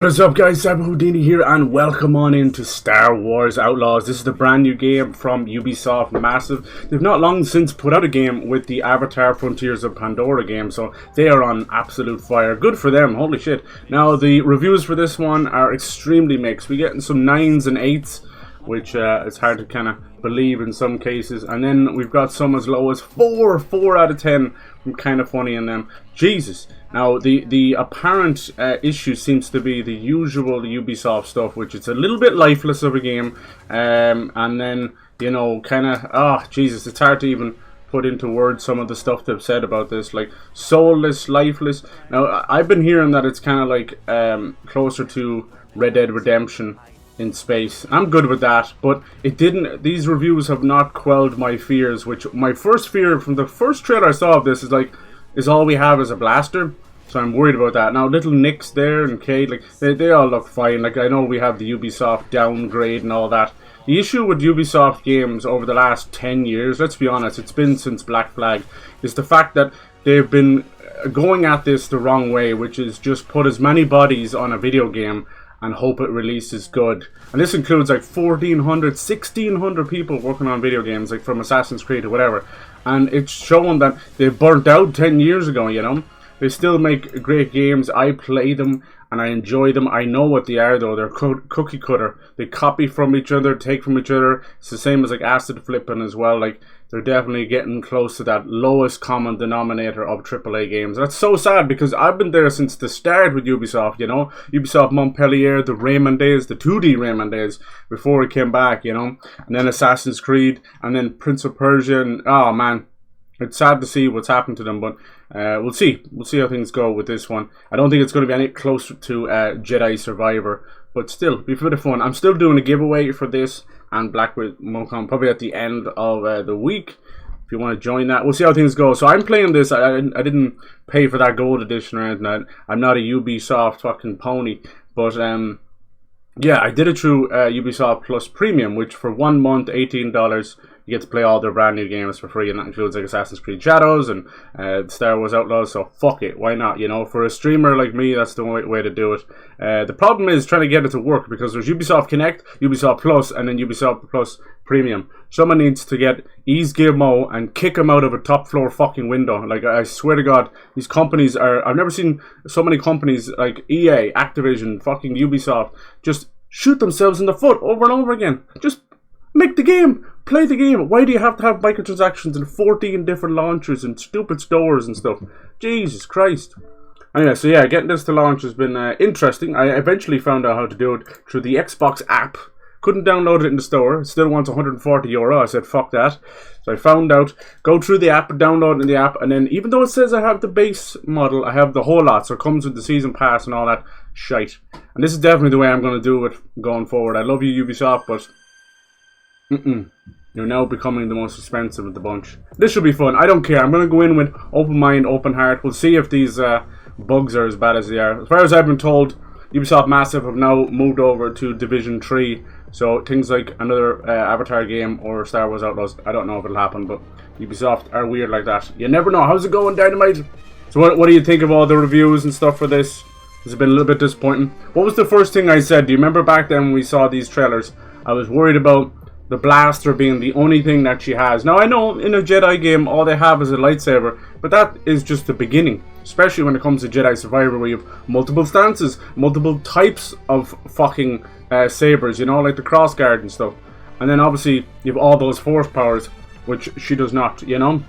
What is up, guys? Cyber Houdini here, and welcome on into Star Wars Outlaws. This is the brand new game from Ubisoft. Massive. They've not long since put out a game with the Avatar Frontiers of Pandora game, so they are on absolute fire. Good for them, holy shit. Now, the reviews for this one are extremely mixed. We're getting some 9s and 8s, which it's hard to kind of believe in some cases. And then we've got some as low as 4 out of 10. I'm kind of funny in them. Jesus. Now, the apparent issue seems to be the usual Ubisoft stuff, which is a little bit lifeless of a game. And then, you know, kind of, Jesus, it's hard to even put into words some of the stuff they've said about this, like soulless, lifeless. Now, I've been hearing that it's kind of like closer to Red Dead Redemption in space. I'm good with that, but it didn't. These reviews have not quelled my fears, which my first fear from the first trailer I saw of this is like, is all we have is a blaster. So I'm worried about that. Now, little Nick's there and Kate, like, they all look fine. Like, I know we have the Ubisoft downgrade and all that. The issue with Ubisoft games over the last 10 years, let's be honest, it's been since Black Flag, is the fact that they've been going at this the wrong way, which is just put as many bodies on a video game and hope it releases good. And this includes like 1,400, 1,600 people working on video games, like from Assassin's Creed or whatever. And it's shown that they burnt out 10 years ago, you know. They still make great games. I play them and I enjoy them. I know what they are, though. They're cookie cutter. They copy from each other, take from each other. It's the same as like acid flipping as well. Like, they're definitely getting close to that lowest common denominator of AAA games. That's so sad because I've been there since the start with Ubisoft, you know. Ubisoft Montpellier, the Rayman days, the 2D Rayman days before it came back, you know. And then Assassin's Creed, and then Prince of Persia. And, oh, man. It's sad to see what's happened to them, but we'll see. We'll see how things go with this one. I don't think it's going to be any closer to Jedi Survivor, but still, be a bit of fun. I'm still doing a giveaway for this and Black Mocom probably at the end of the week. If you want to join that, we'll see how things go. So I'm playing this. I didn't pay for that gold edition or anything. I'm not a Ubisoft fucking pony, but yeah, I did it through Ubisoft Plus Premium, which for 1 month, $18. You get to play all their brand new games for free, and that includes like Assassin's Creed Shadows and Star Wars Outlaws. So fuck it, why not? You know, for a streamer like me, that's the way to do it. The problem is trying to get it to work because there's Ubisoft Connect, Ubisoft Plus, and then Ubisoft Plus Premium. Someone needs to get Ease Gizmo and kick him out of a top floor fucking window. Like, I swear to God, these companies are. I've never seen so many companies like EA, Activision, fucking Ubisoft just shoot themselves in the foot over and over again. Just make the game. Play the game. Why do you have to have microtransactions and 14 different launchers and stupid stores and stuff? Jesus Christ. Anyway, so yeah, getting this to launch has been interesting. I eventually found out how to do it through the Xbox app. Couldn't download it in the store. It still wants €140. I said, fuck that. So I found out, go through the app, download it in the app, and then even though it says I have the base model, I have the whole lot. So it comes with the season pass and all that shite. And this is definitely the way I'm going to do it going forward. I love you, Ubisoft, but you're now becoming the most expensive of the bunch. This should be fun. I don't care. I'm going to go in with open mind, open heart. We'll see if these bugs are as bad as they are. As far as I've been told, Ubisoft Massive have now moved over to Division 3. So things like another Avatar game or Star Wars Outlaws, I don't know if it'll happen, but Ubisoft are weird like that. You never know. How's it going, Dynamite? So what do you think of all the reviews and stuff for this? Has it been a little bit disappointing? What was the first thing I said? Do you remember back then when we saw these trailers? I was worried about the blaster being the only thing that she has. Now, I know in a Jedi game all they have is a lightsaber, but that is just the beginning. Especially when it comes to Jedi Survivor, where you have multiple stances, multiple types of fucking sabers, you know, like the crossguard and stuff. And then obviously you have all those force powers, which she does not, you know.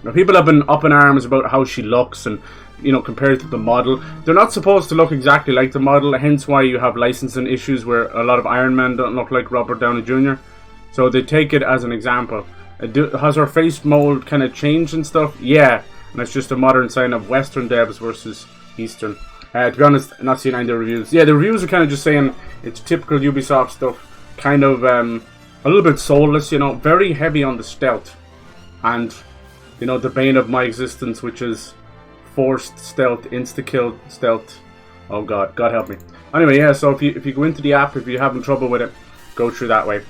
Now, people have been up in arms about how she looks and, you know, compared to the model. They're not supposed to look exactly like the model, hence why you have licensing issues where a lot of Iron Men don't look like Robert Downey Jr. So they take it as an example. Has her face mold kind of changed and stuff? Yeah, and it's just a modern sign of Western devs versus Eastern. To be honest, not seeing any of the reviews. Yeah, the reviews are kind of just saying it's typical Ubisoft stuff. Kind of a little bit soulless, you know, very heavy on the stealth. And, you know, the bane of my existence, which is forced stealth, insta-kill stealth. Oh God, God help me. Anyway, yeah, so if you go into the app, if you're having trouble with it, go through that way.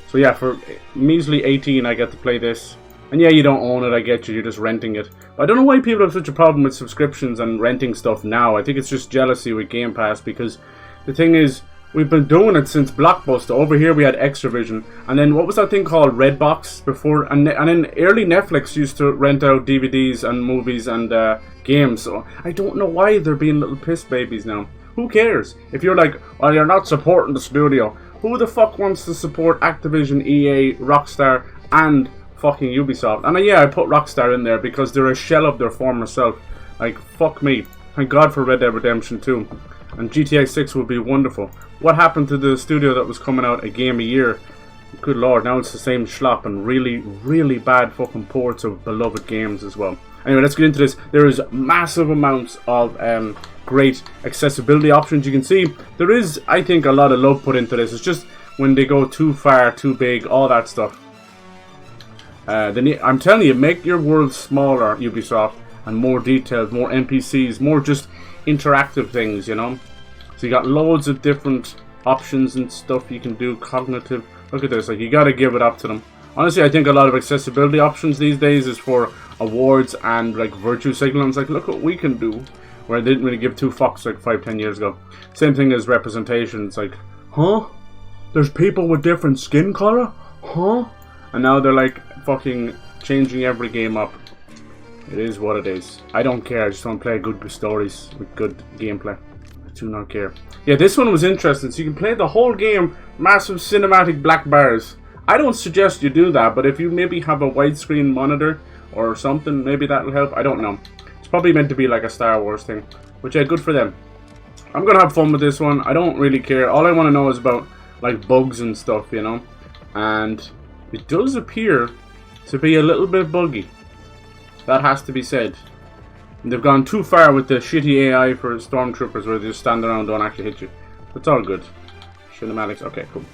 So yeah, for measly 18 I get to play this. And yeah, you don't own it, I get you, you're just renting it. I don't know why people have such a problem with subscriptions and renting stuff now. I think it's just jealousy with Game Pass, because the thing is, we've been doing it since Blockbuster. Over here we had Extravision, and then what was that thing called, Redbox before, and then early Netflix used to rent out DVDs and movies and games. So I don't know why they're being little piss babies now. Who cares? If you're like, well, you're not supporting the studio. Who the fuck wants to support Activision, EA, Rockstar, and fucking Ubisoft? And yeah, I put Rockstar in there because they're a shell of their former self. Like, fuck me. Thank God for Red Dead Redemption 2. And GTA 6 would be wonderful. What happened to the studio that was coming out a game a year? Good lord, now it's the same schlop and really, really bad fucking ports of beloved games as well. Anyway, let's get into this. There is massive amounts of great accessibility options. You can see there is, I think, a lot of love put into this. It's just when they go too far, too big, all that stuff. I'm telling you, make your world smaller, Ubisoft, and more detailed, more NPCs, more just interactive things, you know. So you got loads of different options and stuff you can do. Cognitive. Look at this. Like, you got to give it up to them. Honestly, I think a lot of accessibility options these days is for awards and like virtue signaling. It's like, look what we can do. Where they didn't really give two fucks like 5-10 years ago. Same thing as representation. It's like, huh? There's people with different skin color? Huh? And now they're like fucking changing every game up. It is what it is. I don't care. I just want to play good stories with good gameplay. I do not care. Yeah, this one was interesting. So you can play the whole game, massive cinematic black bars. I don't suggest you do that, but if you maybe have a widescreen monitor or something, maybe that'll help. I don't know. It's probably meant to be like a Star Wars thing, which yeah, good for them. I'm gonna have fun with this one. I don't really care. All I want to know is about like bugs and stuff, you know. And it does appear to be a little bit buggy. That has to be said. And they've gone too far with the shitty AI for stormtroopers, where they just stand around and don't actually hit you. It's all good. Cinematics. Okay, cool.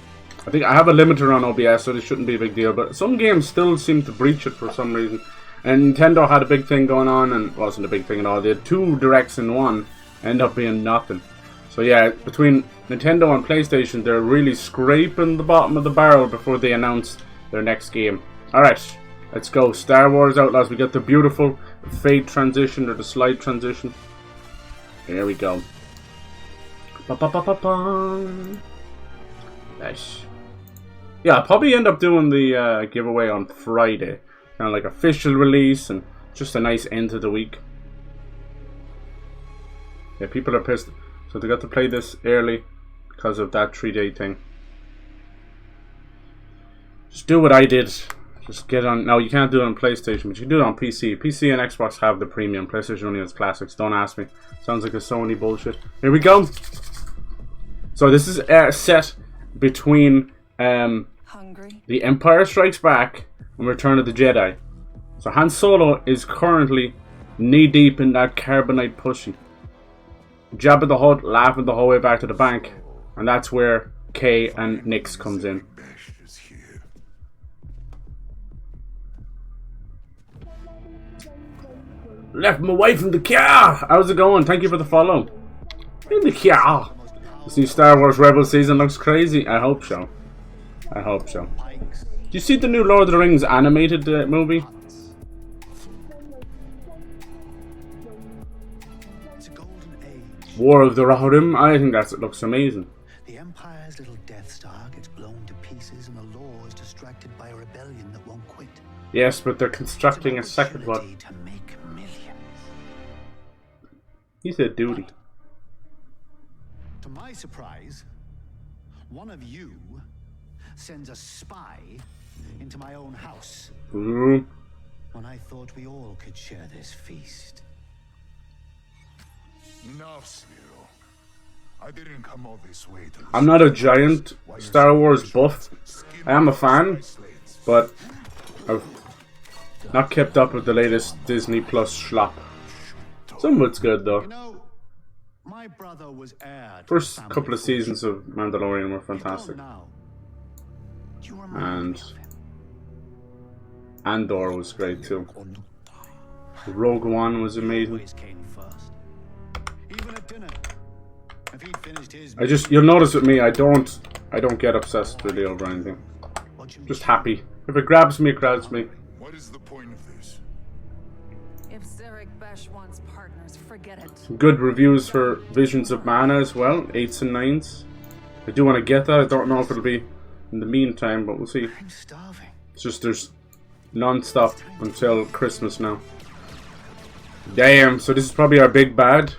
I think I have a limiter on OBS, so this shouldn't be a big deal. But some games still seem to breach it for some reason. And Nintendo had a big thing going on, and it wasn't a big thing at all. They had 2 directs in one, end up being nothing. So yeah, between Nintendo and PlayStation, they're really scraping the bottom of the barrel before they announce their next game. Alright, let's go. Star Wars Outlaws. We got the beautiful fade transition, or the slide transition. There we go. Ba-ba-ba-ba-ba. Nice. Yeah, I'll probably end up doing the giveaway on Friday. Kind of like official release and just a nice end to the week. Yeah, people are pissed. So they got to play this early because of that 3-day thing. Just do what I did. Just get on. Now, you can't do it on PlayStation, but you can do it on PC. PC and Xbox have the premium. PlayStation only has classics. Don't ask me. Sounds like a Sony bullshit. Here we go. So this is set between The Empire Strikes Back and Return of the Jedi. So Han Solo is currently knee-deep in that carbonite pussy. Jabba the Hutt laughing the whole way back to the bank. And that's where Kay and Nix comes in. Left my wife in the car! How's it going? Thank you for the follow. In the car! This new Star Wars Rebel season looks crazy. I hope so. I hope so. Do you see the new Lord of the Rings animated movie? War of the Rohirrim? I think it looks amazing. The Empire's little Death Star gets blown to pieces and the law is distracted by a rebellion that won't quit. Yes, but they're constructing a second one. He said duty. To my surprise, one of you sends a spy into my own house. When I thought we all could share this feast. No, Cyril. I didn't come all this way to I'm not a giant Star Wars buff. I am a fan, but I've not kept up with the latest Disney Plus schlop. Some of it's good though. You know, my brother was heir to First couple of seasons of Mandalorian were fantastic. And Andor was great too. Rogue One was amazing. You'll notice with me, I don't get obsessed really over anything. Just happy. If it grabs me, it grabs me. What is the point of this? If Zarek Besh wants partners, forget it. Good reviews for Visions of Mana as well, 8s and 9s. I do want to get that. I don't know if it'll be in the meantime, but we'll see. I'm starving. It's just there's non-stop until Christmas now. Damn, so this is probably our big bad.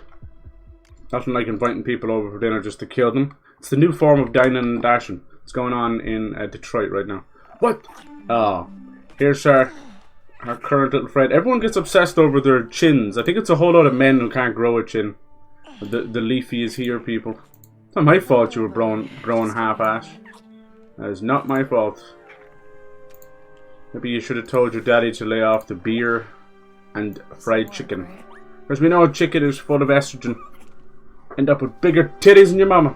Nothing like inviting people over for dinner just to kill them. It's the new form of dining and dashing. It's going on in Detroit right now. What? Oh, here's our current little friend. Everyone gets obsessed over their chins. I think it's a whole lot of men who can't grow a chin. The leafy is here, people. It's not my fault you were growing half-ass. That is not my fault. Maybe you should have told your daddy to lay off the beer and fried chicken. Because we know chicken is full of estrogen. End up with bigger titties than your mama.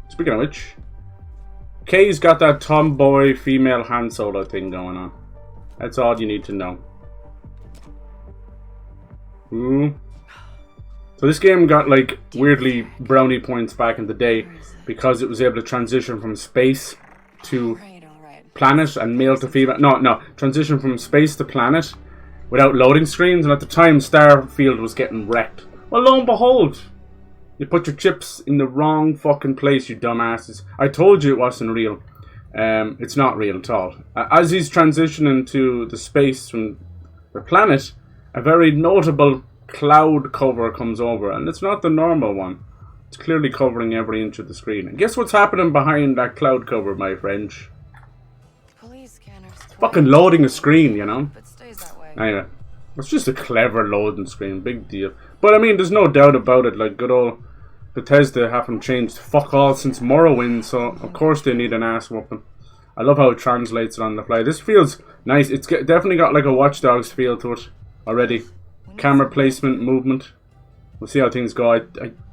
Speaking of which, Kay's got that tomboy female Han Solo thing going on. That's all you need to know. Ooh. So this game got like weirdly brownie points back in the day because it was able to transition from space to planet and male to female. No, transition from space to planet without loading screens. And at the time, Starfield was getting wrecked. Well, lo and behold, you put your chips in the wrong fucking place, you dumbasses. I told you it wasn't real. It's not real at all. As he's transitioning to the space from the planet, a very notable cloud cover comes over, and it's not the normal one. It's clearly covering every inch of the screen. And guess what's happening behind that cloud cover, my friends? Police scanners. It's fucking loading a screen, you know? But stays that way. Anyway, it's just a clever loading screen, big deal. But I mean, there's no doubt about it. Like good old Bethesda haven't changed fuck all since Morrowind, so of course they need an ass whooping. I love how it translates it on the fly. This feels nice. It's definitely got like a Watch Dogs feel to it already. Camera placement, movement. We'll see how things go. I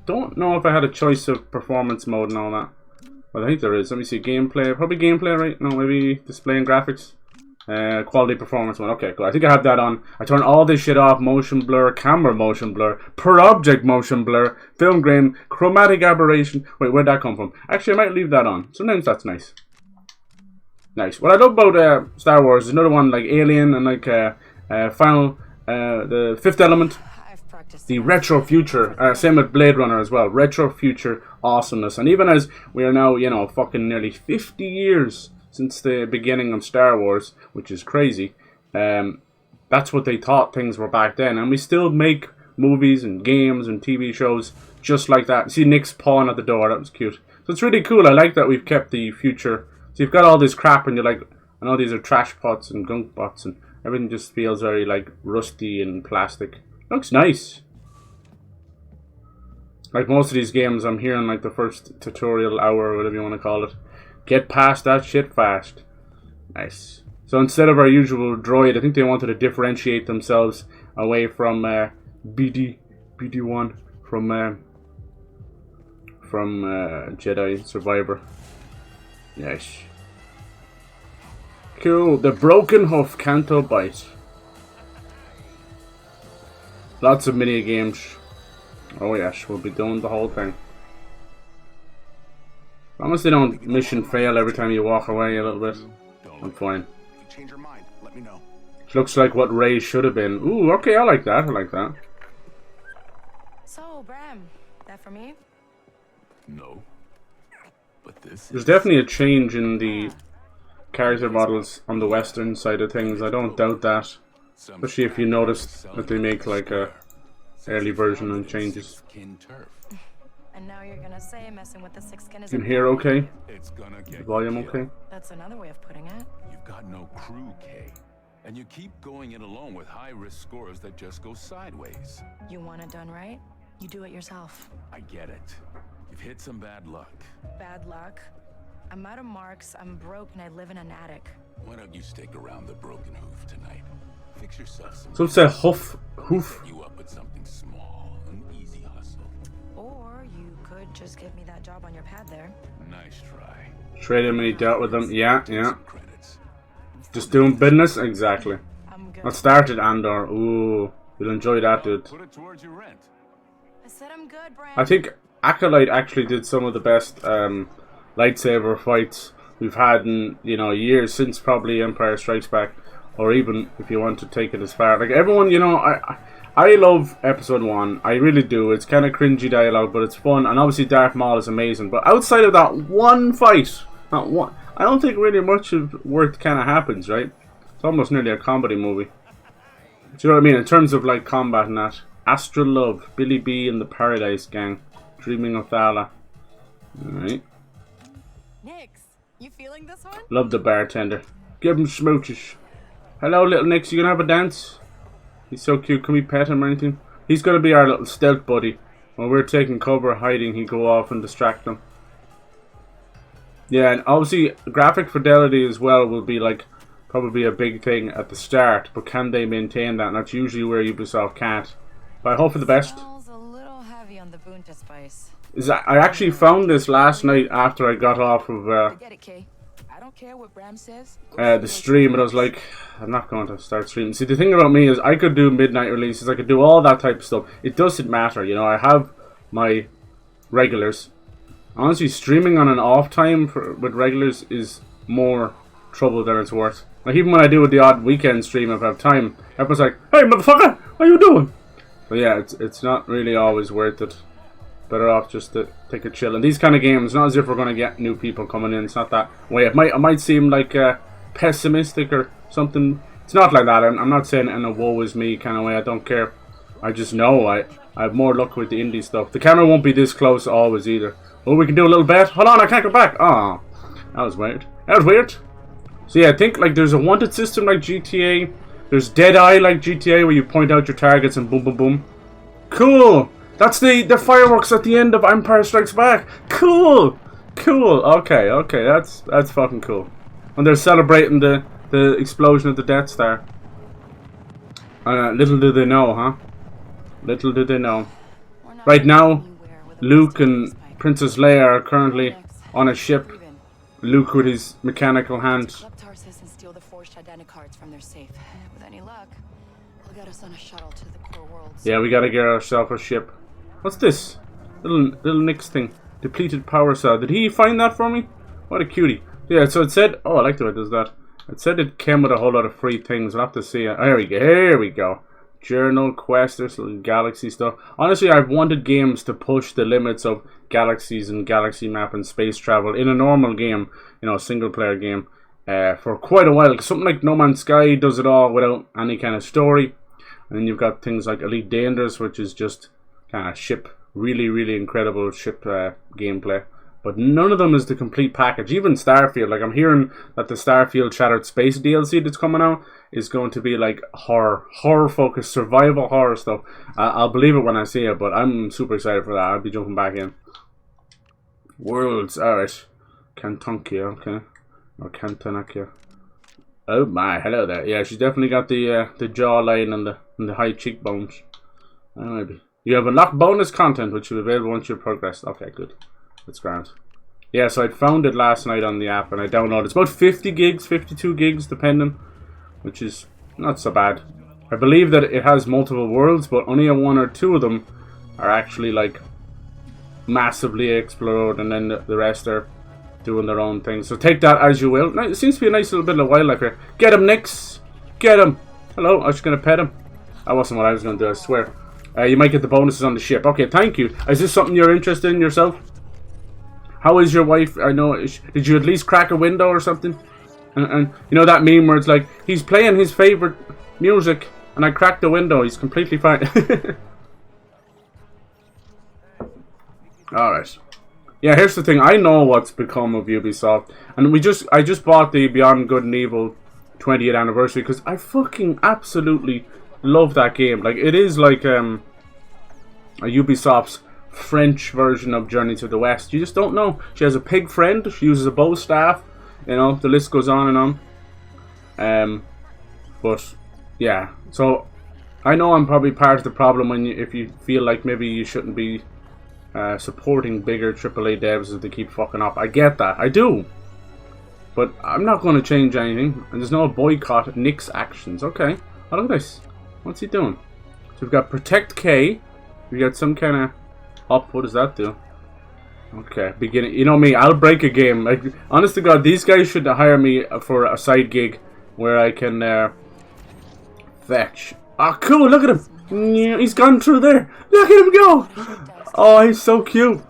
don't know if I had a choice of performance mode and all that. Well, I think there is. Let me see. Gameplay. Probably gameplay, right? No, maybe display and graphics. Quality performance mode. Okay, cool. I think I have that on. I turn all this shit off. Motion blur, camera motion blur, per object motion blur, film grain, chromatic aberration. Wait, where'd that come from? Actually, I might leave that on. Sometimes that's nice. Nice. What I love about Star Wars is another one like Alien and like the Fifth Element. The retro future, same with Blade Runner as well. Retro future awesomeness. And even as we are now, you know, fucking nearly 50 years since the beginning of Star Wars, which is crazy, that's what they thought things were back then. And we still make movies and games and TV shows just like that. See Nick's pawing at the door, that was cute. So it's really cool. I like that we've kept the future. So you've got all this crap and you're like, I know these are trash pots and gunk pots and everything just feels very like rusty and plastic. Looks nice. Like most of these games, I'm hearing like the first tutorial hour or whatever you want to call it. Get past that shit fast. Nice. So instead of our usual droid, I think they wanted to differentiate themselves away from BD1 from Jedi Survivor. Nice. Cool. The Broken Hoof Canto Bite. Lots of mini games. Oh yes, we'll be doing the whole thing. As long as they don't mission fail every time you walk away a little bit, I'm fine. If you change your mind, let me know. Looks like what Ray should have been. Ooh, okay, I like that. I like that. So, Bram, that for me? No. But this There's definitely a change in the character models on the western side of things. I don't doubt that. Especially if you noticed that they make like a early version and changes. And now you're gonna say messing with the sick skin is You can hear okay? It's gonna get The volume okay? That's another way of putting it. You've got no crew, Kay. And you keep going it alone with high-risk scores that just go sideways. You want it done right? You do it yourself. I get it. You've hit some bad luck. Bad luck. I'm out of marks, I'm broke, and I live in an attic. Why don't you stick around the Broken Hoof tonight? Fix yourself some. Some say hoof. You up with something small, an easy hustle. Or you could just give me that job on your pad there. Nice try. Trade him and he dealt with them. Yeah, yeah. Some credits. Just doing business? Exactly. I'm good. Let's start it, Andor. Ooh, you'll enjoy that, dude. Put it towards your rent. I said I'm good, Bram. I think Acolyte actually did some of the best lightsaber fights we've had in, you know, years, since probably Empire Strikes Back, or even if you want to take it as far. Like everyone, you know, I love episode 1. I really do. It's kind of cringy dialogue, but it's fun. And obviously Darth Maul is amazing. But outside of that one fight, not one, I don't think really much of worth kind of happens, right? It's almost nearly a comedy movie. Do you know what I mean? In terms of like combat and that. Astral Love, Billy B and the Paradise Gang, Dreaming of Thala. Alright. Nix, you feeling this one? Love the bartender. Give him smooches. Hello, little Nix, you gonna have a dance? He's so cute. Can we pet him or anything? He's gonna be our little stealth buddy. When we're taking cover, hiding, he go off and distract them. Yeah, and obviously graphic fidelity as well will be like probably a big thing at the start, but can they maintain that? And that's usually where Ubisoft can't. But I hope for the best. Smells a little heavy on the Bunta spice. I actually found this last night after I got off of Forget it, Kay. I don't care what Bram says. the stream, and I was like, I'm not going to start streaming. See, the thing about me is I could do midnight releases, I could do all that type of stuff. It doesn't matter, you know. I have my regulars. Honestly, streaming on an off time with regulars is more trouble than it's worth. Like, even when I do the odd weekend stream if I have time, everyone's like, hey motherfucker, what are you doing? But yeah, it's not really always worth it. Better off just to take a chill. And these kind of games, not as if we're going to get new people coming in. It's not that way. It might seem like pessimistic or something. It's not like that. I'm not saying it in a woe is me kind of way. I don't care. I just know I have more luck with the indie stuff. The camera won't be this close always either. Oh, we can do a little bet. Hold on, I can't go back. Oh, that was weird. That was weird. So yeah, I think like there's a wanted system like GTA. There's Deadeye like GTA where you point out your targets and boom, boom, boom. Cool. That's the fireworks at the end of Empire Strikes Back. Cool. Cool. Okay. That's fucking cool. And they're celebrating the explosion of the Death Star. Little do they know, huh? Little do they know. Right now, Luke and Princess Leia are currently on a ship. Luke with his mechanical hand. And steal the forged identicards from their safe. With any luck, they'll get us on a shuttle to the core worlds. Yeah, we gotta get ourselves a ship. What's this? Little Nix thing. Depleted power cell. Did he find that for me? What a cutie. Yeah, so it said... Oh, I like the way it does that. It said it came with a whole lot of free things. We'll have to see it. There we go. Here we go. Journal, quest, there's some galaxy stuff. Honestly, I've wanted games to push the limits of galaxies and galaxy map and space travel in a normal game, you know, a single player game, for quite a while. Something like No Man's Sky does it all without any kind of story. And then you've got things like Elite Dangerous, which is just kind of ship, really incredible ship gameplay. But none of them is the complete package. Even Starfield, like I'm hearing that the Starfield Shattered Space DLC that's coming out is going to be like horror focused, survival horror stuff. I'll believe it when I see it, but I'm super excited for that. I'll be jumping back in. Worlds, alright. Kantunkia, okay. Or Kantanakia. Oh my, hello there. Yeah, she's definitely got the jawline and the high cheekbones. Maybe. You have unlocked bonus content, which will be available once you've progressed. Okay, good. That's grand. Yeah, so I found it last night on the app and I downloaded it. It's about 50 gigs, 52 gigs, depending, which is not so bad. I believe that it has multiple worlds, but only one or two of them are actually like massively explored, and then the rest are doing their own thing. So take that as you will. It seems to be a nice little bit of wildlife here. Get him, Nix! Get him! Hello, I was just going to pet him. That wasn't what I was going to do, I swear. You might get the bonuses on the ship. Okay, thank you. Is this something you're interested in yourself? How is your wife? I know. Did you at least crack a window or something? And you know that meme where it's like, he's playing his favorite music and I cracked the window. He's completely fine. Alright. Yeah, here's the thing. I know what's become of Ubisoft. And I just bought the Beyond Good and Evil 20th anniversary because I fucking absolutely love that game. Like, it is like a Ubisoft's French version of Journey to the West. You just don't know. She has a pig friend. She uses a bow staff. You know, the list goes on and on. But yeah, so I know I'm probably part of the problem when if you feel like maybe you shouldn't be supporting bigger AAA devs as they keep fucking up. I get that. I do. But I'm not going to change anything. And there's no boycott Nix actions. Okay. Oh, look at this. What's he doing? So we've got Protect K. We got some kind of up. What does that do? Okay, beginning. You know me, I'll break a game. Like, honest to God, these guys should hire me for a side gig where I can fetch. Ah, cool, look at him. Yeah, he's gone through there. Look at him go. Oh, he's so cute.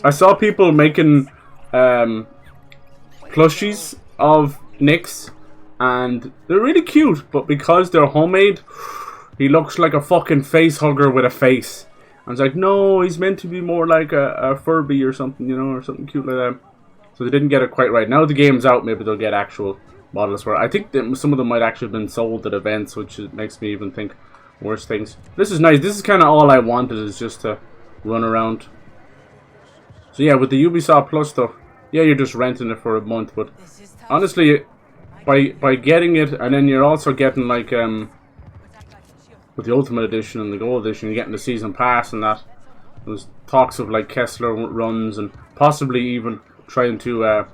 I saw people making plushies of Nyx, and they're really cute, but because they're homemade, he looks like a fucking face hugger with a face. I was like, no, he's meant to be more like a Furby or something, you know, or something cute like that. So they didn't get it quite right. Now the game's out, maybe they'll get actual models for it. I think that some of them might actually have been sold at events, which makes me even think worse things. This is nice. This is kind of all I wanted, is just to run around. So yeah, with the Ubisoft Plus stuff, yeah, you're just renting it for a month, but honestly, by getting it, and then you're also getting like with the Ultimate Edition and the Gold Edition, you're getting the Season Pass and that. There's talks of like Kessler runs and possibly even trying to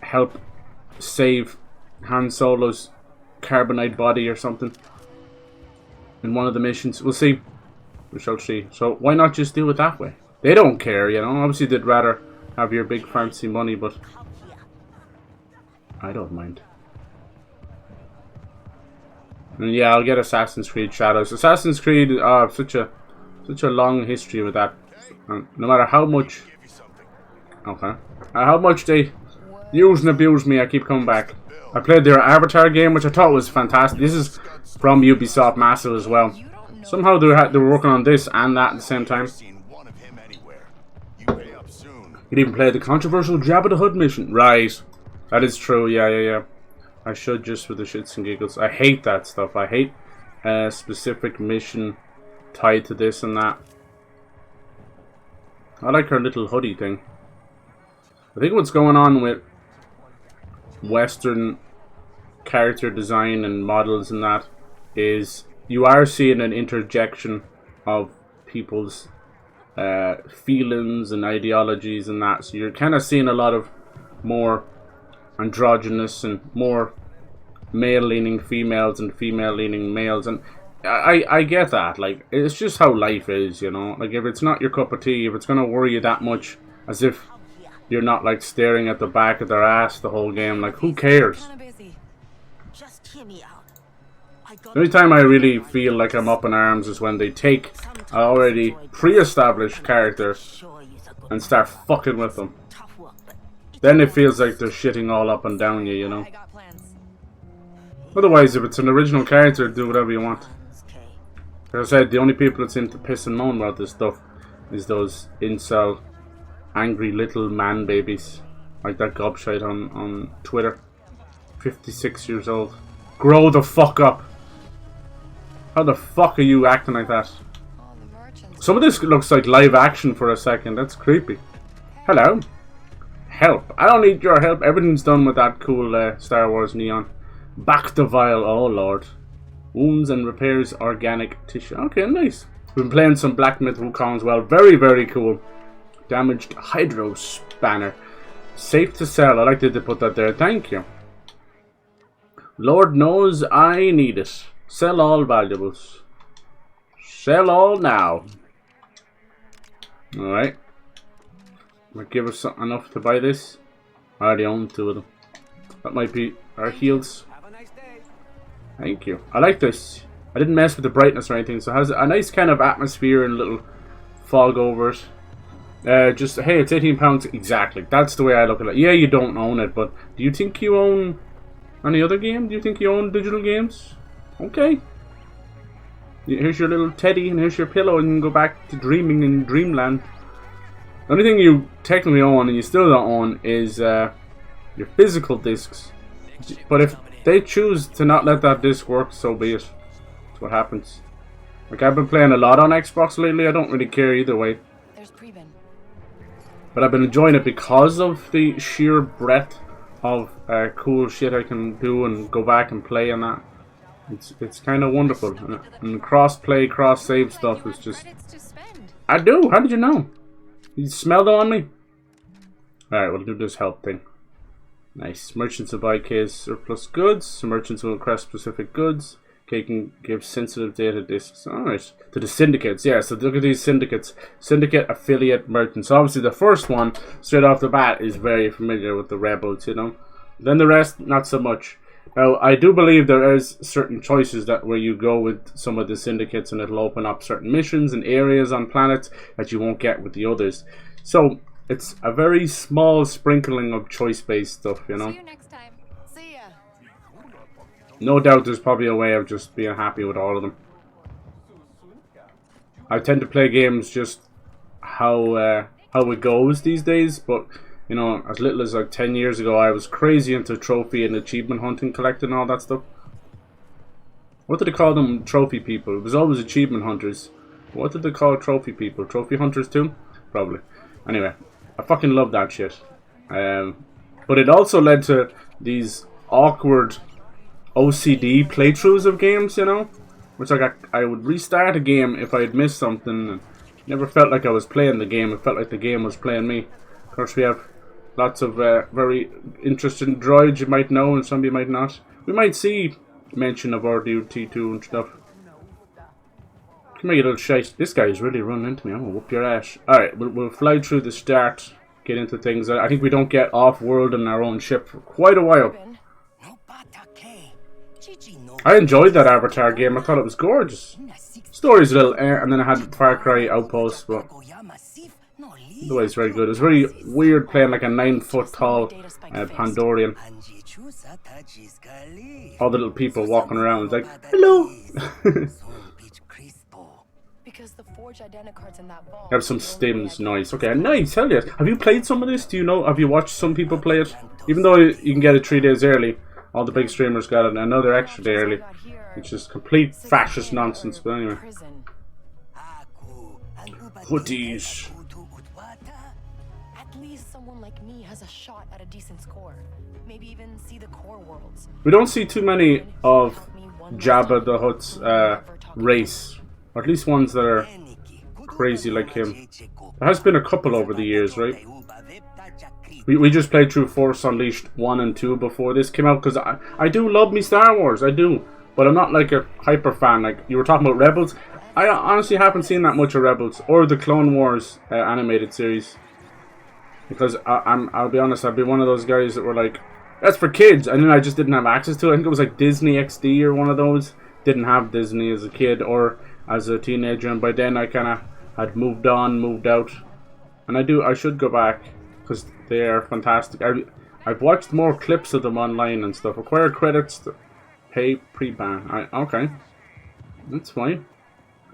help save Han Solo's carbonite body or something in one of the missions. We'll see. We shall see. So why not just do it that way? They don't care, you know. Obviously they'd rather have your big fancy money, but I don't mind. And yeah, I'll get Assassin's Creed Shadows. Assassin's Creed, such a long history with that. And no matter how much, how much they use and abuse me, I keep coming back. I played their Avatar game, which I thought was fantastic. This is from Ubisoft Massive as well. Somehow they were working on this and that at the same time. You'd even play the controversial Jabba the Hutt mission. Right. That is true, yeah. I should, just for the shits and giggles. I hate that stuff. I hate a specific mission tied to this and that. I like her little hoodie thing. I think what's going on with Western character design and models and that is you are seeing an interjection of people's feelings and ideologies and that. So you're kind of seeing a lot of more androgynous and more male-leaning females and female-leaning males, and I get that. Like, it's just how life is, you know. Like, if it's not your cup of tea, if it's gonna worry you that much, as if you're not like staring at the back of their ass the whole game, like, who cares? The only time I really feel like I'm up in arms is when they take an already pre-established character and start fucking with them. Then it feels like they're shitting all up and down you, you know. Otherwise, if it's an original character, do whatever you want. Like I said, the only people that seem to piss and moan about this stuff is those incel, angry little man babies. Like that gobshite on Twitter. 56 years old. Grow the fuck up. How the fuck are you acting like that? Some of this looks like live action for a second. That's creepy. Hello. Help. I don't need your help. Everything's done with that cool Star Wars neon. Back the vial. Oh lord. Wounds and repairs organic tissue. Okay, nice. We've been playing some Black Myth Wukong as well. Very, very cool. Damaged hydro spanner. Safe to sell. I like that they put that there. Thank you. Lord knows I need it. Sell all valuables. Sell all now. Alright. Might give us enough to buy this. I already own 2 of them. That might be our heals. Thank you. I like this. I didn't mess with the brightness or anything, so it has a nice kind of atmosphere and little fog over it. Just, hey, it's £18. Exactly. That's the way I look at it. Yeah, you don't own it, but do you think you own any other game? Do you think you own digital games? Okay. Here's your little teddy, and here's your pillow, and you can go back to dreaming in dreamland. The only thing you technically own, and you still don't own, is your physical discs. But if they choose to not let that disc work, so be it. That's what happens. Like, I've been playing a lot on Xbox lately. I don't really care either way. But I've been enjoying it because of the sheer breadth of cool shit I can do and go back and play and that. It's kind of wonderful. And cross-play, cross-save stuff is just... I do! How did you know? You smelled it on me? Alright, we'll do this help thing. Nice. Merchants will buy Kay's surplus goods. Merchants will request specific goods. Kay can give sensitive data disks. Alright. To the syndicates. Yeah, so look at these syndicates. Syndicate affiliate merchants. Obviously the first one, straight off the bat, is very familiar with the rebels, you know. Then the rest, not so much. Now, I do believe there is certain choices that where you go with some of the syndicates and it'll open up certain missions and areas on planets that you won't get with the others. So, it's a very small sprinkling of choice-based stuff, you know. See you next time. See ya. No doubt there's probably a way of just being happy with all of them. I tend to play games just how it goes these days, but you know, as little as like 10 years ago, I was crazy into trophy and achievement hunting, collecting all that stuff. What did they call them? Trophy people. It was always achievement hunters. What did they call trophy people? Trophy hunters too? Probably. Anyway, I fucking love that shit. But it also led to these awkward OCD playthroughs of games, you know? Which like I would restart a game if I had missed something. And never felt like I was playing the game. It felt like the game was playing me. Of course, we have lots of very interesting droids you might know and some you might not. We might see mention of R2-D2 and stuff. Come here, you little shite. This guy's really running into me. I'm gonna whoop your ass. Alright, we'll fly through the start, get into things. I think we don't get off-world in our own ship for quite a while. I enjoyed that Avatar game. I thought it was gorgeous. Story's a little and then I had Far Cry Outpost, but otherwise it's very good. It was very weird playing like a 9-foot tall Pandorian. All the little people walking around. It's like, hello! Because the forged identicards in that vault. Have some stims, nice. Okay, nice, hell yes. Have you played some of this? Do you know? Have you watched some people play it? Even though you can get it 3 days early, all the big streamers got it another extra day early. Which is complete fascist nonsense, but anyway. Hoodies. At least someone like me has a shot at a decent score. Maybe even see the core worlds. We don't see too many of Jabba the Hutt's race. Or at least ones that are crazy like him. There has been a couple over the years, right? We just played through Force Unleashed 1 and 2 before this came out, because I do love me Star Wars, I do. But I'm not like a hyper fan. Like you were talking about Rebels. I honestly haven't seen that much of Rebels or the Clone Wars animated series. Because I'll be honest, I'd be one of those guys that were like, that's for kids, and then I just didn't have access to it. I think it was like Disney XD or one of those. Didn't have Disney as a kid or as a teenager, and by then I kind of had moved on, moved out. And I should go back because they are fantastic. I've watched more clips of them online and stuff. Acquire credits to pay pre-ban. Okay, that's fine.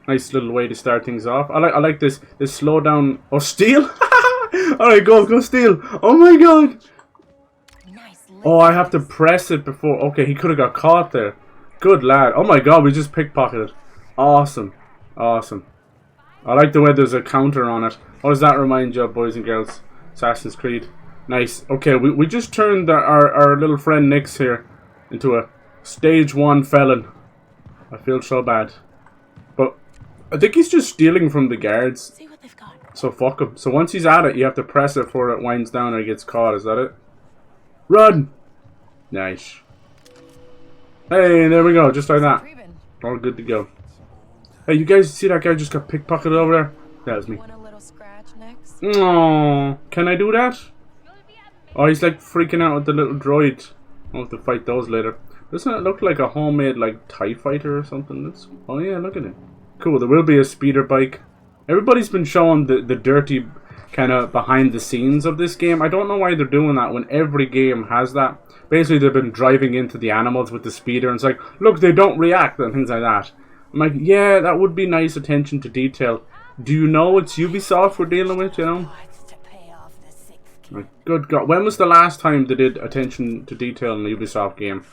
Nice little way to start things off. I like this slow down. Oh, steal! All right, go steal. Oh my god. Oh, I have to press it before. Okay, he could have got caught there. Good lad. Oh my god, we just pickpocketed. Awesome. Awesome. I like the way there's a counter on it. What does that remind you of, boys and girls? Assassin's Creed. Nice. Okay, we just turned our little friend Nix here into a stage 1 felon. I feel so bad. But I think he's just stealing from the guards. See what they've got. So fuck him. So once he's at it, you have to press it before it winds down or he gets caught. Is that it? Run! Nice. Hey, there we go. Just like that. All good to go. Hey, you guys see that guy just got pickpocketed over there? That was me. Want a little scratch next? Aww. Can I do that? Oh, he's like freaking out with the little droid. I'll have to fight those later. Doesn't it look like a homemade like TIE fighter or something? Oh yeah, look at it. Cool, there will be a speeder bike. Everybody's been showing the dirty kind of behind the scenes of this game. I don't know why they're doing that when every game has that. Basically, they've been driving into the animals with the speeder and it's like, look, they don't react and things like that. I'm like, yeah, that would be nice attention to detail. Do you know it's Ubisoft we're dealing with, you know? Like, good God. When was the last time they did attention to detail in a Ubisoft game?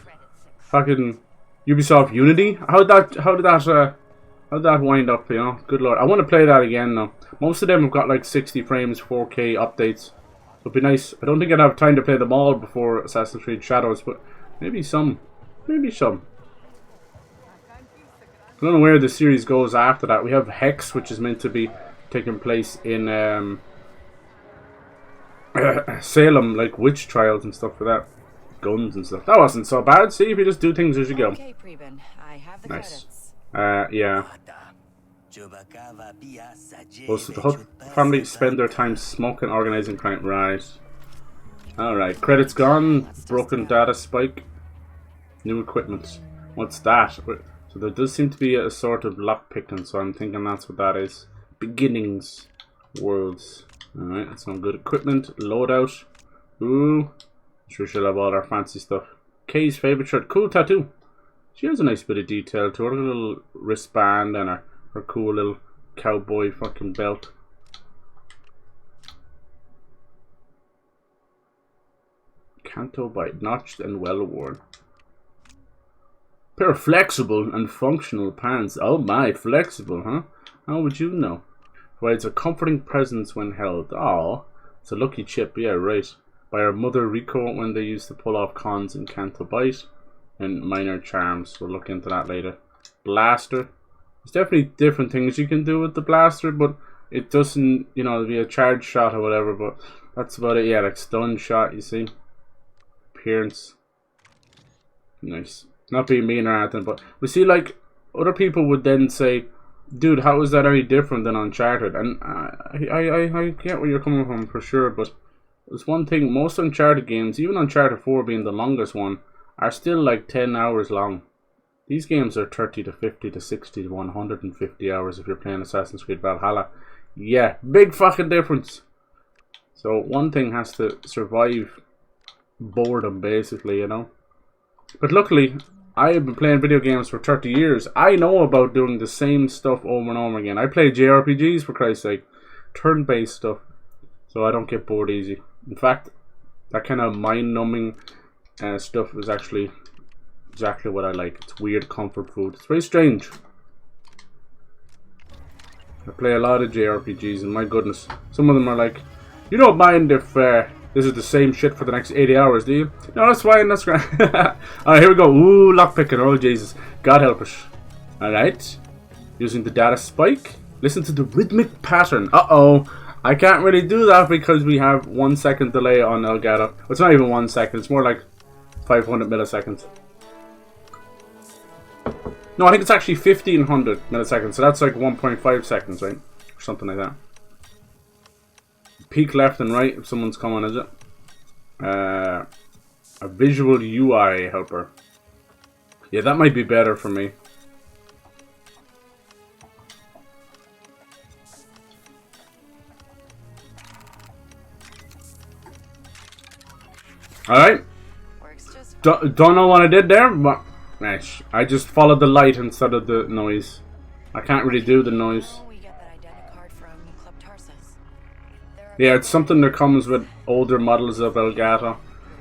Fucking Ubisoft Unity? How did that wind up, you know? Good Lord. I want to play that again, though. Most of them have got like 60 frames, 4K updates. It'd be nice. I don't think I'd have time to play them all before Assassin's Creed Shadows, but maybe some. Maybe some. I don't know where the series goes after that. We have Hex, which is meant to be taking place in Salem, like witch trials and stuff for that. Guns and stuff. That wasn't so bad. See, if you just do things as you go. Okay, Preben. I have the Nice. credits. Yeah. Also, the Hutt family spend their time smoking, organizing crime. Right. Alright. Credits gone. Broken data spike. New equipment. What's that? So there does seem to be a sort of lock picking, so I'm thinking that's what that is. Beginnings. Worlds. Alright, that's some good equipment. Loadout. Ooh. Sure she'll have all our fancy stuff. Kay's favourite shirt. Cool tattoo. She has a nice bit of detail to her. A little wristband and her cool little cowboy fucking belt. Canto bite. Notched and well worn. Pair of flexible and functional pants. Oh my, flexible, huh? How would you know? Provides a comforting presence when held. Oh, it's a lucky chip. Yeah, right. By her mother Rico when they used to pull off cons in Canto bite. And minor charms. We'll look into that later. Blaster. There's definitely different things you can do with the blaster, but it doesn't, you know, be a charge shot or whatever, but that's about it. Yeah, like stun shot, you see. Appearance. Nice. Not being mean or anything, but we see, like, other people would then say, dude, how is that any different than Uncharted? And I get where you're coming from for sure, but there's one thing, most Uncharted games, even Uncharted 4 being the longest one, are still like 10 hours long. These games are 30 to 50 to 60 to 150 hours if you're playing Assassin's Creed Valhalla. Yeah, big fucking difference. So one thing has to survive boredom, basically, you know. But luckily, I have been playing video games for 30 years. I know about doing the same stuff over and over again. I play JRPGs, for Christ's sake. Turn-based stuff. So I don't get bored easy. In fact, that kind of mind-numbing stuff is actually exactly what I like. It's weird comfort food. It's very strange. I play a lot of JRPGs and my goodness, some of them are like, you don't mind if this is the same shit for the next 80 hours, do you? No, that's fine, that's great. Alright, here we go. Ooh, lockpicking. Oh, Jesus. God help us. Alright. Using the data spike. Listen to the rhythmic pattern. Uh-oh. I can't really do that because we have 1 second delay on Elgato. It's not even 1 second. It's more like 500 milliseconds. No, I think it's actually 1500 milliseconds. So that's like 1.5 seconds, right? Or something like that. Peek left and right if someone's coming, is it? A visual UI helper. Yeah, that might be better for me. Alright. Don't know what I did there, but nice. I just followed the light instead of the noise. I can't really do the noise. Yeah, it's something that comes with older models of Elgato.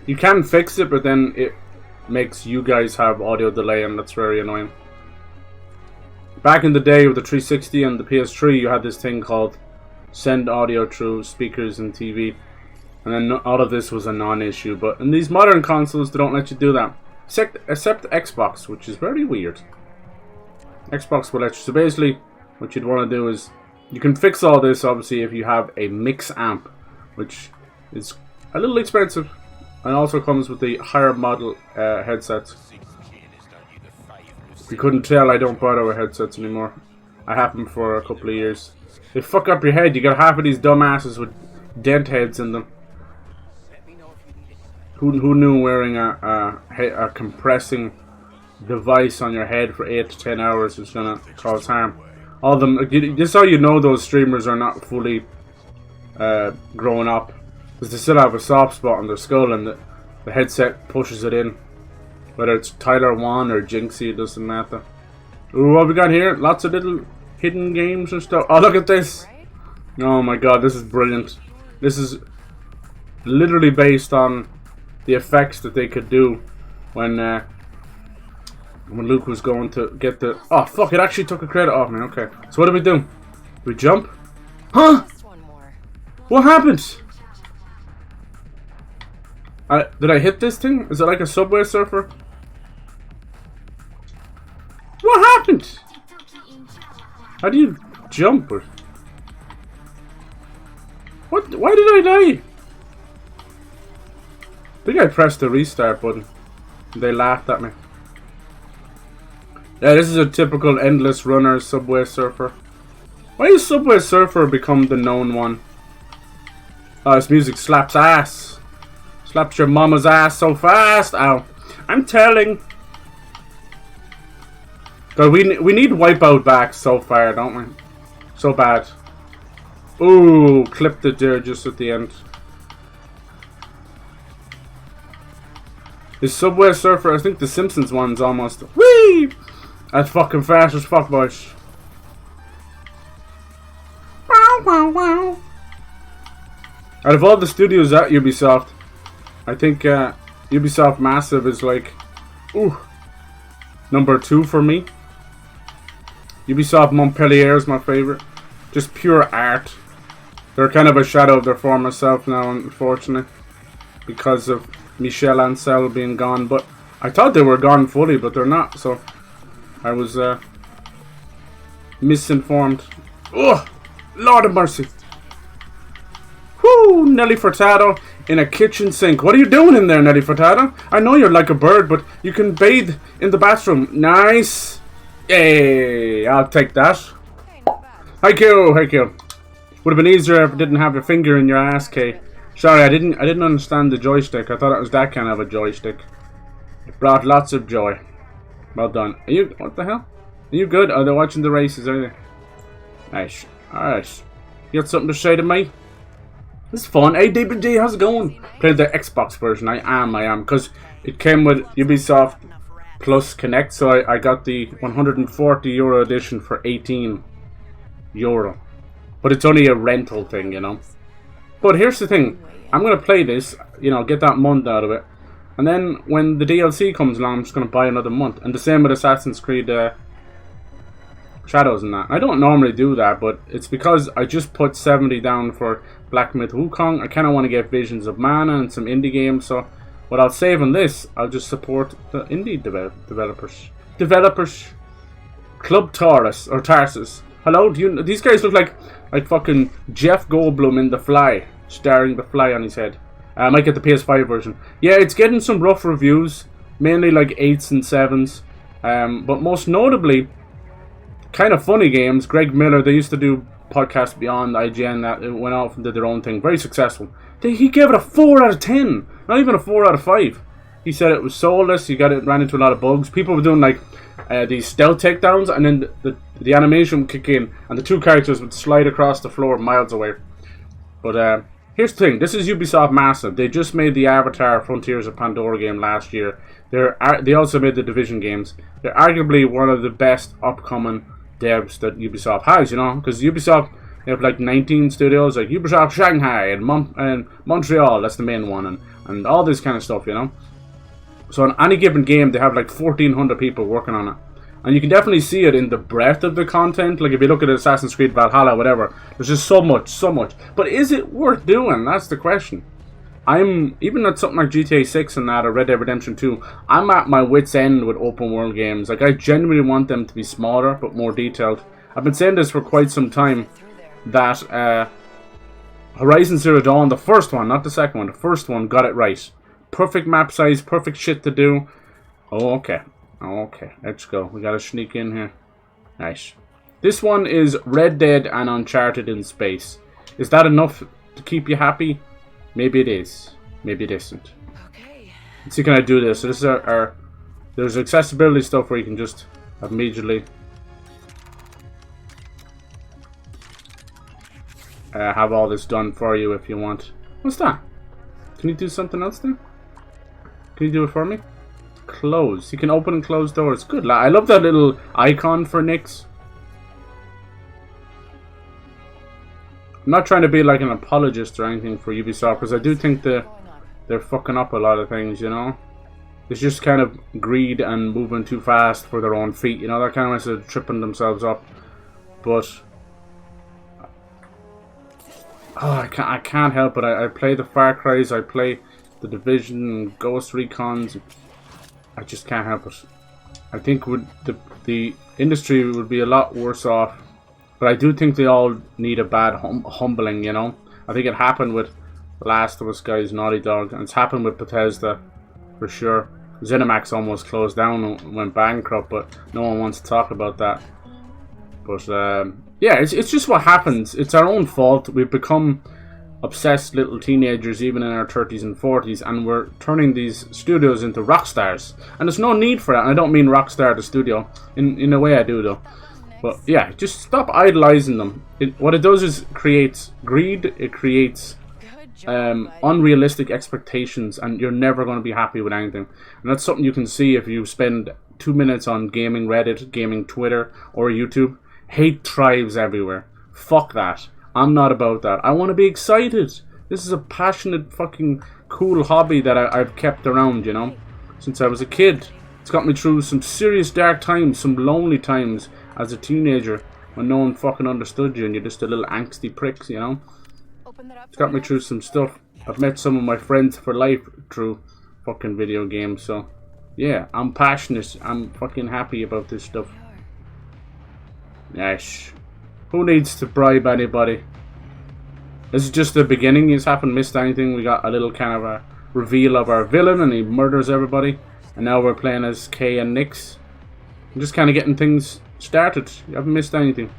You can fix it, but then it makes you guys have audio delay, and that's very annoying. Back in the day with the 360 and the PS3, you had this thing called send audio through speakers and TV. And then all of this was a non-issue, but in these modern consoles, they don't let you do that. Except Xbox, which is very weird. Xbox will let you. So basically, what you'd want to do is, you can fix all this, obviously, if you have a mix amp, which is a little expensive, and also comes with the higher model headsets. If you couldn't tell, I don't bother with headsets anymore. I have them for a couple of years. They fuck up your head. You got half of these dumbasses with dent heads in them. Who knew wearing a compressing device on your head for 8 to 10 hours is gonna cause harm? All of them. This is how you know those streamers are not fully grown up, because they still have a soft spot on their skull, and the headset pushes it in. Whether it's Tyler Wan or Jinxie, it doesn't matter. Ooh, what we got here? Lots of little hidden games and stuff. Oh, look at this! Oh my god, this is brilliant. This is literally based on the effects that they could do when Luke was going to get the... Oh, fuck, it actually took a credit off me. Okay. So what do we do? We jump? Huh? What happened? Did I hit this thing? Is it like a Subway Surfer? What happened? How do you jump? What? Why did I die? I think I pressed the restart button. They laughed at me. Yeah, this is a typical endless runner Subway Surfer. Why has Subway Surfer become the known one? Oh, this music slaps ass. Slaps your mama's ass so fast. Ow. I'm telling God, we need Wipeout back so far, don't we? So bad. Ooh, clipped it there just at the end. Is Subway Surfer? I think the Simpsons one's almost. Whee! That's fucking fast as fuck, boys. Wow, wow, wow. Out of all the studios at Ubisoft, I think Ubisoft Massive is like, ooh, number 2 for me. Ubisoft Montpellier is my favorite. Just pure art. They're kind of a shadow of their former self now, unfortunately, because of Michel Ancel being gone. But I thought they were gone fully, but they're not. So I was misinformed. Oh, Lord of mercy. Whoo, Nelly Furtado in a kitchen sink. What are you doing in there, Nelly Furtado? I know you're like a bird, but you can bathe in the bathroom. Nice. Yay, I'll take that. Thank you, thank you. Would have been easier if I didn't have your finger in your ass, Kay. Sorry, I didn't understand the joystick. I thought it was that kind of a joystick. It brought lots of joy. Well done. Are you, what the hell? Are you good? Are they watching the races, are they? Nice. Alright. You got something to say to me? It's fun. Hey, DBG, how's it going? Played the Xbox version. I am. Because it came with Ubisoft Plus Connect, so I got the €140 edition for €18. But it's only a rental thing, you know. But here's the thing. I'm going to play this, you know, get that month out of it. And then when the DLC comes along, I'm just going to buy another month. And the same with Assassin's Creed Shadows and that. I don't normally do that, but it's because I just put 70 down for Black Myth Wukong. I kind of want to get Visions of Mana and some indie games. So what I'll save on this, I'll just support the indie developers. Club Taurus, or Tarsus. Hello, these guys look like fucking Jeff Goldblum in The Fly, starring the fly on his head. I might get the PS5 version. Yeah, it's getting some rough reviews, mainly like 8s and 7s. But most notably, kind of funny games. Greg Miller, they used to do Podcast Beyond IGN, that went off and did their own thing. Very successful. He gave it a 4 out of 10. Not even a 4 out of 5. He said it was soulless. Ran into a lot of bugs. People were doing like these stealth takedowns, and then the animation would kick in, and the two characters would slide across the floor miles away. But here's the thing. This is Ubisoft Massive. They just made the Avatar Frontiers of Pandora game last year. They also made the Division games. They're arguably one of the best upcoming devs that Ubisoft has, you know, because Ubisoft, they have like 19 studios, like Ubisoft Shanghai and Montreal, that's the main one, and all this kind of stuff, you know. So on any given game, they have like 1,400 people working on it. And you can definitely see it in the breadth of the content. Like if you look at Assassin's Creed Valhalla, whatever, there's just so much. But is it worth doing? That's the question. Even at something like GTA 6 and that, or Red Dead Redemption 2, I'm at my wit's end with open world games. Like I genuinely want them to be smaller, but more detailed. I've been saying this for quite some time, that Horizon Zero Dawn, the first one, not the second one, the first one got it right. Perfect map size, perfect shit to do. Oh, okay. Okay, let's go. We gotta sneak in here. Nice. This one is Red Dead and Uncharted in space. Is that enough to keep you happy? Maybe it is. Maybe it isn't. Okay. Let's see, can I do this? So this is our there's accessibility stuff where you can just immediately have all this done for you if you want. What's that? Can you do something else there? Can you do it for me? Close. You can open and close doors. Good. I love that little icon for Nyx. I'm not trying to be like an apologist or anything for Ubisoft, because I do think they're fucking up a lot of things, you know. It's just kind of greed and moving too fast for their own feet, you know. That kind of way of tripping themselves up. But oh, I can't help it. I play the Far Cry's, I play the Division, Ghost Recons. I just can't help it. I think the industry would be a lot worse off. But I do think they all need a bad humbling, you know. I think it happened with Last of Us guys, Naughty Dog, and it's happened with Bethesda for sure. ZeniMax almost closed down and went bankrupt, but no one wants to talk about that. But yeah, it's just what happens. It's our own fault. We've become obsessed little teenagers, even in our 30s and 40s, and we're turning these studios into rock stars. And there's no need for that. And I don't mean rock star the studio. In a way I do, though. But yeah, just stop idolizing them. What it does is creates greed. It creates unrealistic expectations, and you're never going to be happy with anything. And that's something you can see if you spend 2 minutes on gaming Reddit, gaming Twitter, or YouTube. Hate thrives everywhere. Fuck that. I'm not about that. I want to be excited. This is a passionate, fucking cool hobby that I've kept around, you know, since I was a kid. It's got me through some serious dark times, some lonely times as a teenager when no one fucking understood you and you're just a little angsty prick, you know. It's got me through some stuff. I've met some of my friends for life through fucking video games, so yeah, I'm passionate. I'm fucking happy about this stuff. Yes. Who needs to bribe anybody? This is just the beginning. You haven't missed anything. We got a little kind of a reveal of our villain and he murders everybody. And now we're playing as Kay and Nix. I'm just kind of getting things started. You haven't missed anything.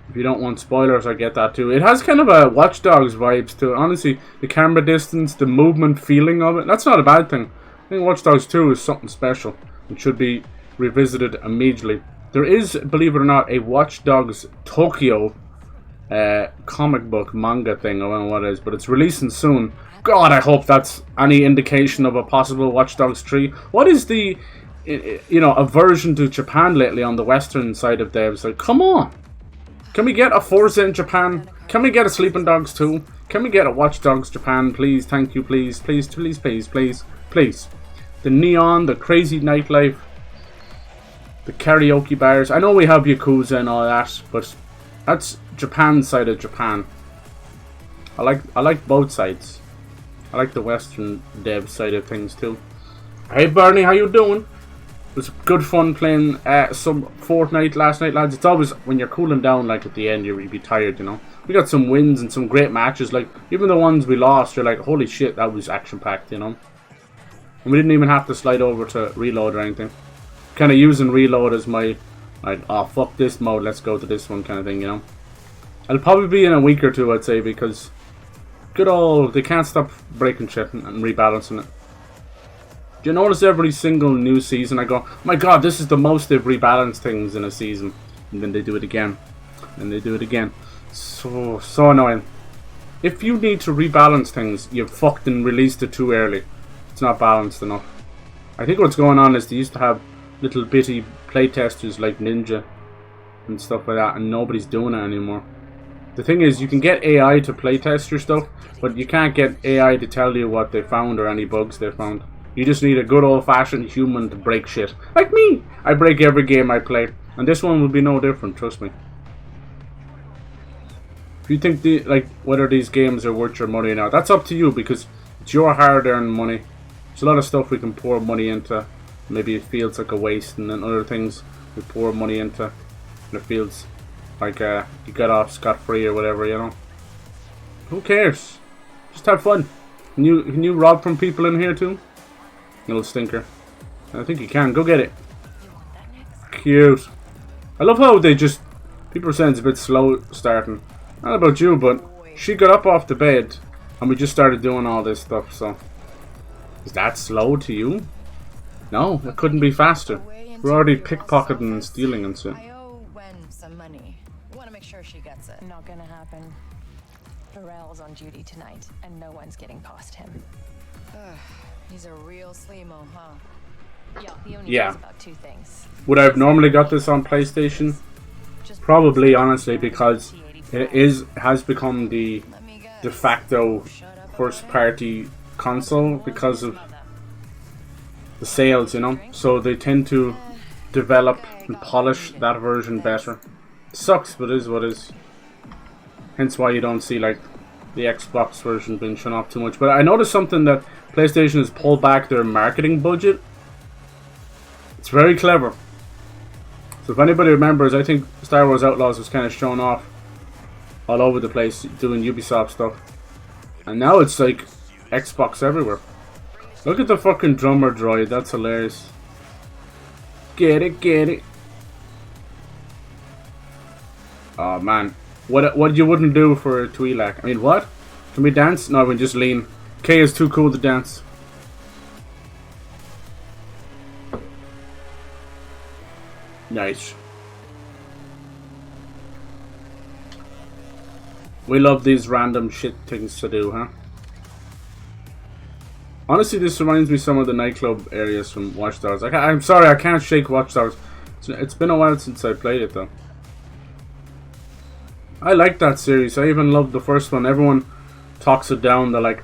If you don't want spoilers, I get that too. It has kind of a Watch Dogs vibes to it. Honestly, the camera distance, the movement feeling of it, that's not a bad thing. I think Watch Dogs 2 is something special. It should be revisited immediately. There is, believe it or not, a Watch Dogs Tokyo comic book manga thing. I don't know what it is, but it's releasing soon. God, I hope that's any indication of a possible Watch Dogs 3. What is the, you know, aversion to Japan lately on the western side of devs? Like, come on. Can we get a Forza in Japan? Can we get a Sleeping Dogs 2? Can we get a Watch Dogs Japan, please? Thank you, please. Please, please, please, please, please. The neon, the crazy nightlife. The karaoke bars. I know we have Yakuza and all that, but that's Japan's side of Japan. I like both sides. I like the Western dev side of things too. Hey Bernie, how you doing? It was good fun playing some Fortnite last night, lads. It's always when you're cooling down, like at the end, you'll be tired, you know. We got some wins and some great matches. Like even the ones we lost, you're like, holy shit, that was action packed, you know. And we didn't even have to slide over to reload or anything. Kind of using reload as my, like, oh fuck this mode, let's go to this one kind of thing, you know. It'll probably be in a week or two, I'd say, because good old, they can't stop breaking shit and rebalancing it. Do you notice every single new season I go, oh my god, this is the most they've rebalanced things in a season, and then they do it again, and they do it again. So annoying. If you need to rebalance things, you've fucked and released it too early. It's not balanced enough. I think what's going on is they used to have little bitty playtesters like Ninja and stuff like that, and nobody's doing it anymore. The thing is, you can get AI to playtest your stuff, but you can't get AI to tell you what they found or any bugs they found. You just need a good old-fashioned human to break shit. Like me! I break every game I play, and this one will be no different, trust me. If you think whether these games are worth your money or not, that's up to you, because it's your hard-earned money. There's a lot of stuff we can pour money into. Maybe it feels like a waste, and then other things we pour money into, and it feels like you got off scot-free or whatever, you know. Who cares? Just have fun. Can you rob from people in here too? You little stinker. I think you can. Go get it. Cute. I love how they just... People are saying it's a bit slow starting. Not about you, but she got up off the bed and we just started doing all this stuff, so... Is that slow to you? No, it couldn't be faster. We're already pickpocketing and stealing and shit. I owe Wen some money. Want to make sure she gets it. Not gonna happen. Pharrell's on duty tonight, and no one's getting past him. He's a real sleemo, huh? Yeah, he only Yeah. knows about two things. Would I have normally got this on PlayStation? Probably, honestly, because it has become the de facto first party console because of the sales, you know, so they tend to develop and polish that version better. It sucks, but it is what it is. Hence why you don't see like the Xbox version being shown off too much. But I noticed something, that PlayStation has pulled back their marketing budget. It's very clever. So if anybody remembers, I think Star Wars Outlaws was kind of shown off all over the place doing Ubisoft stuff, and now it's like Xbox everywhere. Look at the fucking drummer droid, that's hilarious. Get it, get it. Oh man, What you wouldn't do for a Twi'lek. I mean, what? Can we dance? No, we just lean. Kay is too cool to dance. Nice. We love these random shit things to do, huh? Honestly, this reminds me some of the nightclub areas from Watch Dogs. I'm sorry, I can't shake Watch Dogs. It's been a while since I played it, though. I like that series. I even loved the first one. Everyone talks it down. They're like,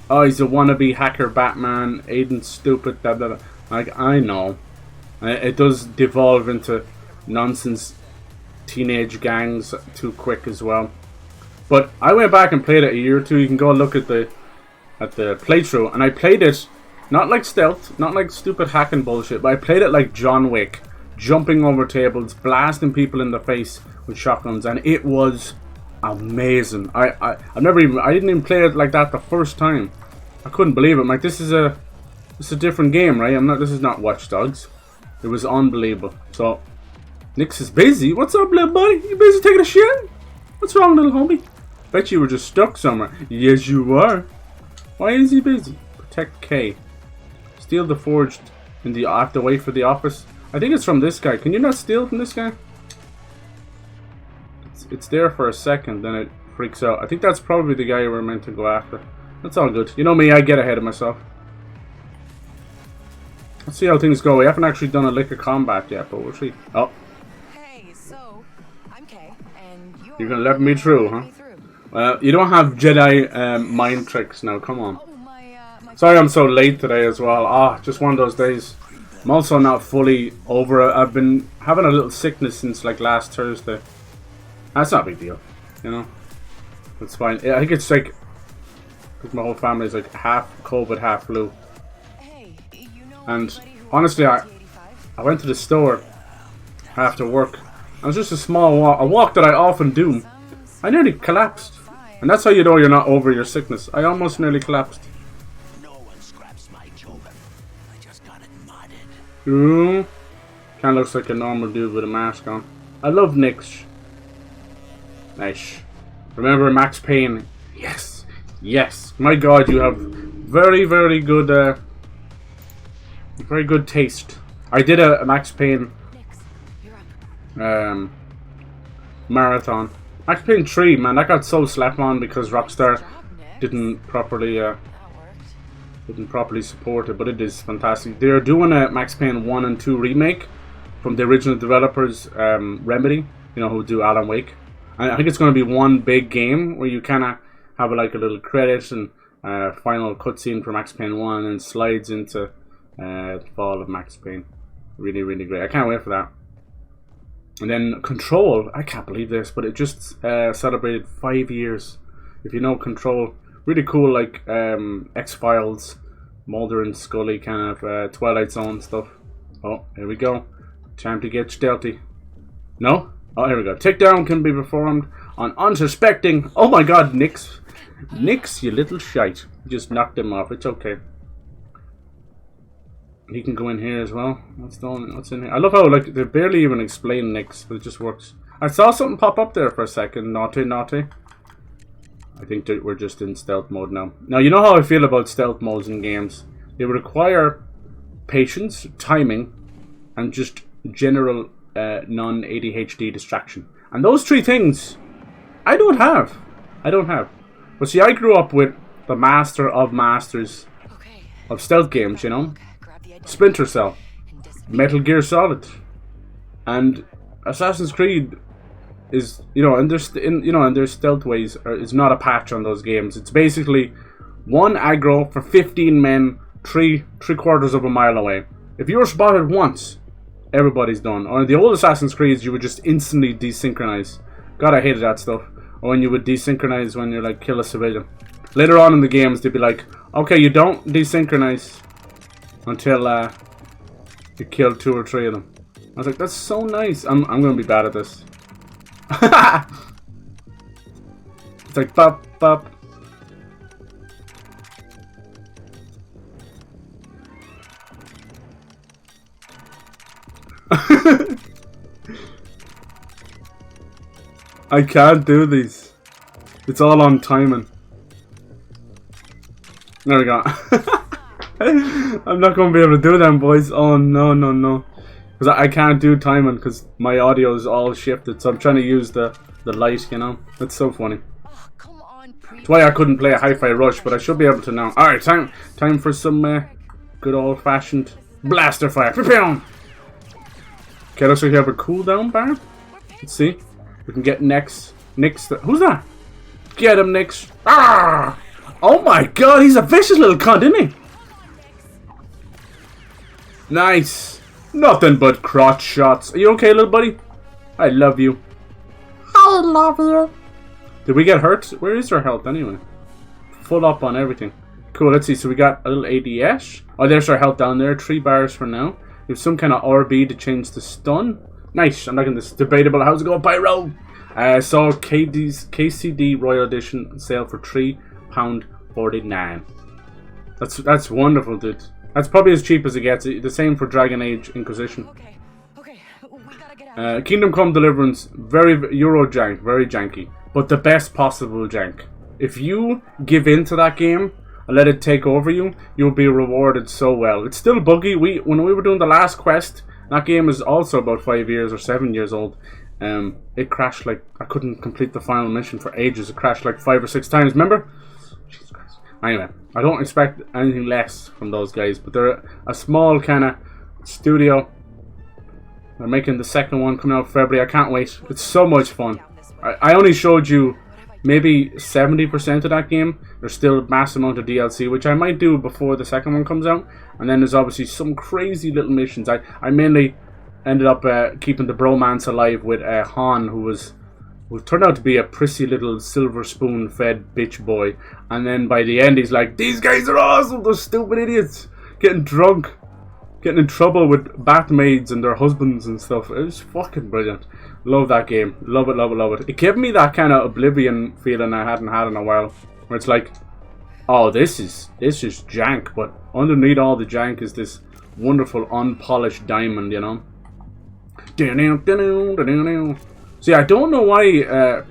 oh, he's a wannabe hacker Batman. Aiden's stupid, blah, blah, blah. Like, I know. It does devolve into nonsense teenage gangs too quick as well. But I went back and played it a year or two. You can go look at the playthrough, and I played it not like stealth, not like stupid hacking bullshit, but I played it like John Wick, jumping over tables, blasting people in the face with shotguns, and it was amazing. I didn't even play it like that the first time. I couldn't believe it. I'm like, this is a different game, right? This is not Watch Dogs. It was unbelievable. So Nix is busy. What's up, little buddy? You busy taking a shit? What's wrong, little homie? Bet you were just stuck somewhere. Yes, you were. Why is he busy? Protect Kay. Steal the forged in the. I have to wait for the office. I think it's from this guy. Can you not steal from this guy? It's there for a second, then it freaks out. I think that's probably the guy we're meant to go after. That's all good. You know me, I get ahead of myself. Let's see how things go. We haven't actually done a lick of combat yet, but we'll see. Oh. Hey, so I'm Kay, and You're gonna let me through, huh? You don't have Jedi mind tricks now. Come on. Sorry, I'm so late today as well. Ah, just one of those days. I'm also not fully over it. I've been having a little sickness since like last Thursday. That's not a big deal, you know. It's fine. I think it's like because my whole family is like half COVID, half flu. And honestly, I went to the store after work. It was just a small walk, a walk that I often do. I nearly collapsed, and that's how you know you're not over your sickness. I almost nearly collapsed. No one scraps my job. I just got it modded. Ooh, kind of looks like a normal dude with a mask on. I love Nix. Nice. Remember Max Payne? Yes, yes. My God, you have very, very good, very good taste. I did a Max Payne marathon. Max Payne 3, man, that got so slapped on because Rockstar didn't properly support it, but it is fantastic. They're doing a Max Payne 1 and 2 remake from the original developers, Remedy, you know, who do Alan Wake. And I think it's going to be one big game where you kind of have like a little credit and final cutscene for Max Payne 1 and slides into the fall of Max Payne. Really, really great. I can't wait for that. And then Control, I can't believe this, but it just celebrated 5 years. If you know Control, really cool, like X-Files, Mulder and Scully kind of Twilight Zone stuff. Oh, here we go. Time to get stealthy. No? Oh, here we go. Takedown can be performed on unsuspecting. Oh my God, Nix. Nix, you little shite. Just knocked him off. It's okay. He can go in here as well. What's in here? I love how like they barely even explain Nix, but it just works. I saw something pop up there for a second. Naughty, naughty. I think that we're just in stealth mode now. Now you know how I feel about stealth modes in games. They require patience, timing, and just general non-ADHD distraction. And those three things, I don't have. But see, I grew up with the master of masters of stealth games, you know. Splinter Cell, Metal Gear Solid, and Assassin's Creed is, you know, and their stealth ways is not a patch on those games. It's basically one aggro for 15 men, three quarters of a mile away. If you were spotted once, everybody's done. Or in the old Assassin's Creeds, you would just instantly desynchronize. God, I hated that stuff. Or when you would desynchronize when you like kill a civilian. Later on in the games, they'd be like, okay, you don't desynchronize until you kill 2 or 3 of them. I was like, that's so nice. I'm gonna be bad at this. It's like bop bop. I can't do these. It's all on timing. There we go. I'm not going to be able to do them, boys. Oh, no, no, no. Because I can't do timing because my audio is all shifted. So I'm trying to use the light, you know. It's so funny. Oh, come on, That's why I couldn't play a Hi-Fi Rush, but I should be able to now. Alright, time for some good old-fashioned blaster fire. Okay, looks like you have a cooldown bar. Let's see. We can get Nix. Who's that? Get him, Nix. Ah! Oh my god, he's a vicious little cunt, isn't he? Nice. Nothing but crotch shots. Are you okay, little buddy? I love you. I love you. Did we get hurt? Where is our health anyway? Full up on everything. Cool, let's see. So we got a little ADS. Oh, there's our health down there. 3 bars for now. We have some kind of RB to change the stun. Nice. I'm liking this. Debatable. How's it going, Pyro? Saw KCD Royal Edition sale for £3.49. That's wonderful, dude. That's probably as cheap as it gets. The same for Dragon Age Inquisition. Okay, we gotta get out. Kingdom Come Deliverance, very Euro jank, very janky, but the best possible jank. If you give in to that game and let it take over you, you'll be rewarded so well. It's still buggy. When we were doing the last quest, that game is also about 5 years or 7 years old. It crashed like I couldn't complete the final mission for ages. It crashed like 5 or 6 times. Remember? Jesus Christ. Anyway, I don't expect anything less from those guys, but they're a small kind of studio. They're making the second one coming out February. I can't wait. It's so much fun. I only showed you maybe 70% of that game. There's still a massive amount of DLC, which I might do before the second one comes out. And then there's obviously some crazy little missions. I mainly ended up keeping the bromance alive with Han, who turned out to be a prissy little silver spoon fed bitch boy. And then by the end he's like, these guys are awesome, those stupid idiots, getting drunk, getting in trouble with batmaids and their husbands and stuff. It was fucking brilliant. Love that game. Love it, love it, love it. It gave me that kind of Oblivion feeling I hadn't had in a while, where it's like, oh, this is jank, but underneath all the jank is this wonderful unpolished diamond, you know. See, I don't know why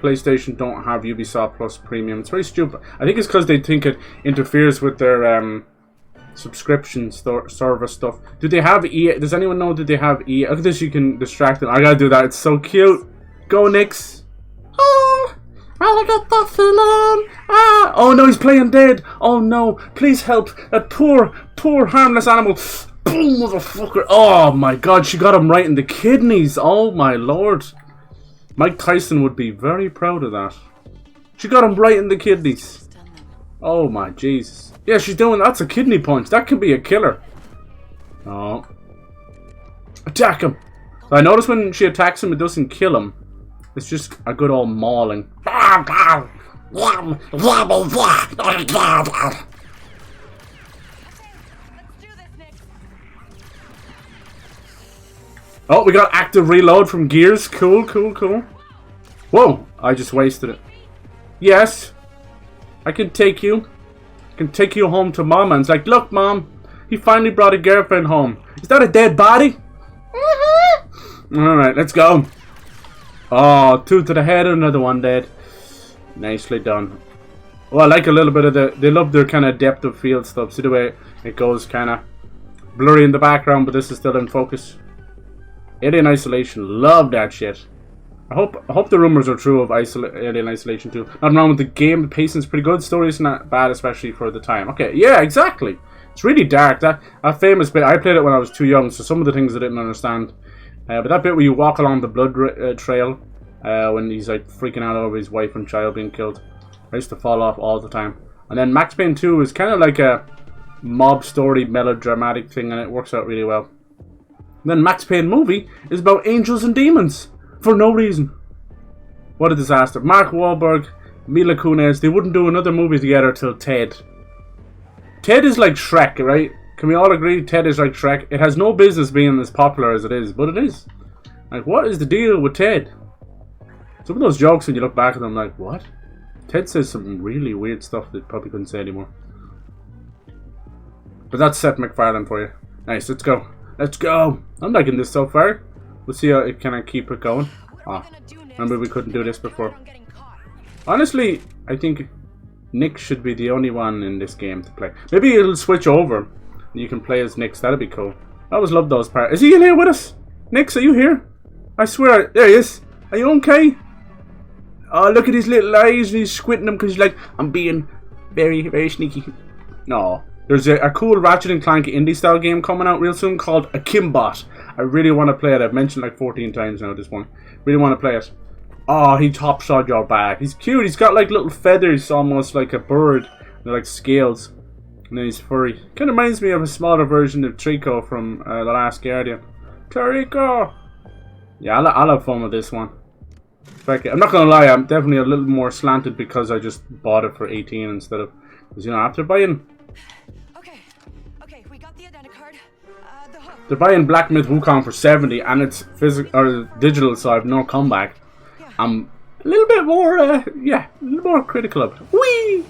PlayStation don't have Ubisoft Plus Premium. It's very stupid. I think it's because they think it interferes with their subscription service stuff. Do they have EA? Does anyone know that they have EA? Look at this, you can distract them. I gotta do that. It's so cute. Go, Nix. Oh, I get that feeling. Ah. Oh no, he's playing dead. Oh no, please help. That poor harmless animal. Boom, motherfucker. Oh my god, she got him right in the kidneys. Oh my lord. Mike Tyson would be very proud of that. She got him right in the kidneys. Oh my Jesus. Yeah, she's doing, that's a kidney punch. That could be a killer. Oh. Attack him. I notice when she attacks him, it doesn't kill him. It's just a good old mauling. Oh, we got active reload from Gears. Cool, cool, cool. Whoa, I just wasted it. Yes, I can take you. I can take you home to Mom. And it's like, look, Mom, he finally brought a girlfriend home. Is that a dead body? Alright, let's go. Oh, 2 to the head, another one dead. Nicely done. Well, I like a little bit of they love their kind of depth of field stuff. See the way it goes kind of blurry in the background, but this is still in focus. Alien Isolation, love that shit. I hope the rumors are true of Alien Isolation 2. Nothing wrong with the game, the pacing's pretty good, story isn't that bad, especially for the time. Okay, yeah, exactly. It's really dark. That famous bit, I played it when I was too young, so some of the things I didn't understand. But that bit where you walk along the blood trail, when he's like freaking out over his wife and child being killed, I used to fall off all the time. And then Max Payne 2 is kind of like a mob story, melodramatic thing, and it works out really well. And then Max Payne movie is about angels and demons. For no reason. What a disaster. Mark Wahlberg, Mila Kunis, they wouldn't do another movie together till Ted. Ted is like Shrek, right? Can we all agree Ted is like Shrek? It has no business being as popular as it is, but it is. Like, what is the deal with Ted? Some of those jokes, when you look back at them, like, what? Ted says some really weird stuff that probably couldn't say anymore. But that's Seth MacFarlane for you. Nice, let's go. Let's go. I'm liking this so far. We'll see how can I keep it going. Ah. Remember, we couldn't do this before. Honestly, I think Nick should be the only one in this game to play. Maybe it'll switch over and you can play as Nick. That'd be cool. I always love those parts. Is he in here with us? Nix, are you here? I swear, there he is. Are you okay? Oh, look at his little eyes and he's squinting them because he's like, I'm being very, very sneaky. No. There's a cool Ratchet and Clank indie style game coming out real soon called Akimbot. I really want to play it. I've mentioned like 14 times now at this point. Really want to play it. Oh, he topshot your back. He's cute. He's got like little feathers, almost like a bird. They're like scales. And then he's furry. Kind of reminds me of a smaller version of Trico from The Last Guardian. Trico! Yeah, I'll have fun with this one. I'm not gonna lie, I'm definitely a little more slanted because I just bought it for 18 instead of, because you know, after buying. Okay, we got the Identicard. The hook. They're buying Black Myth Wukong for 70 and it's physical or digital, so I have no comeback. Yeah. I'm a little bit more, a little more critical of it. Whee!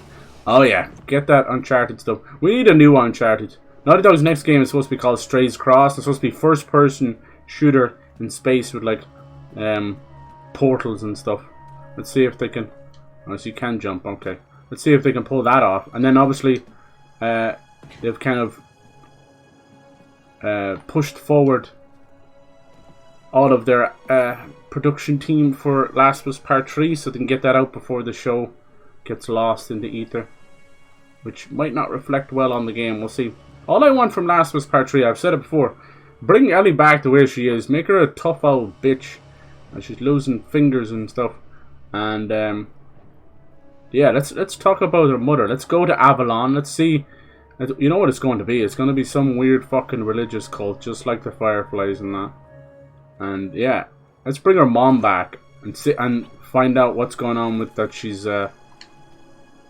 Oh yeah, get that Uncharted stuff. We need a new Uncharted. Naughty Dog's next game is supposed to be called Stray's Cross. It's supposed to be first-person shooter in space with like portals and stuff. Let's see if they can. Oh, so you can jump. Okay. Let's see if they can pull that off. And then obviously, they've kind of pushed forward all of their production team for Last of Us Part 3, so they can get that out before the show gets lost in the ether, which might not reflect well on the game. We'll see. All I want from Last of Us Part 3, I've said it before, bring Ellie back to where she is. Make her a tough old bitch. And she's losing fingers and stuff. And yeah, let's talk about her mother. Let's go to Avalon. Let's see. You know what it's going to be. It's going to be some weird fucking religious cult, just like the Fireflies and that. And yeah, let's bring her mom back and find out what's going on with that. She's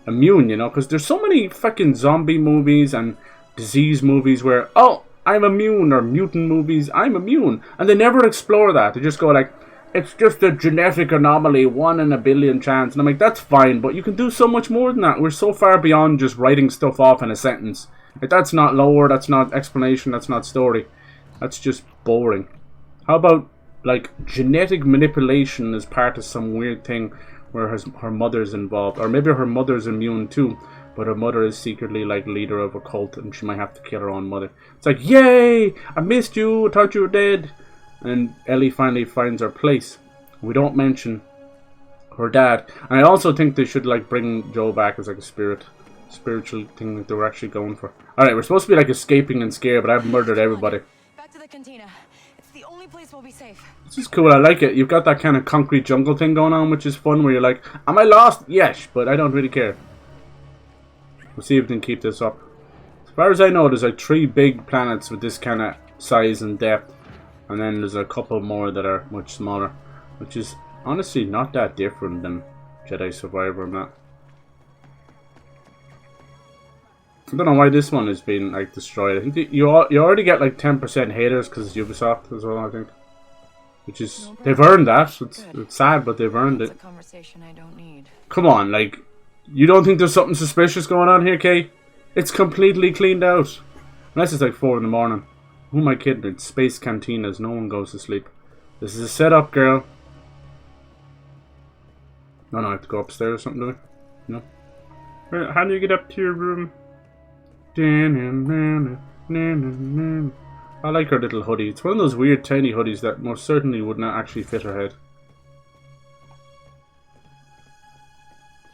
immune, you know, because there's so many fucking zombie movies and disease movies where, oh, I'm immune, or mutant movies, I'm immune, and they never explore that. They just go like, it's just a genetic anomaly, 1 in a billion chance. And I'm like, that's fine, but you can do so much more than that. We're so far beyond just writing stuff off in a sentence. Like, that's not lore, that's not explanation, that's not story. That's just boring. How about, like, genetic manipulation as part of some weird thing where her mother's involved? Or maybe her mother's immune too, but her mother is secretly, like, leader of a cult and she might have to kill her own mother. It's like, yay! I missed you, I thought you were dead. And Ellie finally finds her place. We don't mention her dad. And I also think they should like bring Joe back as like a spiritual thing that they were actually going for. Alright, we're supposed to be like escaping and scared, but I've murdered everybody. Back to the cantina. It's the only place we'll be safe. This is cool, I like it. You've got that kind of concrete jungle thing going on, which is fun, where you're like, am I lost? Yes, but I don't really care. We'll see if we can keep this up. As far as I know, there's like 3 big planets with this kind of size and depth. And then there's a couple more that are much smaller, which is honestly not that different than Jedi Survivor and that. I don't know why this one has been like destroyed. I think you already get like 10% haters because it's Ubisoft as well, I think. Which is, they've earned that. It's sad, but they've earned it. That's a conversation I don't need. Come on, like, you don't think there's something suspicious going on here, Kay? It's completely cleaned out. Unless it's like 4 in the morning. Who am I kidding? It's space cantinas. No one goes to sleep. This is a setup, girl. Oh no, I have to go upstairs or something, do I? No. How do you get up to your room? I like her little hoodie. It's one of those weird tiny hoodies that most certainly would not actually fit her head.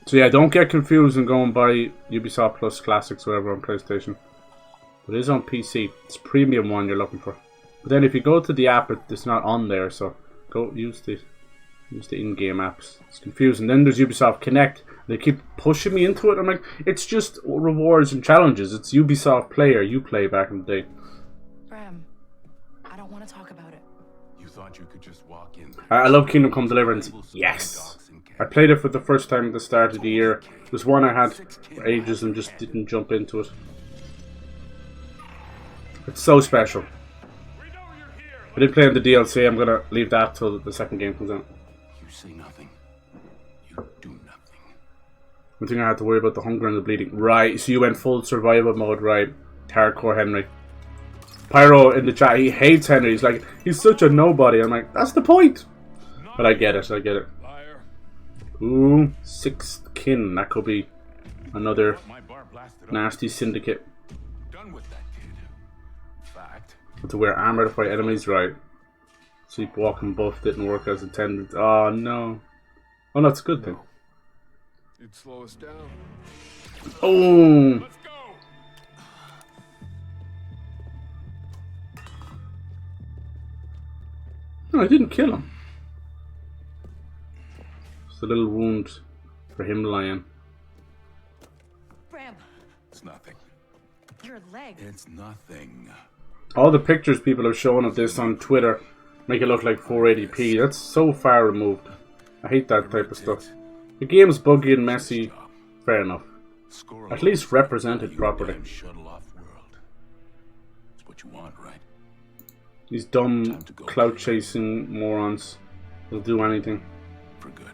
So yeah, don't get confused and go and buy Ubisoft Plus Classics or whatever on PlayStation. But it is on PC. It's premium one you're looking for. But then if you go to the app, it's not on there. So go use the in-game apps. It's confusing. Then there's Ubisoft Connect. They keep pushing me into it. I'm like, it's just rewards and challenges. It's Ubisoft Player. You play back in the day. Bram, I don't want to talk about it. You thought you could just walk in. I love Kingdom Come Deliverance. Yes. I played it for the first time at the start of the year. It was one I had for ages and just didn't jump into it. It's so special. I did play in the DLC. I'm gonna leave that till the second game comes out. You say nothing. You do nothing. One thing I had to worry about the hunger and the bleeding. Right, so you went full survival mode, right? Hardcore Henry. Pyro in the chat, he hates Henry. He's like, he's such a nobody. I'm like, that's the point. But I get it, I get it. Ooh, sixth kin. That could be another nasty syndicate. Done with that kid. In fact, To wear armor to fight enemies, right? Sleepwalking buff didn't work as intended. Oh no. Oh, that's a good thing. You'd slow us down. Oh! let's go. No, I didn't kill him. Just a little wound for him lying. Bram, It's nothing. your leg. It's nothing. All the pictures people have shown of this on Twitter make it look like 480p. That's so far removed. I hate that type of stuff. The game's buggy and messy. Fair enough. Score At least represented properly. Shuttle off world. It's what you want, right? These dumb clout chasing morons will do anything. For good.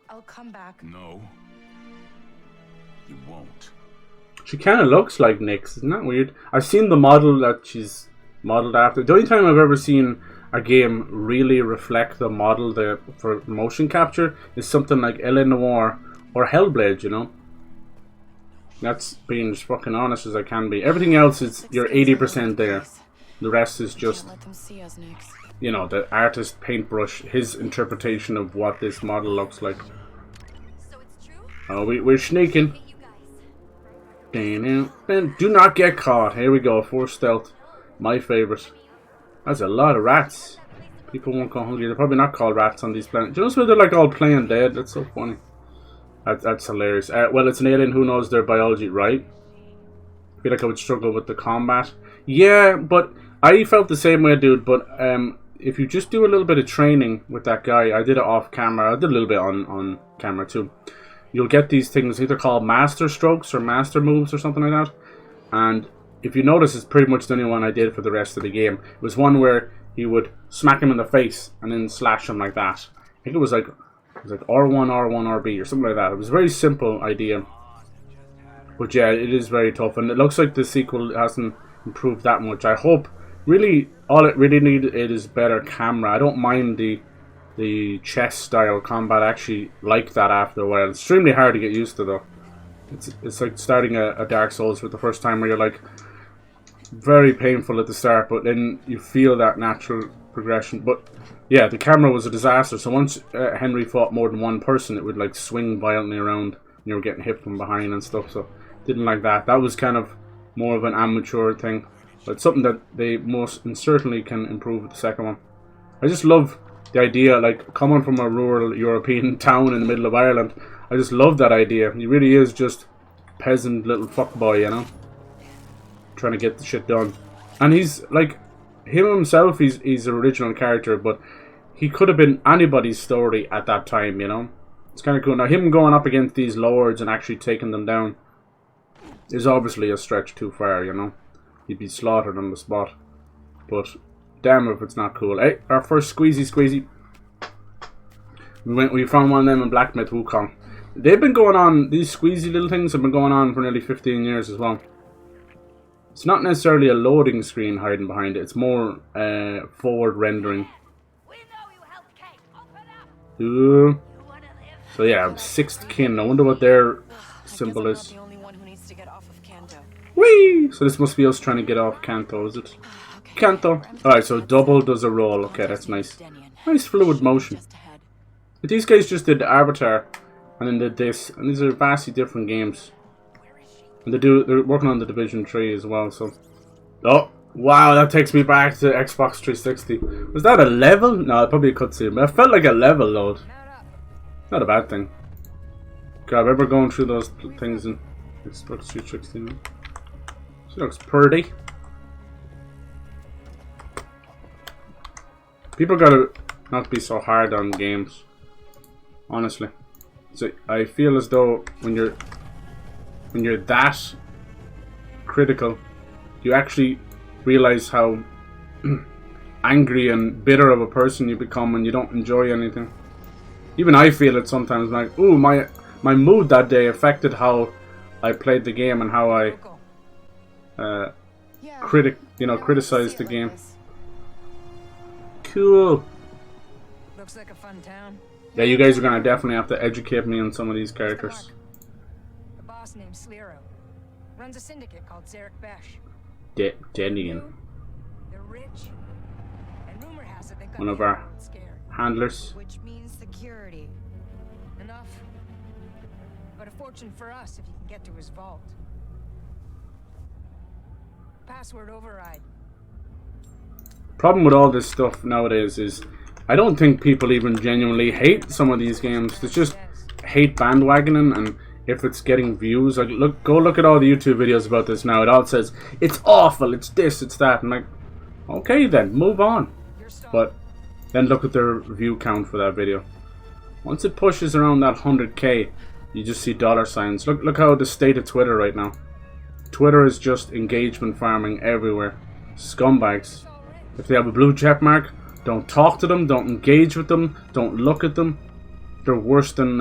I'll come back. No. You won't. She kind of looks like Nyx, isn't that weird? I've seen the model that she's modeled after. The only time I've ever seen a game really reflect the model for motion capture is something like L.A. Noire or Hellblade, you know? That's being as fucking honest as I can be. Everything else is, you're 80% there. The rest is just, Can't let them see us, Nyx. you know, the artist paintbrush, his interpretation of what this model looks like. So it's true? Oh, we're sneaking. Hit you guys. Then do not get caught. Here we go. Force stealth. My favorite. That's a lot of rats. People won't go hungry. They're probably not called rats on these planets. Do you notice where they're like all playing dead? That's so funny. That's hilarious. Well, it's an alien. Who knows their biology, right? I feel like I would struggle with the combat. Yeah, but I felt the same way, dude. But if you just do a little bit of training with that guy, I did it off camera. I did a little bit on camera too. You'll get these things either called master strokes or master moves or something like that. And if you notice, it's pretty much the only one I did for the rest of the game. It was one where he would smack him in the face and then slash him like that. I think it was like R1, R1, RB or something like that. It was a very simple idea. But yeah, it is very tough. And it looks like the sequel hasn't improved that much. I hope. Really, all it really needed is better camera. I don't mind the chess style combat. I actually like that after a while. It's extremely hard to get used to though. It's like starting a Dark Souls for the first time where you're like very painful at the start, but then you feel that natural progression. But yeah, the camera was a disaster. So once Henry fought more than one person, it would like swing violently around and you were getting hit from behind and stuff. So didn't like that. That was kind of more of an amateur thing, but something that they most certainly can improve with the second one. I just love the idea, like coming from a rural European town in the middle of Ireland. I just love that idea. He really is just peasant little fuckboy, you know, trying to get the shit done. And he's like him himself. He's an original character, but he could have been anybody's story at that time, you know. It's kind of cool. Now him going up against these lords and actually taking them down is obviously a stretch too far, you know. He'd be slaughtered on the spot. But damn if it's not cool. Hey, our first squeezy. We found one of them in Black Myth Wukong. They've been going on, these squeezy little things have been going on for nearly 15 years as well. It's not necessarily a loading screen hiding behind it. It's more forward rendering. We know you helped Kay. Open up. So yeah, sixth kin. I wonder what their symbol I is. guess I'm not the only one who needs to get off of Kanto. Whee! So this must be us trying to get off Kanto, is it? Okay. Kanto. Alright, so double does a roll. Okay, that's nice. Nice fluid motion. Just ahead. But these guys just did Avatar and then did this, and these are vastly different games. And they're working on the Division 3 as well, so. Oh, wow, that takes me back to Xbox 360. Was that a level? No, probably a cutscene, but it felt like a level load. Not a bad thing. God, I remember going through those things in Xbox 360. She looks pretty. People gotta not be so hard on games. Honestly. So I feel as though when you're that critical, you actually realize how angry and bitter of a person you become when you don't enjoy anything. Even I feel it sometimes, like, ooh, my mood that day affected how I played the game and how I criticized the game. Cool. Looks like a fun town. Yeah, you guys are gonna definitely have to educate me on some of these characters. The boss named Slero runs a syndicate called Zarek Besh. Denian. They're rich, and rumor has it they got One of our scared. handlers. Which means security. Enough, but a fortune for us if you can get to his vault. Password override. Problem with all this stuff nowadays is I don't think people even genuinely hate some of these games. They just hate bandwagoning, and if it's getting views, like go look at all the YouTube videos about this now. It all says it's awful, it's this, it's that, and like, okay then, move on. But then look at their view count for that video. Once it pushes around that 100k, you just see dollar signs. Look how the state of Twitter right now. Twitter is just engagement farming everywhere. Scumbags. If they have a blue check mark, don't talk to them, don't engage with them, don't look at them. They're worse than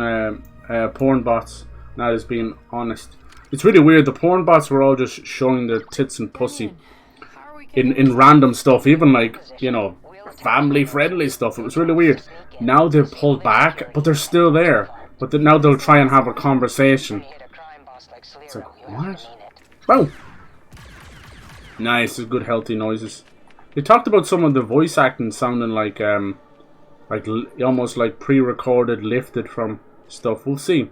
porn bots. That is being honest. It's really weird. The porn bots were all just showing their tits and pussy in random stuff, even like, you know, family friendly stuff. It was really weird. Now they've pulled back, but they're still there. But now they'll try and have a conversation. It's like, what? Wow. Nice, good healthy noises. They talked about some of the voice acting sounding like almost like pre-recorded, lifted from stuff. We'll see.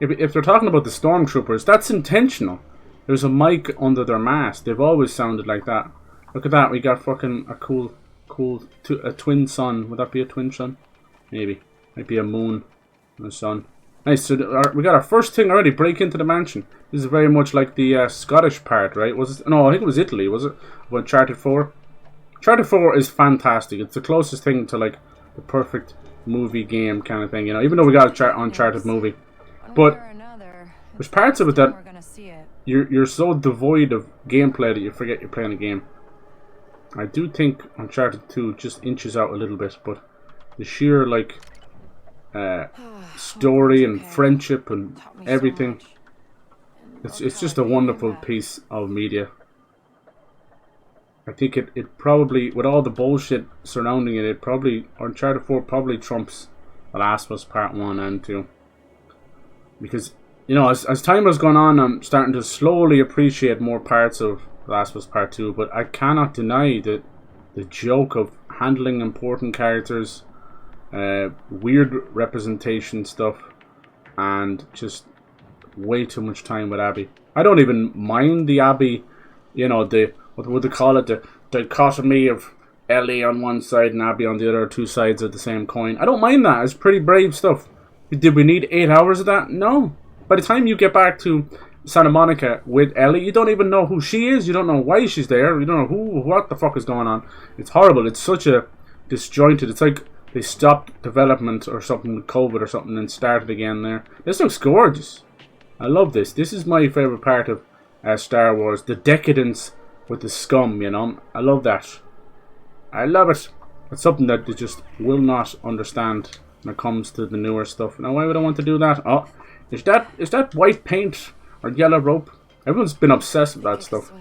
If they're talking about the stormtroopers, that's intentional. There's a mic under their mask. They've always sounded like that. Look at that. We got fucking a cool a twin sun. Would that be a twin sun? Maybe. Might be a moon and a sun. Nice. So we got our first thing already. Break into the mansion. This is very much like the Scottish part, right? Was it? No, I think it was Italy. Was it? About Uncharted 4. Uncharted 4 is fantastic. It's the closest thing to like the perfect movie game kind of thing, you know. Even though we got an Uncharted movie. But there's parts of it that you're so devoid of gameplay that you forget you're playing a game. I do think Uncharted 2 just inches out a little bit, but the sheer like story and friendship and everything, it's just a wonderful piece of media. I think it probably, with all the bullshit surrounding it, Uncharted 4 probably trumps The Last of Us Part 1 and 2. Because, you know, as time has gone on, I'm starting to slowly appreciate more parts of The Last of Us Part 2, but I cannot deny that the joke of handling important characters, weird representation stuff, and just way too much time with Abby. I don't even mind the Abby, you know, what would they call it, the dichotomy of Ellie on one side and Abby on the other, two sides of the same coin. I don't mind that. It's pretty brave stuff. Did we need 8 hours of that? No. By the time you get back to Santa Monica with Ellie, you don't even know who she is. You don't know why she's there. You don't know what the fuck is going on. It's horrible. It's such a disjointed. It's like they stopped development or something with COVID or something and started again there. This looks gorgeous. I love this. This is my favorite part of Star Wars. The decadence with the scum, you know. I love that. I love it. It's something that they just will not understand when it comes to the newer stuff. Now, why would I want to do that? Oh, is that white paint or yellow rope? Everyone's been obsessed with that stuff.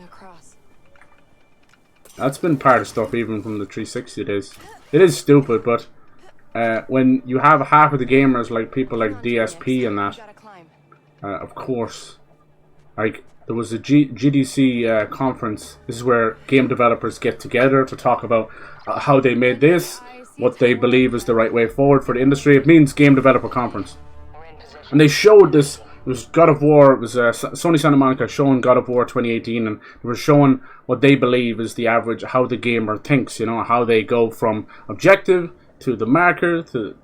That's been part of stuff even from the 360 days. It is stupid, but when you have half of the gamers like people like DSP and that, of course, like there was a GDC conference. This is where game developers get together to talk about how they made this, what they believe is the right way forward for the industry. It means Game Developer Conference. And they showed this. It was God of War. It was Sony Santa Monica showing God of War 2018, and they were showing what they believe is the average, how the gamer thinks. You know, how they go from objective to the marker to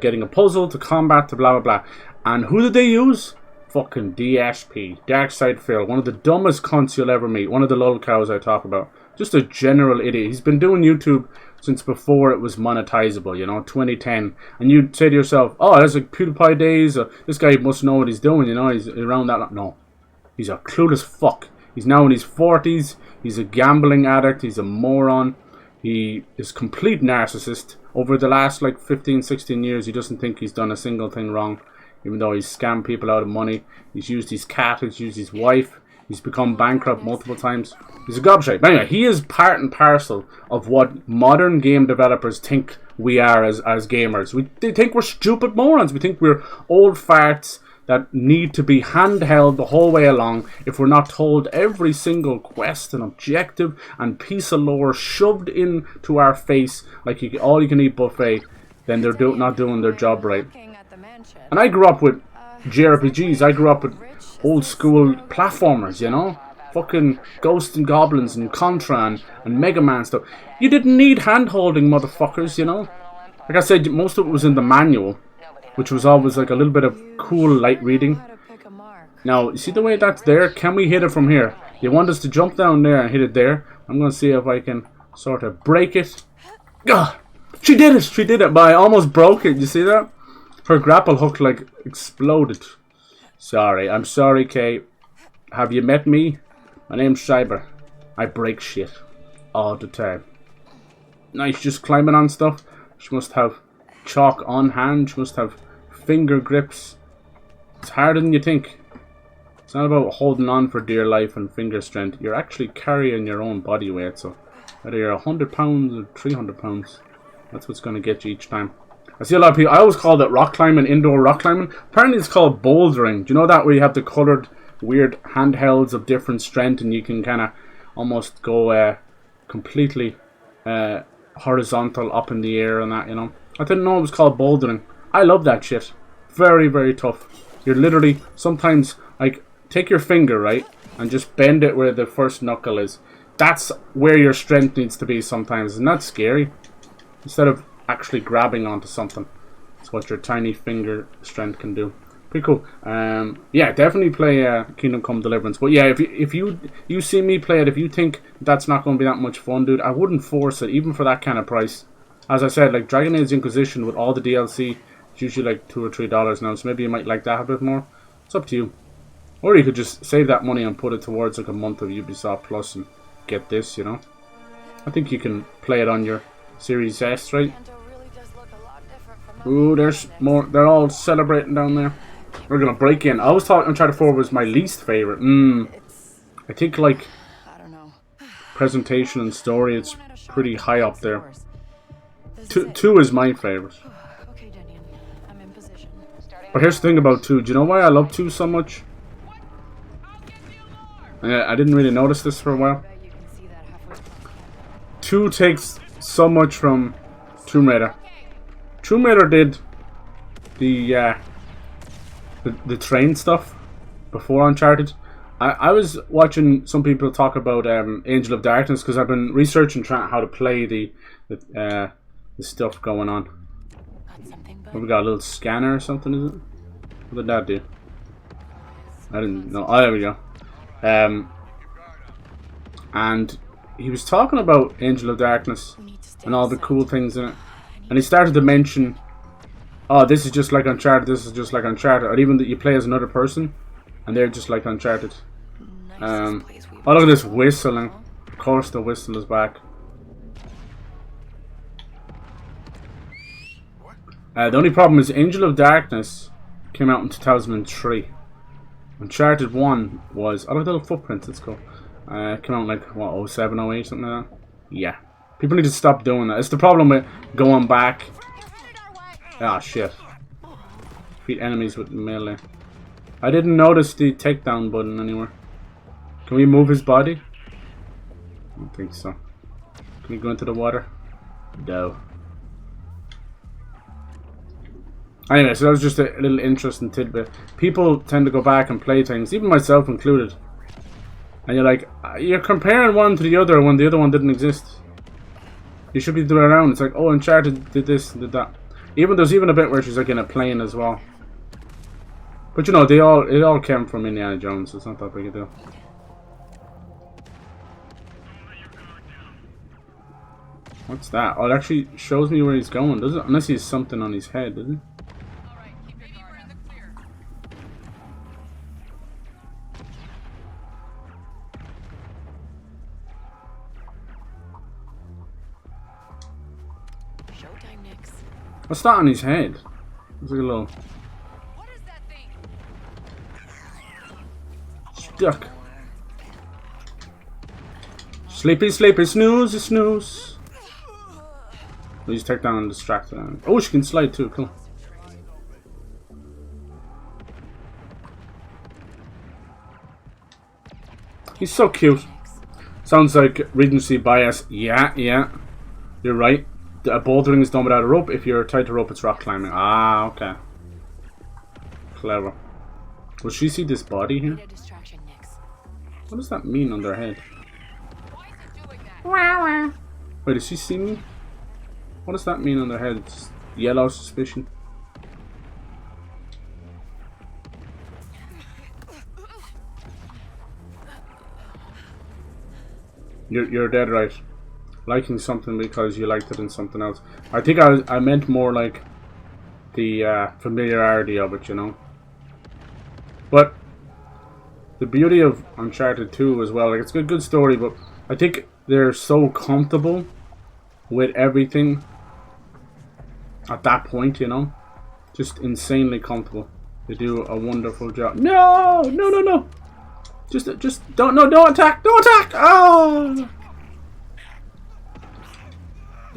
getting a puzzle to combat to blah blah blah. And who did they use? Fucking DSP, Dark Side Phil, one of the dumbest cunts you'll ever meet. One of the lol cows I talk about. Just a general idiot. He's been doing YouTube since before it was monetizable, you know, 2010. And you'd say to yourself, oh, that's like PewDiePie days. This guy must know what he's doing, you know, he's around that. No, he's a clueless fuck. He's now in his 40s. He's a gambling addict. He's a moron. He is a complete narcissist. Over the last like 15, 16 years, he doesn't think he's done a single thing wrong. Even though he's scammed people out of money. He's used his cat, he's used his wife, He's become bankrupt multiple times. He's a gobshite. But anyway, he is part and parcel of what modern game developers think we are as gamers. They think we're stupid morons. We think we're old farts that need to be handheld the whole way along if we're not told every single quest and objective and piece of lore shoved into our face like all you can eat buffet. Then they're not doing their job right. And I grew up with JRPGs. I grew up with old school platformers, you know? Fucking Ghosts and Goblins and Contra and Mega Man stuff. You didn't need hand-holding, motherfuckers, you know? Like I said, most of it was in the manual, which was always like a little bit of cool light reading. Now, you see the way that's there? Can we hit it from here? You want us to jump down there and hit it there? I'm going to see if I can sort of break it. Ugh! She did it! She did it, but I almost broke it. You see that? Her grapple hook, like, exploded. Sorry. I'm sorry, Kay. Have you met me? My name's Cyber. I break shit. All the time. Nice, just climbing on stuff. She must have chalk on hand. She must have finger grips. It's harder than you think. It's not about holding on for dear life and finger strength. You're actually carrying your own body weight. So whether you're 100 pounds or 300 pounds, that's what's going to get you each time. I see a lot of people. I always called it rock climbing, indoor rock climbing. Apparently it's called bouldering. Do you know that, where you have the coloured weird handhelds of different strength and you can kind of almost go completely horizontal up in the air and that, you know? I didn't know it was called bouldering. I love that shit. Very, very tough. You're literally, sometimes, like, take your finger, right, and just bend it where the first knuckle is. That's where your strength needs to be sometimes. Isn't that scary? Instead of actually grabbing onto something. That's what your tiny finger strength can do. Pretty cool. Yeah, definitely play Kingdom Come Deliverance. But yeah, if you see me play it, if you think that's not going to be that much fun, dude, I wouldn't force it, even for that kind of price. As I said, like Dragon Age Inquisition with all the DLC, it's usually like $2 or $3 now, so maybe you might like that a bit more. It's up to you. Or you could just save that money and put it towards like a month of Ubisoft Plus and get this, you know. I think you can play it on your Series S, right? Ooh, there's more. They're all celebrating down there. We're gonna break in. I was thought Uncharted 4 was my least favorite. I think like presentation and story, it's pretty high up there. Two is my favorite. But here's the thing about 2. Do you know why I love 2 so much? I didn't really notice this for a while. 2 takes so much from Tomb Raider. Tomb Raider did the train stuff before Uncharted. I was watching some people talk about Angel of Darkness because I've been researching how to play the stuff going on. We got a little scanner or something, is it? What did that do? I didn't know. Oh, there we go. And he was talking about Angel of Darkness and all the cool things in it. And he started to mention, oh, this is just like Uncharted, this is just like Uncharted. Or even that you play as another person, and they're just like Uncharted. Oh, look at this whistling. Of course the whistle is back. The only problem is Angel of Darkness came out in 2003. Uncharted 1 was, oh, look at the little footprints, let's go. Came out in like, what, 07, 08, something like that? Yeah. People need to stop doing that. It's the problem with going back. Ah, shit. Defeat enemies with melee. I didn't notice the takedown button anywhere. Can we move his body? I don't think so. Can we go into the water? No. Anyway, so that was just a little interesting tidbit. People tend to go back and play things, even myself included. And you're like, you're comparing one to the other when the other one didn't exist. You should be doing it around. It's like, oh, Uncharted did this, did that. There's even a bit where she's like in a plane as well. But you know, it all came from Indiana Jones, so it's not that big a deal. What's that? Oh, it actually shows me where he's going, does it? Unless he has something on his head, does it? What's that on his head? It's like a little... What is that thing? Stuck. Sleepy, sleepy, snooze, snooze. Please take down and distract her. Oh, she can slide too. Cool. He's so cute. Sounds like Regency bias. Yeah, yeah. You're right. Bouldering is done without a rope. If you're tied to rope, it's rock climbing. Ah, okay. Clever. Will she see this body here? What does that mean on their head? Wait, does she see me? What does that mean on their head? It's yellow suspicion. You're dead right. Liking something because you liked it in something else. I think I meant more like the familiarity of it, you know. But the beauty of Uncharted 2 as well, like it's a good story, but I think they're so comfortable with everything at that point, you know. Just insanely comfortable. They do a wonderful job. No, no, no, no. Just don't attack, don't attack. Oh.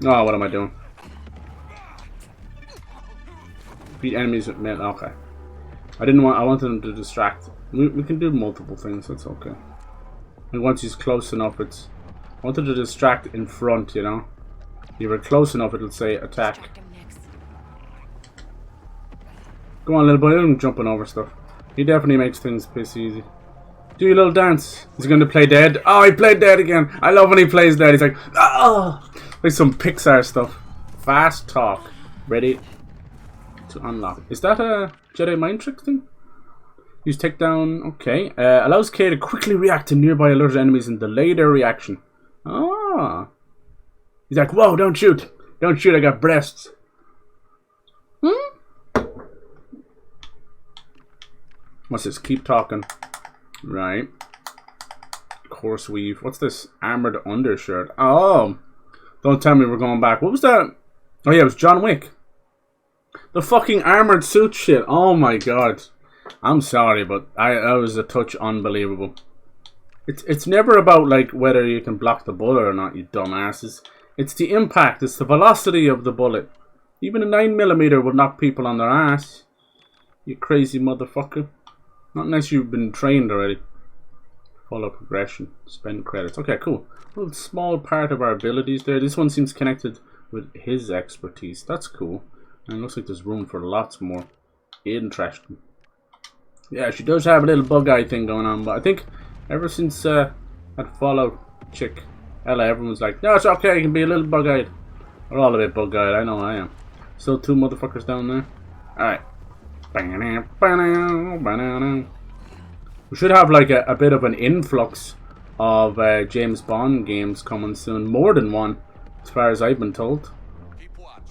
Oh, what am I doing? Beat enemies with melee. Okay. I wanted them to distract. We can do multiple things, that's okay. And once he's close enough, I wanted to distract in front, you know. If you were close enough, it'll say attack. Go on, little boy, I'm jumping over stuff. He definitely makes things piss easy. Do your little dance. Is he going to play dead? Oh, he played dead again. I love when he plays dead. He's like, oh, like some Pixar stuff. Fast talk. Ready to unlock. Is that a Jedi mind trick thing? Use takedown. Okay. Allows Kay to quickly react to nearby alerted enemies and delay their reaction. Ah. He's like, whoa, don't shoot. Don't shoot, I got breasts. What's this? Keep talking. Right. Course weave. What's this? Armored undershirt. Oh. Don't tell me we're going back. What was that? Oh yeah, it was John Wick. The fucking armored suit shit. Oh my god. I'm sorry, but that was a touch unbelievable. It's never about like whether you can block the bullet or not, you dumbasses. It's the impact. It's the velocity of the bullet. Even a 9mm would knock people on their ass. You crazy motherfucker. Not unless you've been trained already. Follow progression. Spend credits. Okay, cool. A little small part of our abilities there. This one seems connected with his expertise. That's cool. And it looks like there's room for lots more. Interesting. Yeah, she does have a little bug-eye thing going on. But I think ever since that Fallout chick, Ella, everyone's like, no, it's okay. You can be a little bug-eyed. We're all a bit bug-eyed. I know I am. Still two motherfuckers down there. Alright. We should have like a bit of an influx of James Bond games coming soon. More than one, as far as I've been told. Keep watch.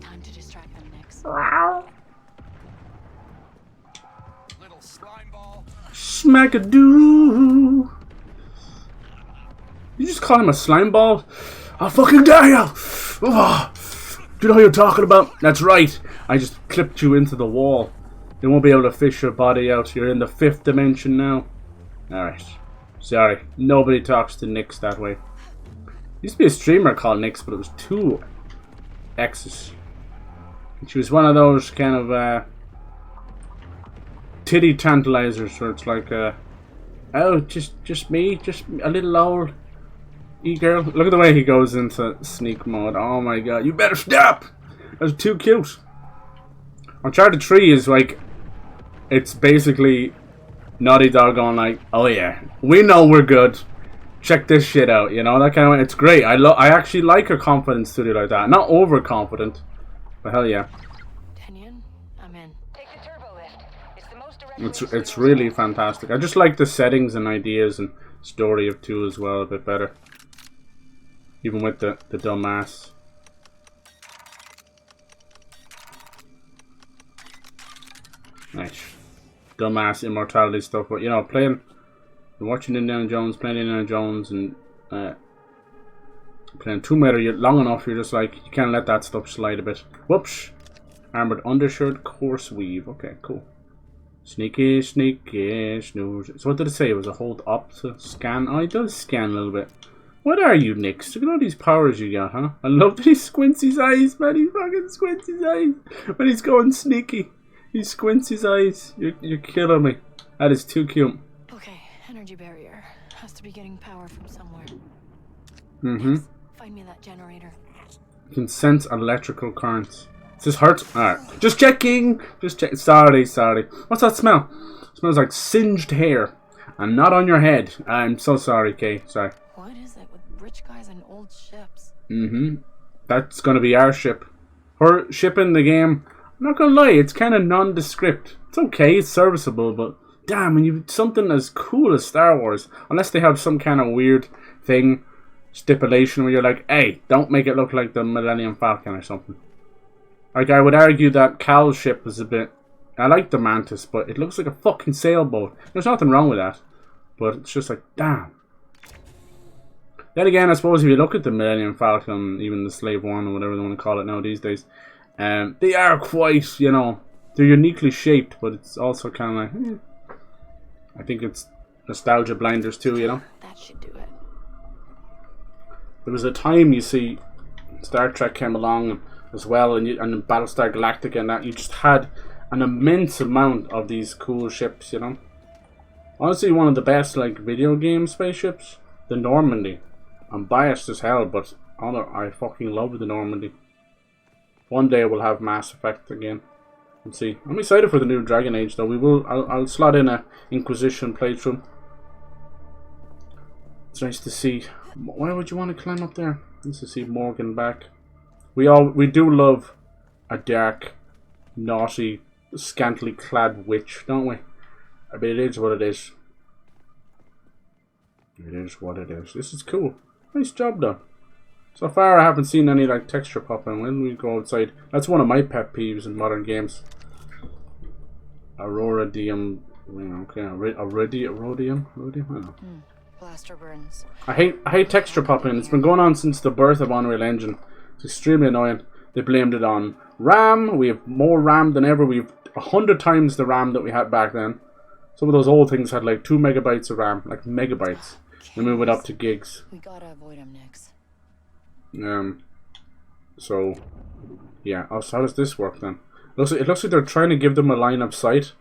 Time to distract them next. Little slime ball. Smack-a-doo. You just call him a slime ball? I'll fucking dare you! Oh, do you know who you're talking about? That's right. I just clipped you into the wall. You won't be able to fish your body out. You're in the 5th dimension now. Alright. Sorry. Nobody talks to Nix that way. Used to be a streamer called Nix, but it was 2 X's. And she was one of those kind of titty tantalizers where it's like oh, just me, just a little old e-girl. Look at the way he goes into sneak mode. Oh my god, you better stop! That's too cute. Uncharted 3 is like, it's basically Naughty Dog going like, oh yeah, we know we're good. Check this shit out, you know, that kind of way. It's great. I actually like a confident studio like that. Not overconfident, but hell yeah. Tenyon, I'm in. Take the turbo lift. It's the most direct. It's really fantastic. I just like the settings and ideas and story of 2 as well a bit better. Even with the dumbass. Nice. Dumbass immortality stuff, but you know, watching Indiana Jones, playing Indiana Jones, and playing Tomb Raider, you're long enough, you're just like, you can't let that stuff slide a bit. Whoops! Armored undershirt, coarse weave. Okay, cool. Sneaky, sneaky, snooze. So what did it say? It was a hold up to scan. Oh, it does scan a little bit. What are you, Nix? Look at all these powers you got, huh? I love that he squints his eyes, man. He fucking squints his eyes when he's going sneaky. He squints his eyes. You're killing me. That is too cute. Okay, energy barrier. Has to be getting power from somewhere. Mm-hmm. Find me that generator. You can sense electrical currents. Does this hurt? Alright. Just checking! Just check. Sorry. What's that smell? It smells like singed hair. And not on your head. I'm so sorry, Kay. Sorry. What is it with rich guys and old ships? Mm-hmm. That's gonna be our ship. Her ship in the game, I'm not gonna lie, it's kind of nondescript. It's okay, it's serviceable, but damn, when you've something as cool as Star Wars, unless they have some kind of weird thing, stipulation where you're like, hey, don't make it look like the Millennium Falcon or something. Like, I would argue that Cal's ship is a bit... I like the Mantis, but it looks like a fucking sailboat. There's nothing wrong with that. But it's just like, damn. Then again, I suppose if you look at the Millennium Falcon, even the Slave One, or whatever they want to call it now these days, they are quite, you know, they're uniquely shaped, but it's also kind of like, I think it's nostalgia blinders too, you know? That should do it. There was a time, you see, Star Trek came along as well, and Battlestar Galactica and that, you just had an immense amount of these cool ships, you know? Honestly, one of the best, like, video game spaceships, the Normandy. I'm biased as hell, but I fucking love the Normandy. One day we'll have Mass Effect again. Let's see. I'm excited for the new Dragon Age, though. I'll slot in a Inquisition playthrough. It's nice to see. Why would you want to climb up there? Nice to see Morgan back. We do love a dark, naughty, scantily clad witch, don't we? I mean, it is what it is. It is what it is. This is cool. Nice job done. So far, I haven't seen any like texture popping when we go outside. That's one of my pet peeves in modern games. Aurodium. Okay, Rhodium. I don't know. Blaster burns. I hate texture popping. It's been going on since the birth of Unreal Engine. It's extremely annoying. They blamed it on RAM. We have more RAM than ever. We've 100 times the RAM that we had back then. Some of those old things had like 2 megabytes of RAM, like megabytes. They move it up to gigs. We gotta avoid him next. So yeah. Oh, so how does this work then? It looks like they're trying to give them a line of sight.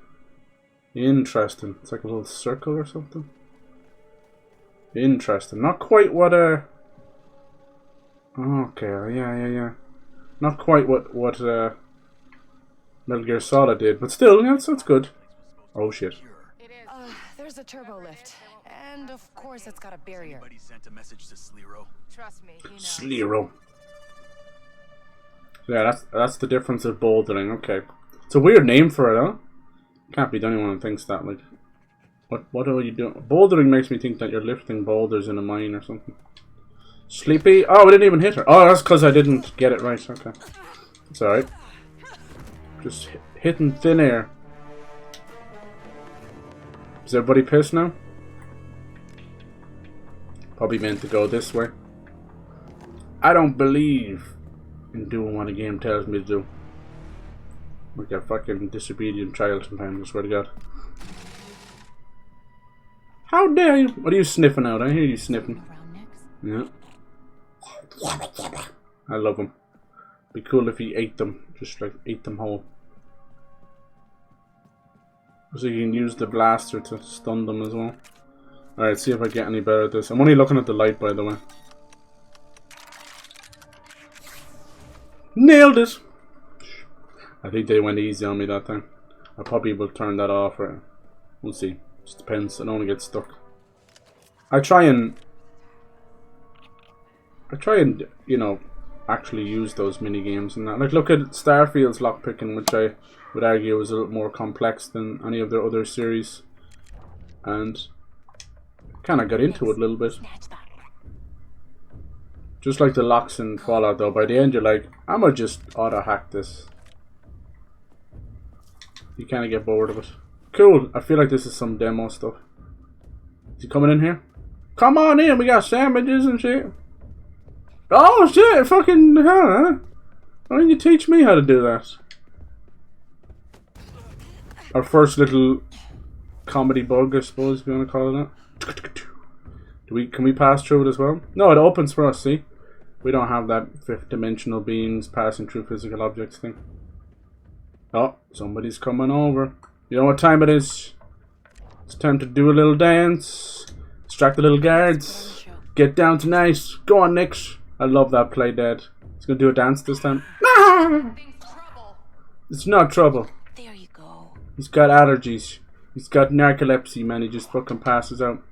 Interesting. It's like a little circle or something. Interesting. Not quite what okay, yeah. Not quite what Metal Gear Solid did, but still, yeah, that's good. Oh shit. There's a turbo lift. And of course it's got a barrier. Somebody sent a message to Slero. Trust me, he knows. Slero. Yeah, that's the difference of bouldering. Okay, it's a weird name for it, huh? Can't be the only one who thinks that. Like, what are you doing? Bouldering makes me think that you're lifting boulders in a mine or something. Sleepy. Oh, we didn't even hit her. Oh, that's because I didn't get it right. Okay, it's all right. Just hitting thin air. Is everybody pissed now? Probably meant to go this way. I don't believe in doing what a game tells me to do. Like a fucking disobedient child sometimes, I swear to God. How dare you? What are you sniffing out? I hear you sniffing. Yeah. I love them. Be cool if he ate them. Just like ate them whole. So you can use the blaster to stun them as well. Alright, see if I get any better at this. I'm only looking at the light, by the way. Nailed it! I think they went easy on me that time. I probably will turn that off. Right? We'll see. Just depends. I don't want to get stuck. I try and, you know, actually use those mini games and that. Like, look at Starfield's lockpicking, which I would argue is a little more complex than any of their other series, and kind of got into it a little bit. Just like the locks in Fallout, though, by the end you're like, I'm gonna just auto hack this. You kind of get bored of it. Cool. I feel like this is some demo stuff. Is he coming in here? Come on in. We got sandwiches and shit. Oh shit! Fucking huh? Why don't you teach me how to do that? our first little comedy bug, I suppose, if you want to call it that. Can we pass through it as well? No, it opens for us, see? We don't have that fifth dimensional beings passing through physical objects thing. Oh, somebody's coming over. You know what time it is? It's time to do a little dance. Distract the little guards. Get down tonight. Go on, Nix. I love that play dead. He's gonna do a dance this time. It's not trouble. There you go. He's got allergies. He's got narcolepsy, man. He just fucking passes out.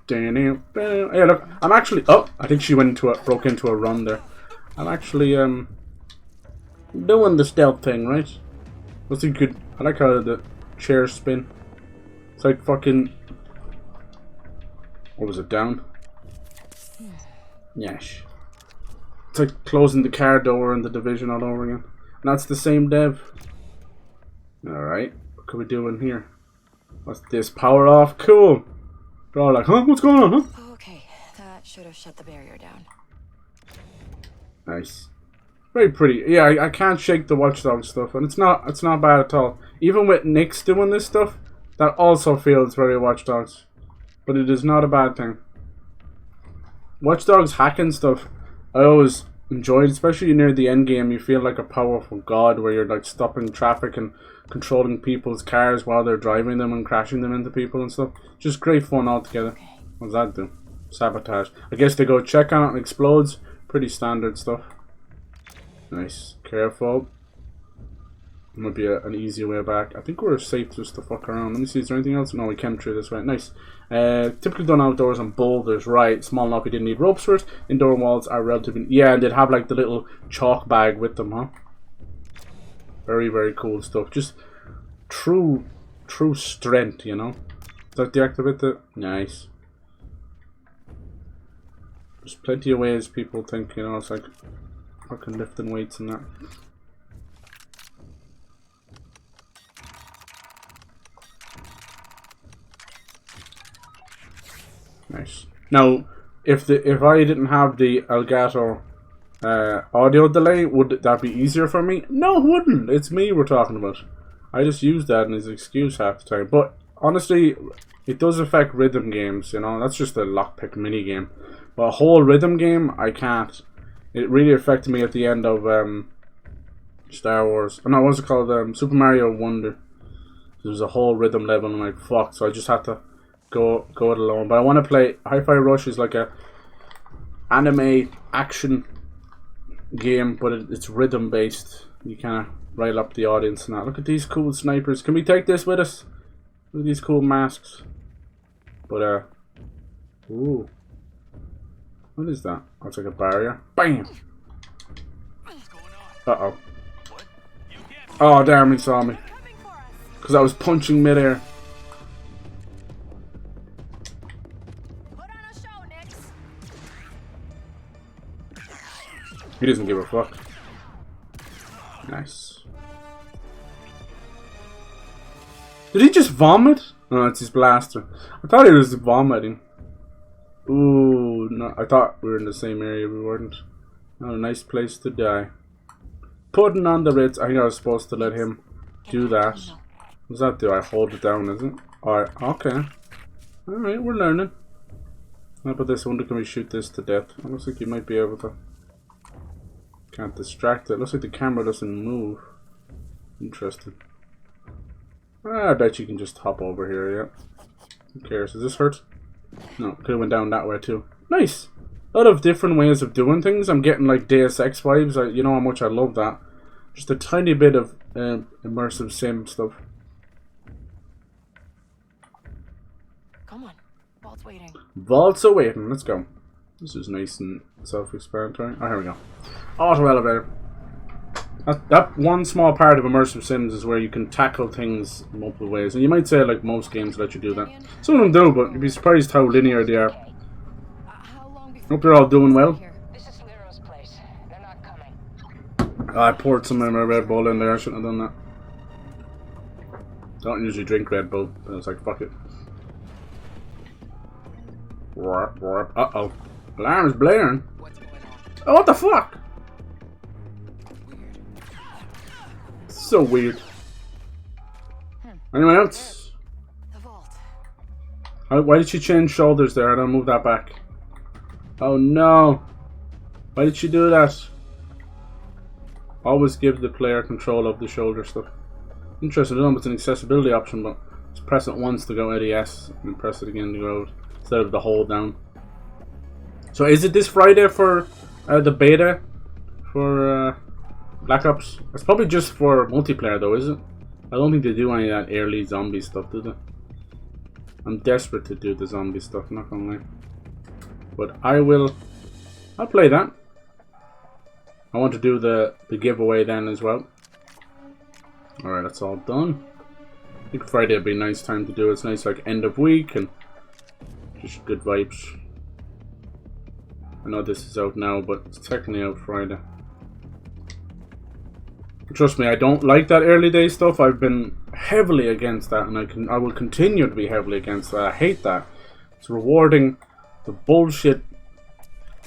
Hey, look. I'm actually... Oh, I think she broke into a run there. I'm actually, doing the stealth thing, right? Looks like you could... I like how the chairs spin. It's like fucking... What was it, down? Yes. It's like closing the car door in The Division all over again. And that's the same dev. Alright. What can we do in here? What's this? Power off? Cool. They're all like, huh? What's going on, huh? Okay, that should have shut the barrier down. Nice. Very pretty. Yeah, I can't shake the Watch Dogs stuff, and it's not bad at all. Even with Nyx doing this stuff, that also feels very Watch Dogs. But it is not a bad thing. Watch Dogs hacking stuff, I always enjoyed, especially near the end game. You feel like a powerful god where you're like stopping traffic and controlling people's cars while they're driving them and crashing them into people and stuff. Just great fun altogether. What does that do? Sabotage. I guess they go check on it and it explodes. Pretty standard stuff. Nice. Careful. Might be an easier way back. I think we're safe just to fuck around. Let me see, is there anything else? No, we came through this way. Nice. Typically done outdoors on boulders, right. Small enough you didn't need ropes for it. Indoor walls are relatively... Yeah, and they'd have like the little chalk bag with them, huh? Very, very cool stuff. Just true strength, you know? Is that deactivate it? Nice. There's plenty of ways people think, you know, it's like fucking lifting weights and that. Nice. Now, if I didn't have the Elgato audio delay, would that be easier for me? No, it wouldn't. It's me we're talking about. I just use that as an excuse half the time. But honestly, it does affect rhythm games, you know. That's just a lockpick mini game. But a whole rhythm game, I can't. It really affected me at the end of Star Wars. Oh, no, what's it called? Super Mario Wonder. There was a whole rhythm level and I'm like, fuck. So I just had to go it alone. But I want to play... Hi-Fi Rush is like a anime action game, but it's rhythm based. You kind of rile up the audience and that. Look at these cool snipers. Can we take this with us? Look at these cool masks. But ooh, what is that? Oh, it's like a barrier. Bam. Uh-oh. Oh damn, he saw me because I was punching midair. He doesn't give a fuck. Nice. Did he just vomit? No, it's his blaster. I thought he was vomiting. Ooh, no, I thought we were in the same area. We weren't. Oh, a nice place to die. Putting on the Ritz. I think I was supposed to let him do that. What does that do? I hold it down, is it? Alright, okay. Alright, we're learning. How about this? I wonder, can we shoot this to death? It looks like you might be able to. Can't distract it. Looks like the camera doesn't move. Interesting. I bet you can just hop over here, yeah. Who cares? Does this hurt? No, could have went down that way too. Nice! A lot of different ways of doing things. I'm getting like Deus Ex vibes. You know how much I love that. Just a tiny bit of immersive sim stuff. Come on, Vault's waiting. Vault's awaiting. Let's go. This is nice and self-explanatory. Oh, here we go. Auto elevator. That one small part of immersive sims is where you can tackle things multiple ways. And you might say like most games let you do that. Some of them do, but you'd be surprised how linear they are. Hope they're all doing well. This is Liro's place. They're not coming. I poured some of my Red Bull in there. I shouldn't have done that. Don't usually drink Red Bull, but I was like, fuck it. Uh-oh. Alarm's blaring. Oh, what the fuck? Weird. So weird. Hmm. Anyone else? The vault. Why did she change shoulders there? I don't move that back. Oh no! Why did she do that? Always give the player control of the shoulder stuff. Interesting, I don't know if it's an accessibility option, but just press it once to go ADS and press it again to go out instead of the hold down. So is it this Friday for the beta for Black Ops? It's probably just for multiplayer though, is it? I don't think they do any of that early zombie stuff, do they? I'm desperate to do the zombie stuff, not gonna lie. But I'll play that. I want to do the giveaway then as well. Alright, that's all done. I think Friday would be a nice time to do it. It's nice like end of week and just good vibes. I know this is out now, but it's technically out Friday. Trust me, I don't like that early day stuff. I've been heavily against that, and I will continue to be heavily against that. I hate that. It's rewarding the bullshit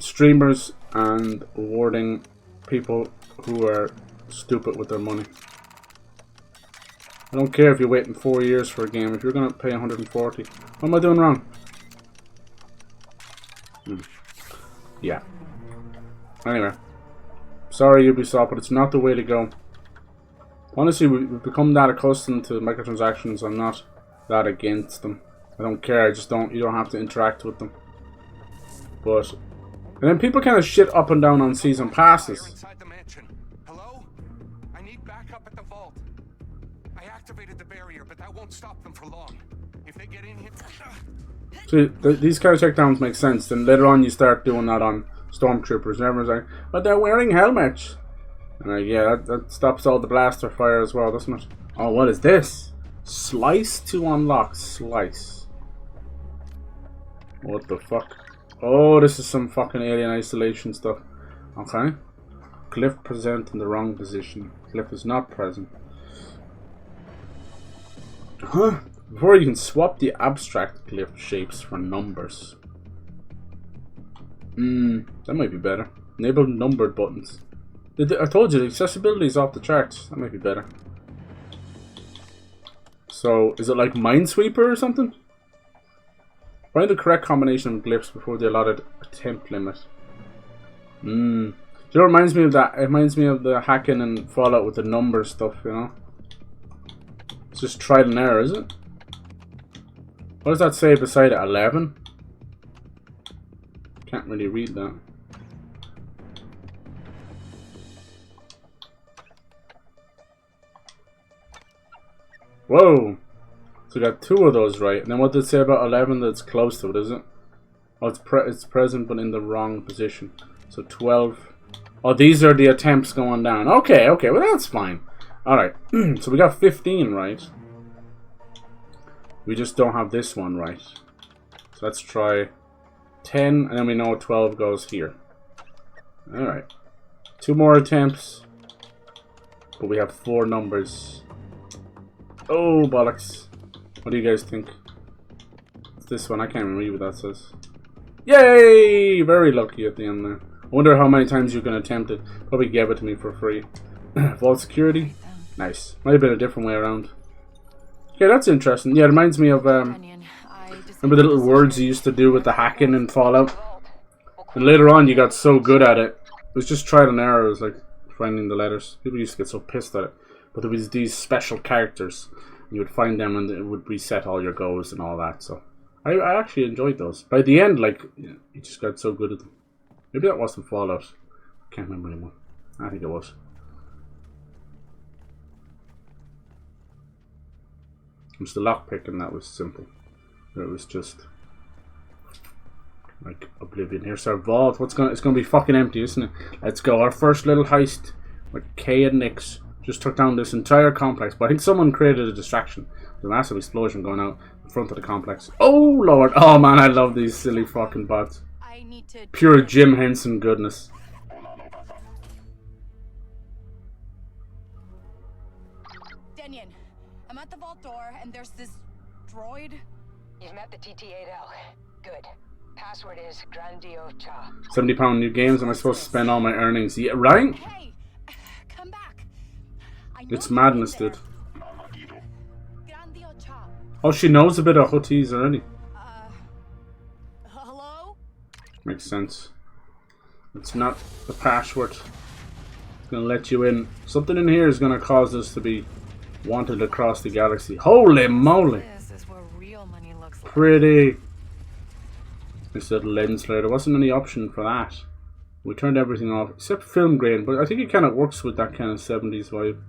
streamers and rewarding people who are stupid with their money. I don't care if you're waiting 4 years for a game. If you're gonna pay 140, what am I doing wrong? Yeah. Anyway, sorry Ubisoft, but it's not the way to go. Honestly, we've become that accustomed to microtransactions. I'm not that against them. I don't care. I just don't. You don't have to interact with them. But and then people kind of shit up and down on season passes. Inside the mansion. Hello? I need backup at the vault. I activated the barrier, but that won't stop them for long. If they get in here. See, these kind of checkdowns make sense. Then later on, you start doing that on stormtroopers, and everyone's like, "But they're wearing helmets." And yeah, that stops all the blaster fire as well, doesn't it? Oh, what is this? Slice to unlock. Slice. What the fuck? Oh, this is some fucking alien isolation stuff. Okay. Glyph present in the wrong position. Glyph is not present. Huh? Before you can swap the abstract glyph shapes for numbers. That might be better. Enable numbered buttons. I told you, the accessibility is off the charts. That might be better. So, is it like Minesweeper or something? Find the correct combination of glyphs before the allotted attempt limit. Do you know what reminds me of that? It reminds me of the hacking and Fallout with the number stuff, you know? It's just trial and error, is it? What does that say beside it? 11? Can't really read that. Whoa! So we got 2 of those right. And then what did it say about 11 that's close to it, is it? Oh, it's present but in the wrong position. So 12. Oh, these are the attempts going down. Okay, okay, well that's fine. Alright, so we got 15 right. We just don't have this one right. So let's try 10, and then we know 12 goes here. Alright. 2 more attempts. But we have 4 numbers. Oh, bollocks. What do you guys think? It's this one. I can't even read what that says. Yay! Very lucky at the end there. I wonder how many times you can attempt it. Probably gave it to me for free. Vault security. Nice. Might have been a different way around. Okay, that's interesting. Yeah, it reminds me of remember the little words you used to do with the hacking in Fallout? And later on you got so good at it. It was just trial and error. It was like finding the letters. People used to get so pissed at it. But there was these special characters. You would find them and it would reset all your goals and all that. So I actually enjoyed those. By the end, like, you just got so good at them. Maybe that wasn't Fallout. I can't remember anymore. I think it was. It was the lockpicking that was simple. It was just like Oblivion. Here's our vault. It's gonna be fucking empty, isn't it? Let's go. Our first little heist with Kay and Nix. Just took down this entire complex, but I think someone created a distraction. There's a massive explosion going out in front of the complex. Oh lord! Oh man, I love these silly fucking bots. Pure Jim Henson goodness. Denyon, I'm at the vault door, and there's this droid. You've met the TT-8L. Good. Password is Grandio Cha. £70 new games. Am I supposed to spend all my earnings? Yeah, right? Hey, come back. It's madness, dude. Oh, she knows a bit of Hutties already. Hello? Makes sense. It's not the password. It's gonna let you in. Something in here is gonna cause us to be wanted across the galaxy. Holy moly! This is what real money looks like. Pretty. This little lens flare. There wasn't any option for that. We turned everything off except film grain, but I think it kind of works with that kind of 70s vibe.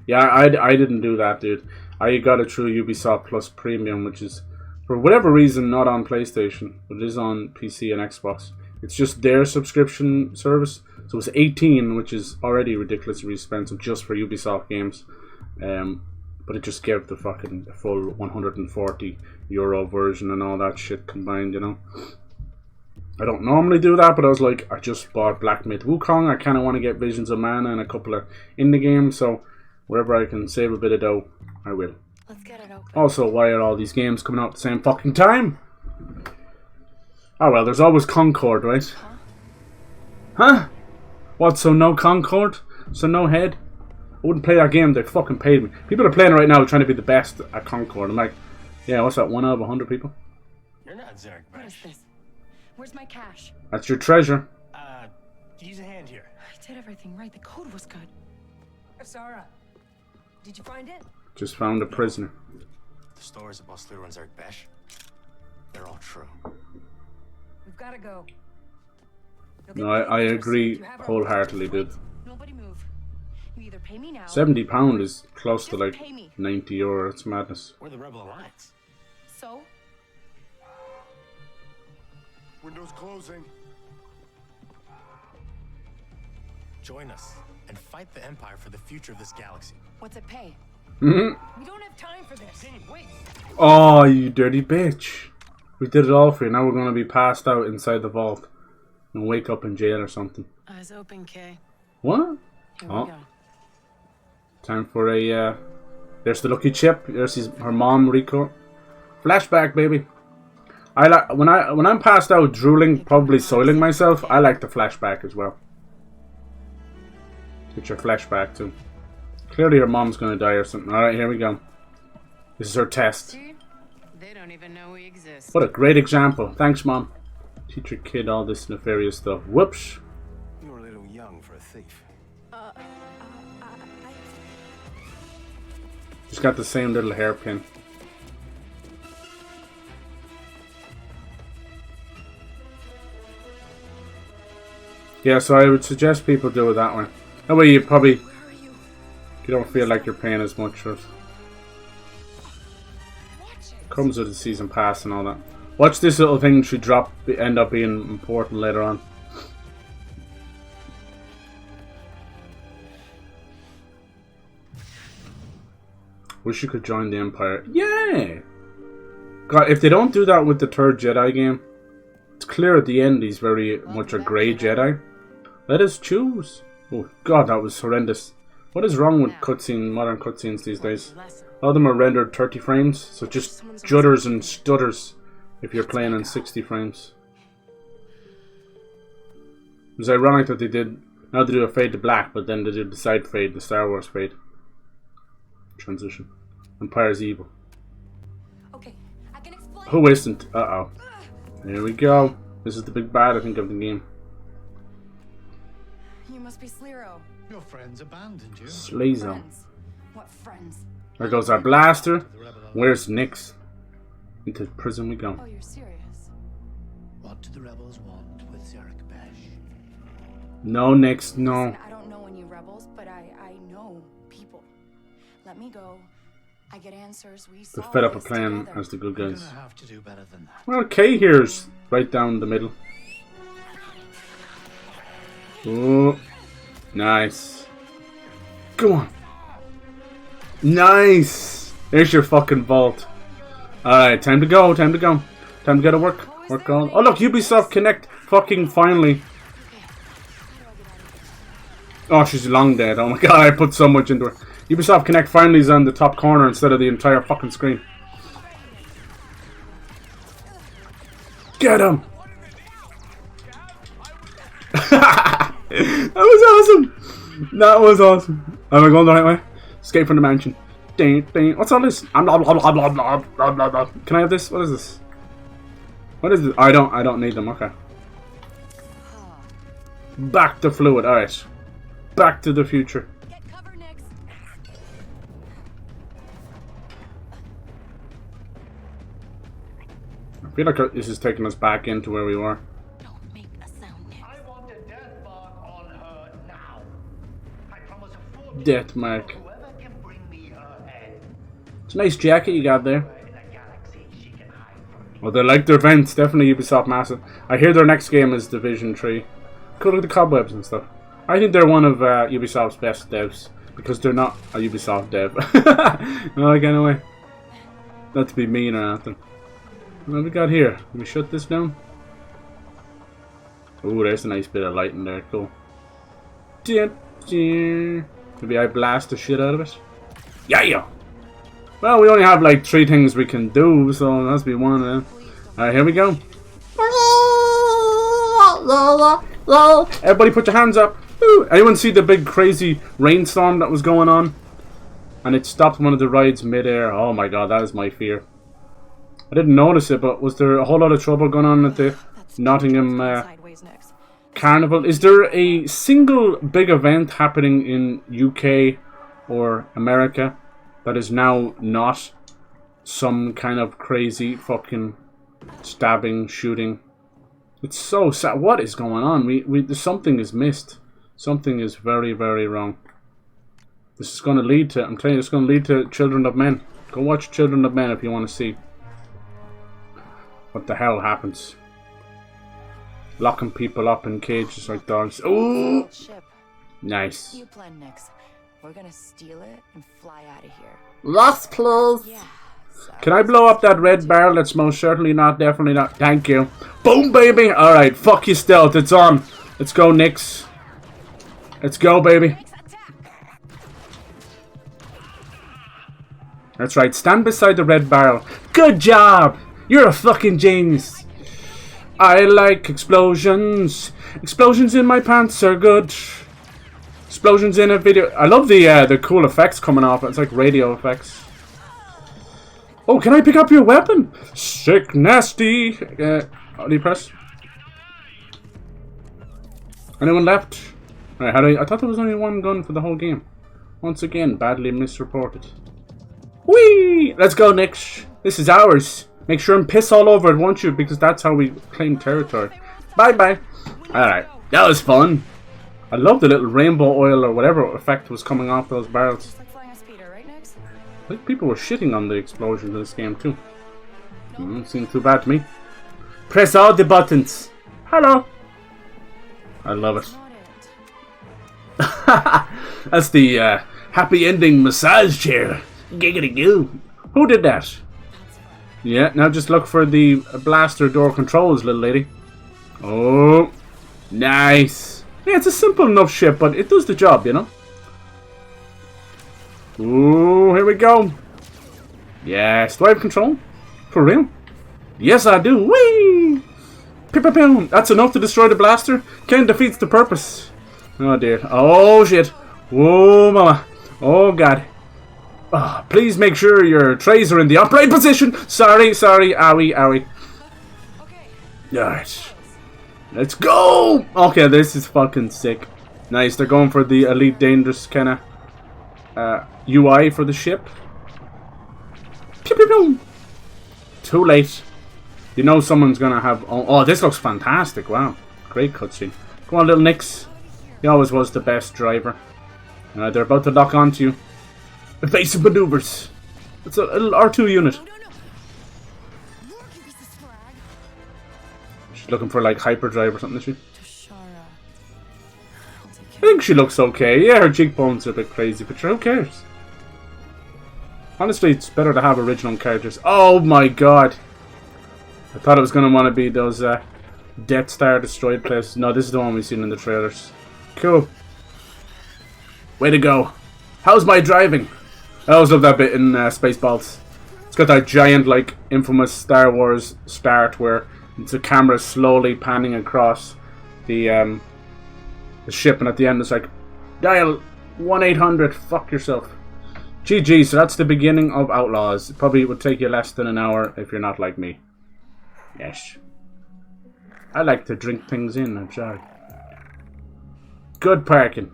Yeah, I didn't do that, dude. I got it through Ubisoft Plus Premium, which is, for whatever reason, not on PlayStation, but it is on PC and Xbox. It's just their subscription service. So it's 18, which is already ridiculously expensive just for Ubisoft games. But it just gave the fucking full €140 version and all that shit combined, you know. I don't normally do that, but I was like, I just bought Black Myth Wukong. I kind of want to get Visions of Mana and a couple of indie games, so wherever I can save a bit of dough, I will. Let's get it open. Also, why are all these games coming out at the same fucking time? Oh well, there's always Concord, right? Huh? What, so no Concord? So no head? I wouldn't play that game, they fucking paid me. People are playing it right now trying to be the best at Concord. I'm like, yeah, what's that, 1 out of 100 people? You're not Zarek. What is this? Where's my cash? That's your treasure. Use a hand here. I did everything right. The code was good. Sarah, did you find it? Just found a prisoner. The stories about Slayer and Zarek Besh, they're all true. We've got to go. No, I agree wholeheartedly, dude. Nobody move. You either pay me now. £70 is close to like pay me. €90. It's madness. We're the Rebel Alliance. So? Windows closing. Join us and fight the Empire for the future of this galaxy. What's it pay? We don't have time for this. Wait. Oh, you dirty bitch. We did it all for you. Now we're going to be passed out inside the vault and wake up in jail or something. Eyes open, Kay. What? Here Oh. we go. Time for a, there's the lucky chip. There's her mom, Rico. Flashback, baby. I like when I'm passed out, drooling, probably soiling myself. I like the flashback as well. Get your flashback too. Clearly, her mom's gonna die or something. All right, here we go. This is her test. See? They don't even know we exist. What a great example. Thanks, mom. Teach your kid all this nefarious stuff. Whoops. You were a little young for a thief. She's got the same little hairpin. Yeah, so I would suggest people do it that way. That way you don't feel like you're paying as much for it. Comes with the season pass and all that. Watch this little thing should end up being important later on. Wish you could join the Empire. Yeah! God, if they don't do that with the third Jedi game, it's clear at the end he's very much a grey Jedi. Let us choose. Oh god, that was horrendous. What is wrong with modern cutscenes these days? All of them are rendered 30 frames, so it just judders and stutters if you're playing in 60 frames. It was ironic that they did, now they do a fade to black, but then they did the side fade, the Star Wars fade. Transition. Empire's evil. Okay, I can explain. Who isn't? Uh-oh. Here we go. This is the big bad, I think, of the game. You must be Slero. Your friends abandoned you. Slazo. Friends. What friends? There goes our blaster. Where's Nyx? Into prison we go. Oh, you're serious. What do the rebels want with Zarek Besh? No, Nyx, no. Listen, I don't know any rebels, but I know people. Let me go. I get answers. We They're solve fed up this of playing together. as the good You're guys. gonna have to do better than that. Well, Kay here's right down the middle. Oh, nice. Go on. Nice. There's your fucking vault. Alright, time to go, time to go. Time to go to work. Work on. Oh look, Ubisoft Connect fucking finally. Oh, she's long dead. Oh my god, I put so much into her. Ubisoft Connect finally is on the top corner instead of the entire fucking screen. Get him! That was awesome! That was awesome. Am I going the right way? Escape from the mansion. What's all this? Can I have this? What is this? What is this? I don't need them. Okay. Back to fluid. All right. Back to the future. Get cover, Nix. I feel like this is taking us back into where we were. Don't make a sound, Nix. I want a death mark on her now. I promise a full Death mark. whoever can bring me her head. It's a nice jacket you got there. In a galaxy she can hide from me. Well, they like their events. Definitely Ubisoft massive. I hear their next game is Division 3. Cool, look at the cobwebs and stuff. I think they're one of Ubisoft's best devs. Because they're not a Ubisoft dev. No, I get away. Not to be mean or anything. What have we got here? Can we shut this down? Ooh, there's a nice bit of light in there. Cool. Maybe I blast the shit out of it. Yeah! Well, we only have like 3 things we can do, so that must be one of them. Alright, here we go. Everybody put your hands up. Woo. Anyone see the big crazy rainstorm that was going on? And it stopped one of the rides mid-air. Oh my god, that is my fear. I didn't notice it, but was there a whole lot of trouble going on at the Nottingham Carnival? Is there a single big event happening in UK or America that is now not some kind of crazy fucking stabbing, shooting? It's so sad. What is going on? Something is missed. Something is very, very wrong. This is going to lead to, I'm telling you, it's going to lead to Children of Men. Go watch Children of Men if you want to see what the hell happens. Locking people up in cages like dogs. Ooh! Nice. You plan, Nix. We're gonna steal it and fly out of here. Yes, please. Yeah. Can I blow up that red barrel? That's most certainly not, definitely not. Thank you. Boom, baby. Alright, fuck you, stealth. It's on. Let's go, Nix. Let's go, baby. That's right. Stand beside the red barrel. Good job. You're a fucking genius. I like explosions. Explosions in my pants are good. Explosions in a video. I love the cool effects coming off. It's like radio effects. Oh, can I pick up your weapon? Sick, nasty. How do you press? Anyone left? Alright, how do I thought there was only one gun for the whole game. Once again, badly misreported. Whee! Let's go, Nix. This is ours. Make sure and piss all over it, won't you? Because that's how we claim territory. Bye-bye. Alright, that was fun. I love the little rainbow oil or whatever effect was coming off those barrels. Just like flying a speeder, right, Nix? I think people were shitting on the explosions in this game too. Seems too bad to me. Press all the buttons. Hello. I love it. That's the happy ending massage chair. Giggity goo. Who did that? Yeah, now just look for the blaster door controls, little lady. Oh, nice. Yeah, it's a simple enough ship, but it does the job, you know. Ooh, here we go. Yes, do I have control? For real? Yes, I do. Whee! Pew-pew-pew. That's enough to destroy the blaster? Ken defeats the purpose. Oh, dear. Oh, shit. Whoa, mama. Oh, God. Oh, please make sure your trays are in the upright position. Sorry. Owie. Okay. Alright. Let's go! Okay, this is fucking sick. Nice, they're going for the Elite Dangerous kind of UI for the ship. Pew, pew, pew. Too late. You know someone's gonna have... Oh, this looks fantastic. Wow. Great cutscene. Come on, little Nix. He always was the best driver. They're about to lock onto you. Evasive maneuvers. It's a little R2 unit. She's looking for like hyperdrive or something, is she? I think she looks okay. Yeah, her cheekbones are a bit crazy, but sure, who cares? Honestly, it's better to have original characters. Oh my god. I thought it was going to want to be those Death Star destroyed places. No, this is the one we've seen in the trailers. Cool. Way to go. How's my driving? I always love that bit in Spaceballs. It's got that giant, like, infamous Star Wars start where it's a camera slowly panning across the ship, and at the end it's like, dial 1-800, fuck yourself. GG, so that's the beginning of Outlaws. Probably would take you less than an hour if you're not like me. Yes. I like to drink things in, I'm sorry. Good parking.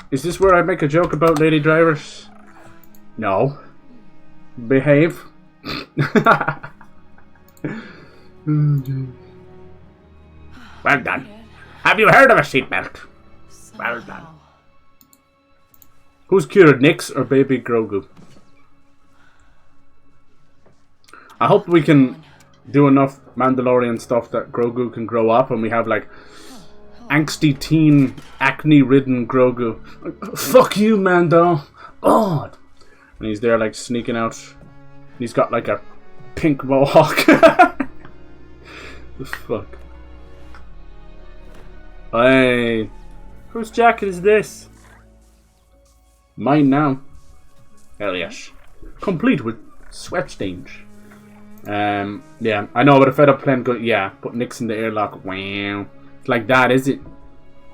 Is this where I make a joke about lady drivers? No. Behave. Well done. Have you heard of a seatbelt? Well done. Who's cured, Nyx or baby Grogu? I hope we can do enough Mandalorian stuff that Grogu can grow up and we have like angsty teen, acne-ridden Grogu. Fuck you, Mando. God. And he's there like sneaking out. And he's got like a pink mohawk. The fuck. Hey. Whose jacket is this? Mine now. Hell yes. Complete with sweat stains. Yeah, I know, but a fed up plane go. Yeah, put Nyx in the airlock. Wow. It's like that, is it?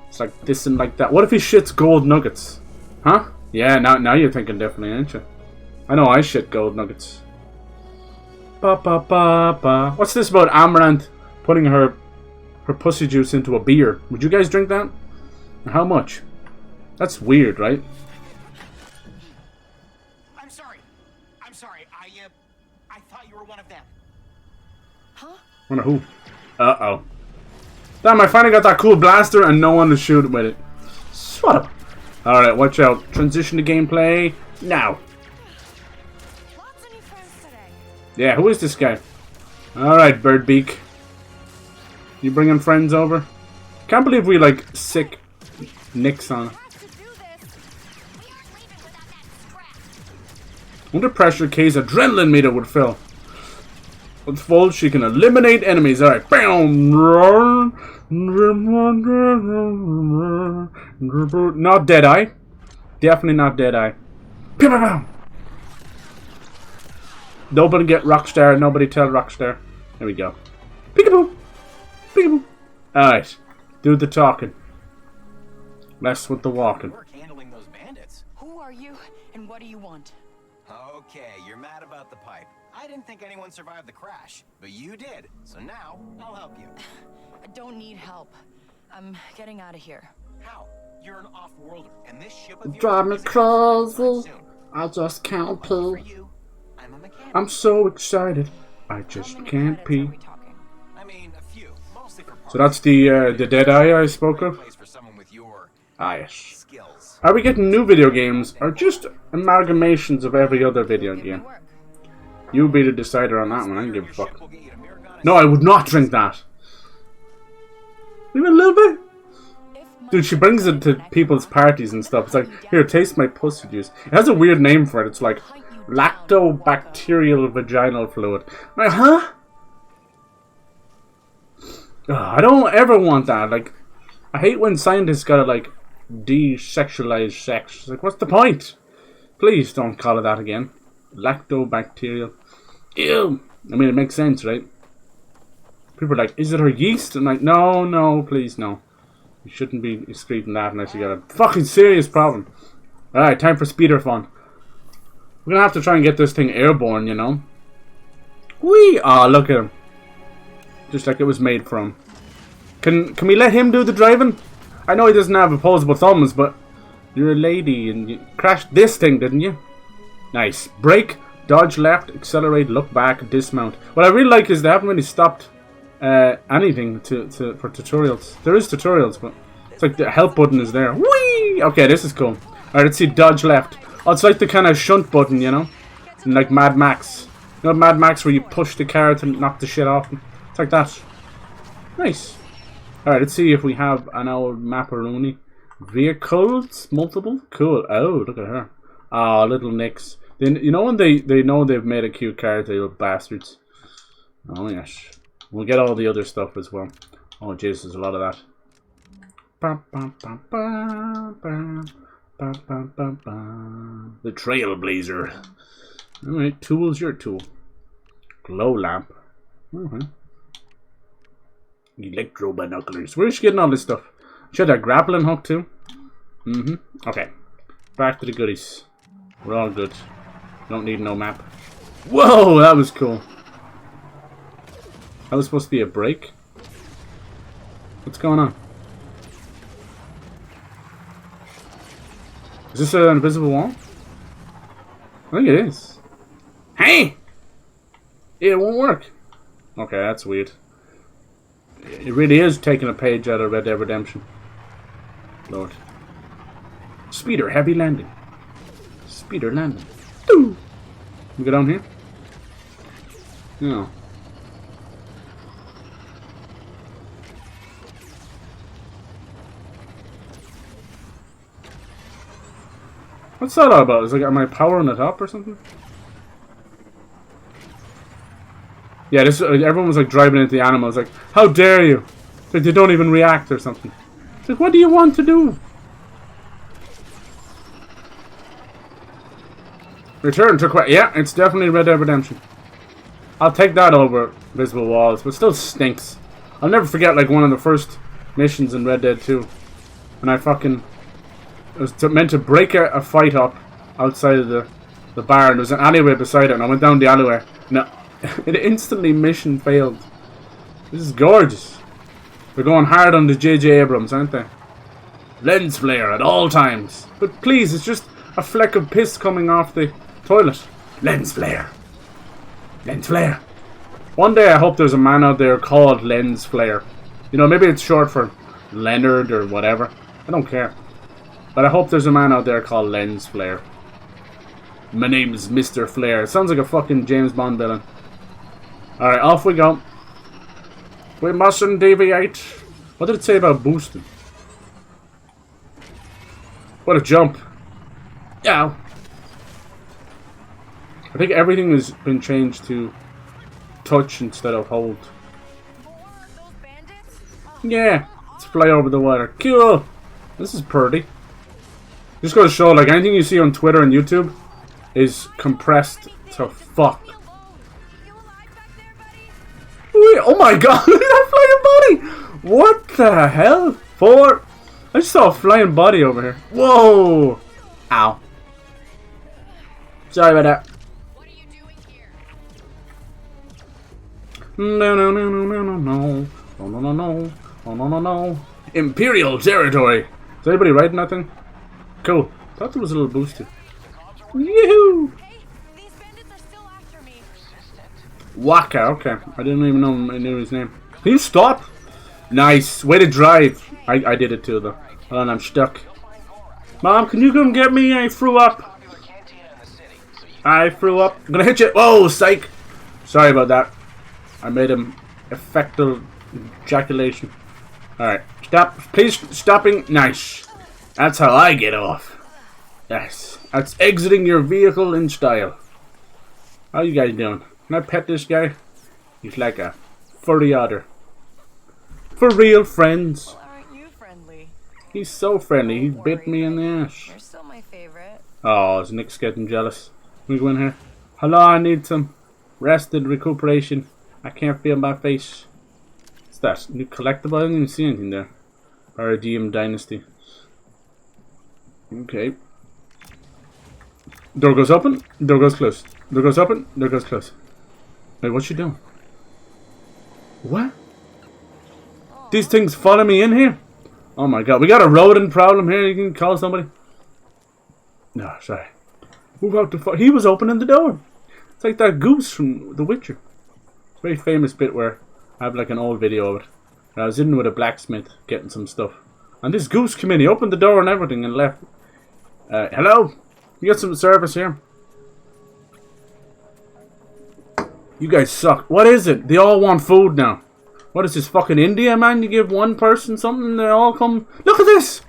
It's like this and like that. What if he shits gold nuggets? Huh? Yeah, now you're thinking differently, aren't you? I know I shit gold nuggets. Ba ba ba ba. What's this about Amaranth putting her pussy juice into a beer? Would you guys drink that? How much? That's weird, right? I'm sorry. I'm sorry. I thought you were one of them. Huh? One of who? Uh-oh. Damn, I finally got that cool blaster and no one to shoot with it. Shut up. Alright, watch out. Transition to gameplay now. Lots of new friends today. Yeah, who is this guy? Alright, Birdbeak. You bringing friends over? Can't believe we like sick Nyx on. Under pressure, Kay's adrenaline meter would fill. With full, she can eliminate enemies. Alright. Not Deadeye. Definitely not Deadeye. Nobody get Rockstar. Nobody tell Rockstar. There we go. Peekaboo. Peekaboo. Alright. Do the talking. Less with the walking. Work handling those bandits. Who are you and what do you want? Okay, you're mad about the pipe. I didn't think anyone survived the crash, but you did. So now, I'll help you. I don't need help. I'm getting out of here. How? You're an off-worlder, and this ship of yours Drive me is out crazy. soon. I just can't Lucky for pee. you, I'm a mechanic. I'm so excited. I just How many can't credits pee. are we talking? I mean, a few, mostly for So that's the Deadeye I spoke of? place for someone with your Ah, yes. skills. Are we getting new video games or just amalgamations of every other video Give me game? work. You be the decider on that one. I don't give a Your fuck. ship will get you to Miragana No, I would not drink that. Even a little bit. If Dude, she brings it to people's parties and stuff. It's like, here, taste my pussy juice. It has a weird name for it. It's like lactobacterial vaginal fluid. I'm like, huh? Ugh, I don't ever want that. Like, I hate when scientists gotta like desexualize sex. It's like, what's the point? Please don't call it that again. Lactobacterial. Ew. I mean, it makes sense, right? People are like, is it her yeast? I'm like, no, please, no. You shouldn't be excreting that unless you got a fucking serious problem. Alright, time for speeder fun. We're gonna have to try and get this thing airborne, you know? Whee! Ah, look at him. Just like it was made for him. Can we let him do the driving? I know he doesn't have opposable thumbs, but you're a lady and you crashed this thing, didn't you? Nice. Brake, dodge left, accelerate, look back, dismount. What I really like is they haven't really stopped anything for tutorials. There is tutorials, but it's like the help button is there. Whee! Okay, this is cool. Alright, let's see, dodge left. Oh, it's like the kind of shunt button, you know? And like Mad Max. You know Mad Max where you push the car to knock the shit off? It's like that. Nice. Alright, let's see if we have an old Mapperoni. Vehicles? Multiple? Cool. Oh, look at her. Ah, little Nyx. You know when they know they've made a cute car, they little bastards. Oh, yes. We'll get all the other stuff as well. Oh, jeez, there's a lot of that. The Trailblazer. Alright, tool's your tool. Glow lamp. Okay. Electro binoculars. Where's she getting all this stuff? She had a grappling hook too. Okay. Back to the goodies. We're all good. Don't need no map. Whoa, that was cool. That was supposed to be a break. What's going on? Is this an invisible wall? I think it is. Hey! It won't work. Okay, that's weird. It really is taking a page out of Red Dead Redemption. Lord. Speeder, heavy landing. Speeder landing. Doo! We go down here? No. What's that all about? Is like, am I powering it up or something? Yeah, this everyone was like driving into the animals, like, how dare you? Like they don't even react or something. It's like, what do you want to do? Return to quest. Yeah, it's definitely Red Dead Redemption. I'll take that over Visible Walls, but it still stinks. I'll never forget like one of the first missions in Red Dead 2. And I fucking was meant to break a fight up outside of the bar, and there was an alleyway beside it, and I went down the alleyway. No, it instantly mission failed. This is gorgeous. They're going hard on the J.J. Abrams, aren't they? Lens flare at all times. But please, it's just a fleck of piss coming off the toilet. Lens flare. Lens flare. One day I hope there's a man out there called Lens Flare. You know, maybe it's short for Leonard or whatever. I don't care. But I hope there's a man out there called Lens Flare. My name is Mr. Flare. It sounds like a fucking James Bond villain. Alright, off we go. We mustn't deviate. What did it say about boosting? What a jump. Yeah. I think everything has been changed to touch instead of hold. Yeah. Let's fly over the water. Cool. This is pretty. Just goes to show, like, anything you see on Twitter and YouTube is compressed to fuck. Wait, oh my god, look at that flying body! What the hell? I just saw a flying body over here. Whoa! Ow. Sorry about that. What are you doing here? No, no, no, no, no, no, no. No, no, no, no. No, no, no, no. Imperial territory! Is anybody writing that thing? Cool. Thought there was a little booster. Yoo-hoo! Hey, these bandits are still after me. Waka, okay. I didn't even know I knew his name. Can you stop? Nice. Way to drive. I did it too, though. Hold on, I'm stuck. Mom, can you come get me? I threw up. I threw up. I'm gonna hit you. Oh, psych. Sorry about that. I made him effective ejaculation. Alright. Stop. Please, stopping. Nice. That's how I get off. Yes. That's exiting your vehicle in style. How you guys doing? Can I pet this guy? He's like a furry otter. For real friends. Well, aren't you friendly? He's so friendly. He bit me in the ass. You're still my favorite. Oh, is Nick's getting jealous? Let me go in here. Hello, I need some rest and recuperation. I can't feel my face. What's that? New collectible? I didn't even see anything there. Paradigm Dynasty. Okay. Door goes open, door goes closed. Door goes open, door goes closed. Wait, what's she doing? What? These things follow me in here? Oh my god, we got a rodent problem here. You can call somebody. No, sorry. Move out the fuck. He was opening the door. It's like that goose from The Witcher. It's a very famous bit where I have like an old video of it. And I was in with a blacksmith getting some stuff. And this goose came in. He opened the door and everything and left. Hello? You got some service here? You guys suck. What is it? They all want food now. What is this, fucking India, man? You give one person something and they all come... Look at this!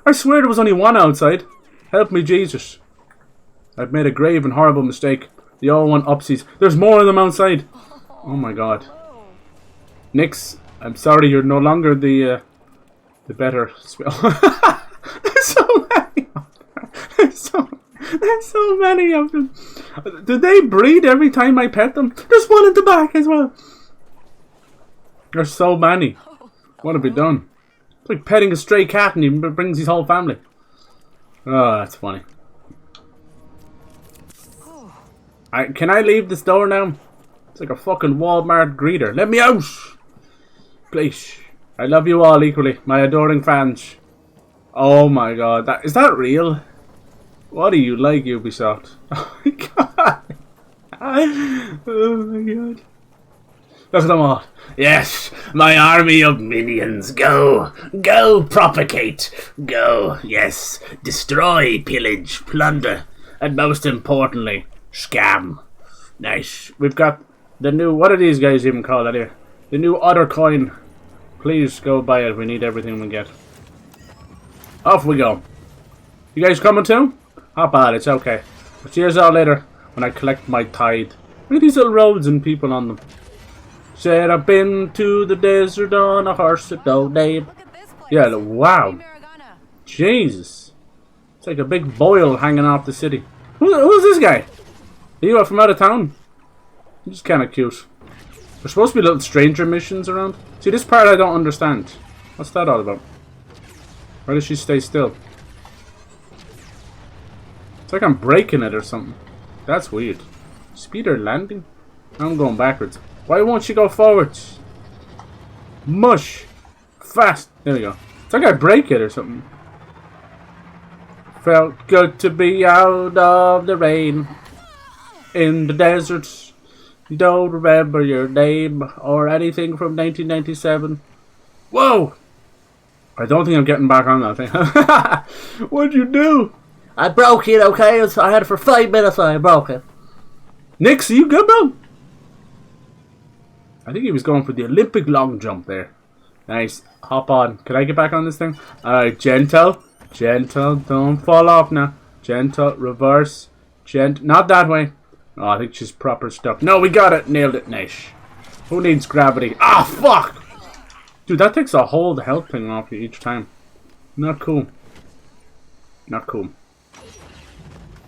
I swear there was only one outside. Help me, Jesus. I've made a grave and horrible mistake. They all want upsies. There's more of them outside. Oh my god. Nix, I'm sorry, you're no longer the better spell. There's so many of them. There's so many of them. Do they breed every time I pet them? There's one in the back as well. There's so many. What have we done? It's like petting a stray cat and he brings his whole family. Oh, that's funny. Can I leave this door now? It's like a fucking Walmart greeter. Let me out! Please. I love you all equally, my adoring fans. Oh my god, is that real? What do you like, Ubisoft? Oh my god. Oh my god. Look at them all. Yes, my army of minions. Go. Go propagate. Go. Yes. Destroy, pillage, plunder. And most importantly, scam. Nice. We've got the new... What are these guys even called anyway? The new other coin. Please go buy it. We need everything we get. Off we go. You guys coming too? Not bad. It's okay. I'll see you all later when I collect my tithe. Look at these little roads and people on them. Said I've been to the desert on a horse at no name. Yeah, wow. Jesus. It's like a big boil hanging off the city. Who's this guy? Are you from out of town? He's just kind of cute. There's supposed to be little stranger missions around. See, this part I don't understand. What's that all about? Why does she stay still? It's like I'm breaking it or something. That's weird. Speeder landing? I'm going backwards. Why won't she go forwards? Mush. Fast. There we go. It's like I break it or something. Felt good to be out of the rain. In the desert. Don't remember your name or anything from 1997. Whoa! I don't think I'm getting back on that thing. What'd you do? I broke it, okay? I had it for 5 minutes and I broke it. Nix, are you good, bro? I think he was going for the Olympic long jump there. Nice. Hop on. Can I get back on this thing? Alright, gentle. Gentle. Don't fall off now. Gentle. Reverse. Not that way. Oh, I think she's proper stuck. No, we got it. Nailed it. Nice. Who needs gravity? Ah, fuck! Dude, that takes a whole health thing off you each time. Not cool. Not cool.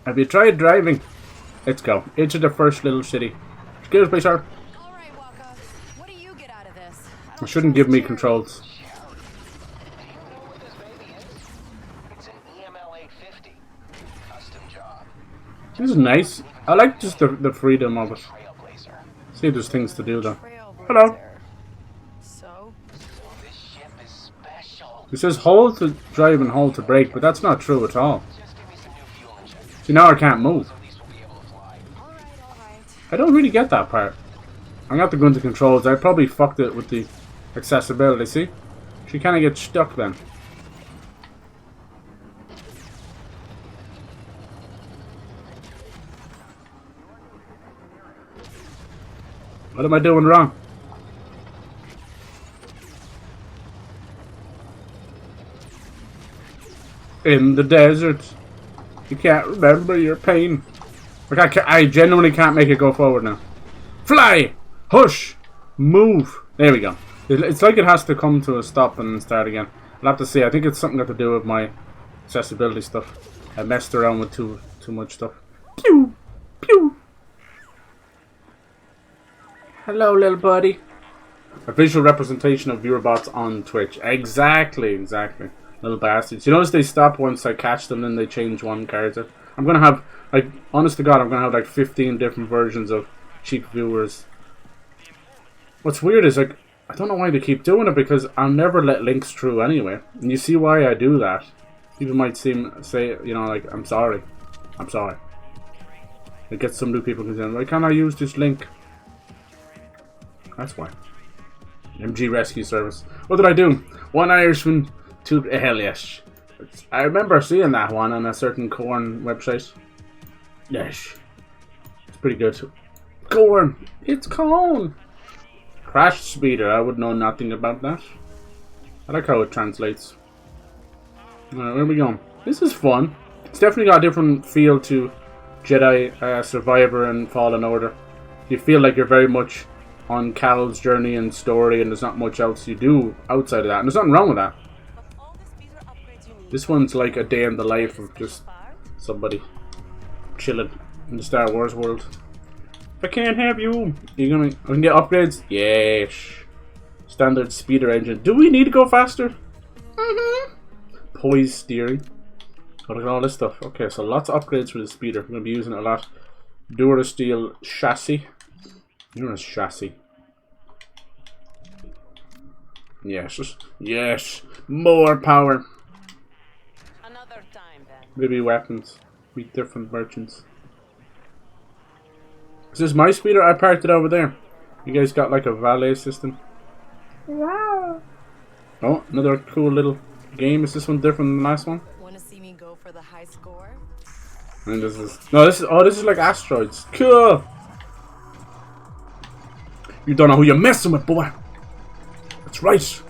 Have you tried driving? Let's go. Into the first little city. Excuse me, sir. It shouldn't give me controls. This is nice. I like just the freedom of it. See if there's things to do though. Hello. It says hold to drive and hold to brake, but that's not true at all. See, now I can't move. I don't really get that part. I'm gonna have to go into controls. I probably fucked it with the accessibility, see? She kind of gets stuck then. What am I doing wrong? In the desert. You can't remember your pain. Like I genuinely can't make it go forward now. Fly! Hush! Move! There we go. It's like it has to come to a stop and start again. I'll have to see. I think it's something got to do with my accessibility stuff. I messed around with too much stuff. Pew! Pew! Hello, little buddy. A visual representation of viewer bots on Twitch. Exactly. Little bastards. You notice they stop once I catch them, then they change one character. I'm gonna have, like, honest to God, I'm gonna have like 15 different versions of cheap viewers. What's weird is, like, I don't know why they keep doing it, because I'll never let links through anyway. And you see why I do that. People might say, you know, like, I'm sorry. It gets some new people concerned. Why can't I use this link? That's why. MG Rescue Service. What did I do? One Irishman, two... hell yes. I remember seeing that one on a certain corn website. Yes. It's pretty good. Corn! It's corn! Crash speeder. I would know nothing about that. I like how it translates. Alright, where are we going? This is fun. It's definitely got a different feel to Jedi Survivor and Fallen Order. You feel like you're very much on Cal's journey and story, and there's not much else you do outside of that. And there's nothing wrong with that. This one's like a day in the life of just somebody chilling in the Star Wars world. If I can't have you, you're gonna... I can get upgrades? Yes. Standard speeder engine. Do we need to go faster? Poise steering. Oh, look at all this stuff. Okay, so lots of upgrades for the speeder. We're gonna be using it a lot. Durasteel chassis. Here's chassis. Yes. Yes. More power. Another time then. Maybe weapons. Meet different merchants. Is this my speeder? I parked it over there. You guys got like a valet system? Wow. Oh, another cool little game. Is this one different than the last one? Wanna see me go for the high score? And this is this is like asteroids. Cool. You don't know who you're messing with, boy. That's right.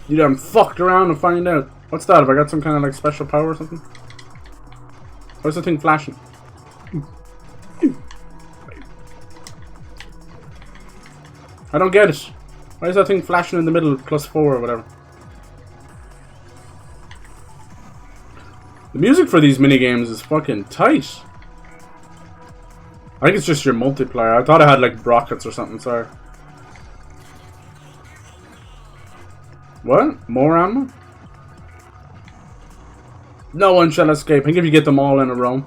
You done fucked around and find out. What's that? Have I got some kind of like special power or something? Where's the thing flashing? I don't get it. Why is that thing flashing in the middle of +4 or whatever? The music for these minigames is fucking tight. I think it's just your multiplier. I thought I had like rockets or something, sorry. What? More ammo? No one shall escape. I think if you get them all in a row.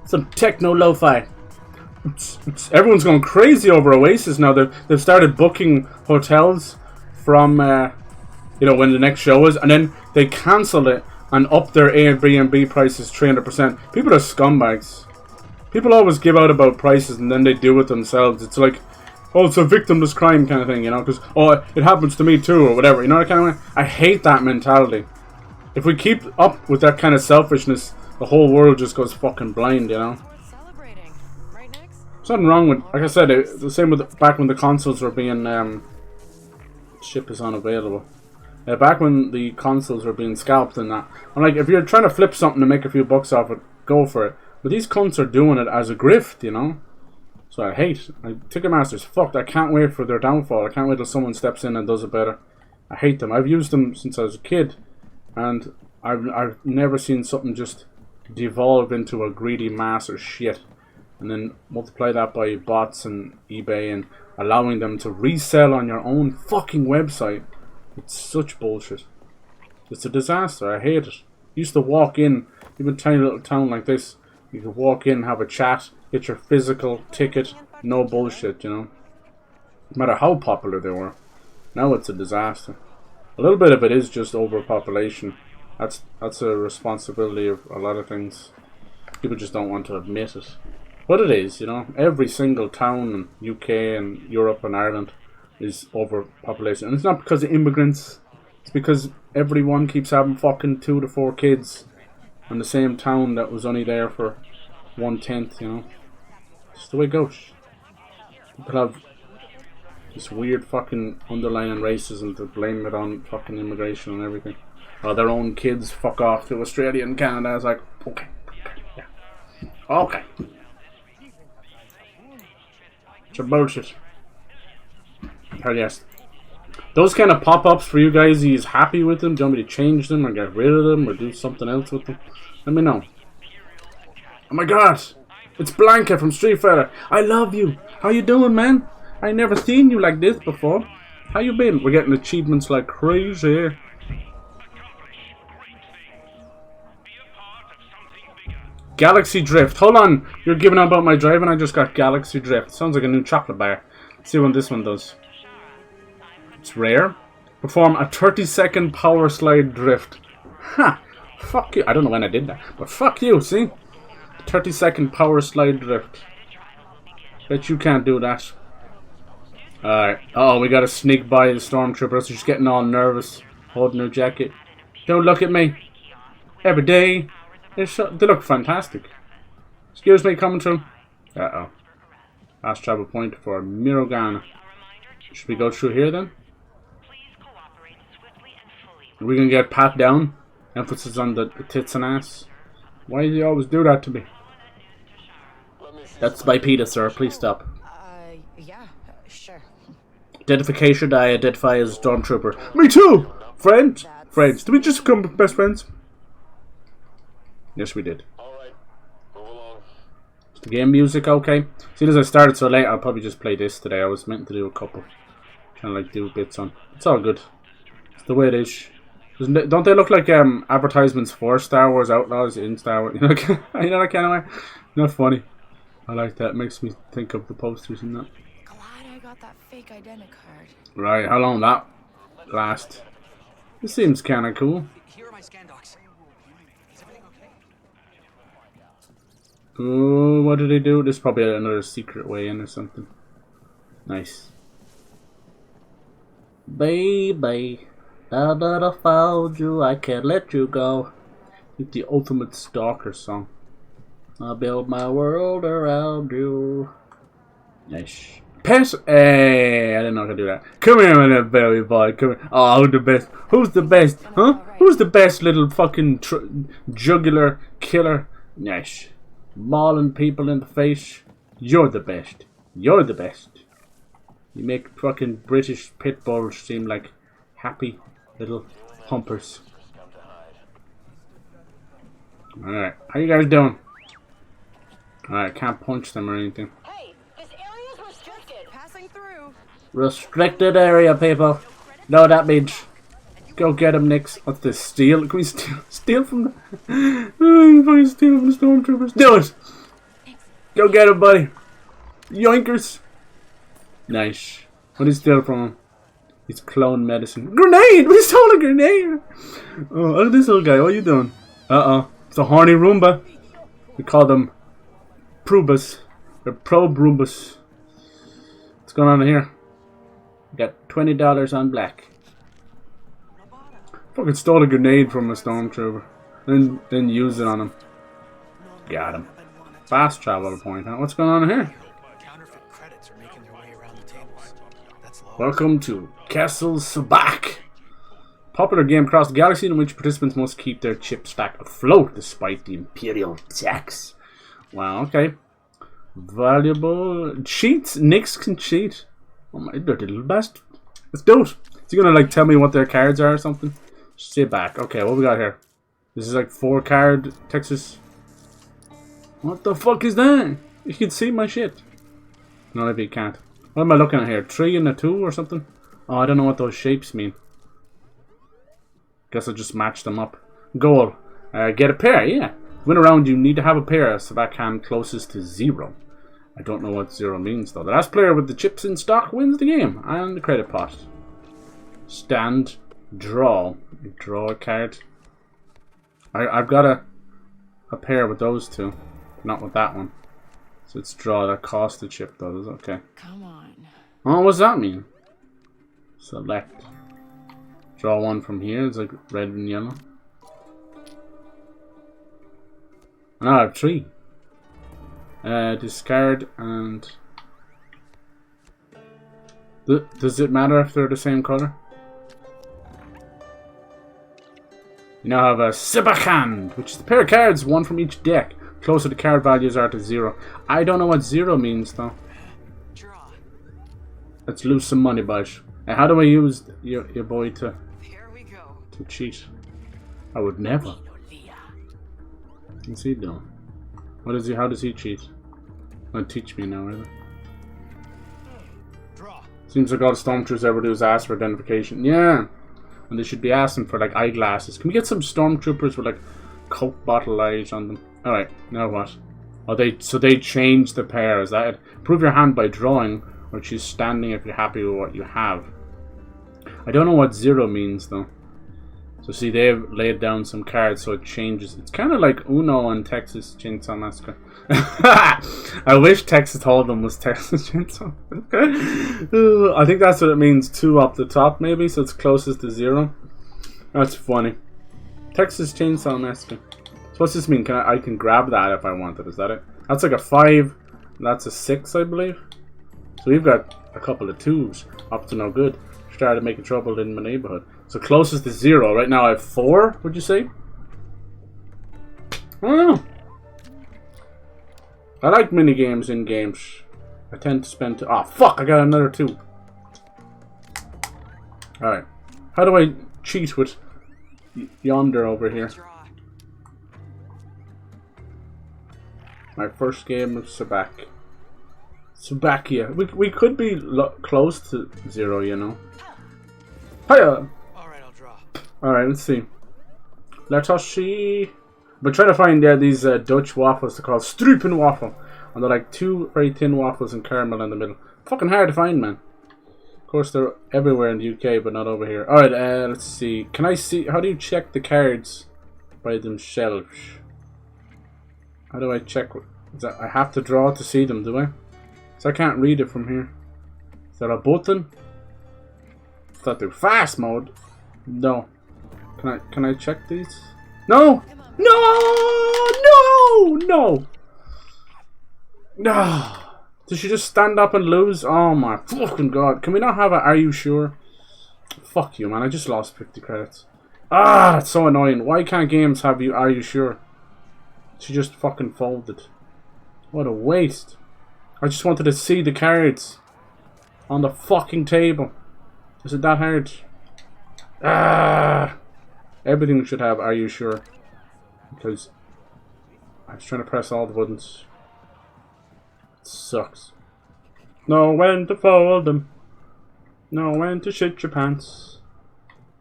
Some techno lo-fi. Everyone's going crazy over Oasis now. They've started booking hotels from, you know, when the next show is, and then they cancel it and up their Airbnb prices 300%. People are scumbags. People always give out about prices and then they do it themselves. It's like, oh, it's a victimless crime kind of thing, you know, because, oh, it happens to me too, or whatever, you know, that kind of way. I hate that mentality. If we keep up with that kind of selfishness, the whole world just goes fucking blind, you know. Celebrating, right, Nix? There's nothing wrong with, like I said, the same with back when the consoles were being, ship is unavailable. Back when the consoles were being scalped and that. I'm like, if you're trying to flip something to make a few bucks off it, go for it. But these cunts are doing it as a grift, you know. So I hate. Ticketmaster's fucked. I can't wait for their downfall. I can't wait till someone steps in and does it better. I hate them. I've used them since I was a kid. And I've never seen something just devolve into a greedy mass of shit. And then multiply that by bots and eBay and allowing them to resell on your own fucking website. It's such bullshit. It's a disaster. I hate it. Used to walk in, even a tiny little town like this, you could walk in, have a chat, get your physical ticket, no bullshit, you know. No matter how popular they were. Now it's a disaster. A little bit of it is just overpopulation. That's a responsibility of a lot of things. People just don't want to admit it. But it is, you know. Every single town in UK and Europe and Ireland is overpopulation. And it's not because of immigrants. It's because everyone keeps having fucking 2 to 4 kids in the same town that was only there for 1/10, you know. It's the way it goes. People have this weird fucking underlying racism to blame it on fucking immigration and everything. Or their own kids fuck off to Australia and Canada. It's like, okay. Yeah. Okay. It's a bullshit. Hell yes. Those kind of pop-ups for you guys, are you happy with them? Do you want me to change them or get rid of them or do something else with them? Let me know. Oh my god! It's Blanca from Street Fighter. I love you. How you doing, man? I never seen you like this before. How you been? We're getting achievements like crazy. Galaxy Drift. Hold on. You're giving out about my driving. I just got Galaxy Drift. Sounds like a new chocolate bar. Let's see what this one does. It's rare. Perform a 30-second power slide drift. Ha! Fuck you. I don't know when I did that. But fuck you, see? 30-second power slide drift. Bet you can't do that. Alright. Oh, we gotta sneak by the stormtrooper. So she's getting all nervous. Holding her jacket. Don't look at me. Every day. They look fantastic. Excuse me, coming through. Uh-oh. Last travel point for Mirogana. Should we go through here then? Are we gonna get pat down? Emphasis on the tits and ass. Why do you always do that to me? That's by PETA, sir. Please stop. Yeah, sure. Identification, I identify as a stormtrooper. Me too! Friends? Friends. Did we just become best friends? Yes, we did. Is the game music okay? See, as I started so late, I'll probably just play this today. I was meant to do a couple. Trying to like do bits on. It's all good. It's the way it is. Don't they look like advertisements for Star Wars Outlaws in Star Wars? You know that kind of way? Not funny. I like that. Makes me think of the posters and that. Glad I got that fake identity card. Right, how long that last? This seems kind of cool. Here are my scan docs. Is everything okay? Oh, what did they do? There's probably another secret way in or something. Nice. Baby, now that I found you, I can't let you go. It's the ultimate stalker song. I build my world around you. Nice. Pet. Hey, I didn't know I could do that. Come here, my little baby boy. Come here. Oh, who's the best? Who's the best? Huh? Who's the best little fucking jugular killer? Nice. Mauling people in the face. You're the best. You're the best. You make fucking British pit bulls seem like happy little humpers. Alright, how you guys doing? Alright, can't punch them or anything. Hey, this area's restricted. Passing through. Restricted area, people. No, that means go get him, Nix. What's this? Steal? Can we steal from the... Fucking steal from the stormtroopers. Do it! Go get him, buddy. Yoinkers. Nice. What did he steal from him? He's clone medicine. Grenade! We stole a grenade! Oh, look at this little guy. What are you doing? Uh-oh. It's a horny Roomba. We call them Probus. They're probe Roombas. What's going on here? We got $20 on black. Fucking stole a grenade from a stormtrooper. Then used it on him. Got him. Fast travel point, huh? What's going on here? Counterfeit credits are making their way around the tables. That's low. Welcome to Castle Sabak. Popular game across the galaxy in which participants must keep their chip stack afloat despite the Imperial tax. Wow, okay. Valuable cheats. Nix can cheat. Oh my dirty little bastard. Let's do it. Is he gonna like tell me what their cards are or something? Sit back. Okay, what we got here? This is like 4-card Texas. What the fuck is that? You can see my shit. No, maybe you can't. What am I looking at here? 3 and a 2 or something? Oh, I don't know what those shapes mean. Guess I'll just match them up. Goal. Get a pair, yeah. Win a round, you need to have a pair, so that can closest to 0. I don't know what 0 means though. The last player with the chips in stock wins the game. And the credit pot. Stand. Draw. Draw a card. I've got a pair with those two. Not with that one. So it's draw. That cost the chip though. Is okay. Come on. Oh, what does that mean? Select. Draw one from here. It's like red and yellow. And I have 3. Discard and... Does it matter if they're the same color? You now have a Sibachand, which is a pair of cards, 1 from each deck. Closer the card values are to 0. I don't know what 0 means though. Draw. Let's lose some money, boys. How do I use your boy to Here we go. cheat? I would never. What's he doing? What is he? How does he cheat? Don't teach me now, really. Draw. Seems like all the stormtroopers ever do is ask for identification. Yeah, and they should be asking for like eyeglasses. Can we get some stormtroopers with like Coke bottle eyes on them? All right, now what? Oh, they changed the pair. Is that it? Prove your hand by drawing, or choose standing if you're happy with what you have. I don't know what 0 means though. So see, they've laid down some cards, so it changes. It's kind of like Uno and Texas Chainsaw Massacre. I wish Texas Hold'em was Texas Chainsaw. I think that's what it means. 2 up the top, maybe, so it's closest to 0. That's funny. Texas Chainsaw Massacre. So what's this mean? I can grab that if I wanted. Is that it? That's like a 5. That's a 6, I believe. So we've got a couple of 2s. Up to no good. Started making trouble in my neighborhood. So closest to 0. Right now I have 4, would you say? I don't know. I like minigames in games. I tend to spend... Oh, fuck! I got another 2. Alright. How do I cheat with yonder over here? My first game of Sabak. Sabakia. We could be close to 0, you know. Hiya! Alright, I'll draw. Alright, let's see. Let us see. But trying to find these Dutch waffles. They're called Strupen waffle. And they're like 2 very thin waffles and caramel in the middle. Fucking hard to find, man. Of course, they're everywhere in the UK, but not over here. Alright, let's see. Can I see? How do you check the cards by themselves? How do I check? Is that, I have to draw to see them, do I? So I can't read it from here. Is there a button? Is that the fast mode? No. Can I check these? No! No! No! Did she just stand up and lose? Oh my fucking god. Can we not have a are you sure? Fuck you, man. I just lost 50 credits. Ah, that's so annoying. Why can't games have you are you sure? She just fucking folded. What a waste. I just wanted to see the cards on the fucking table. Is it that hard? Ah! Everything should have are you sure? Because I was trying to press all the buttons. It sucks. Know when to fold them. Know when to shit your pants.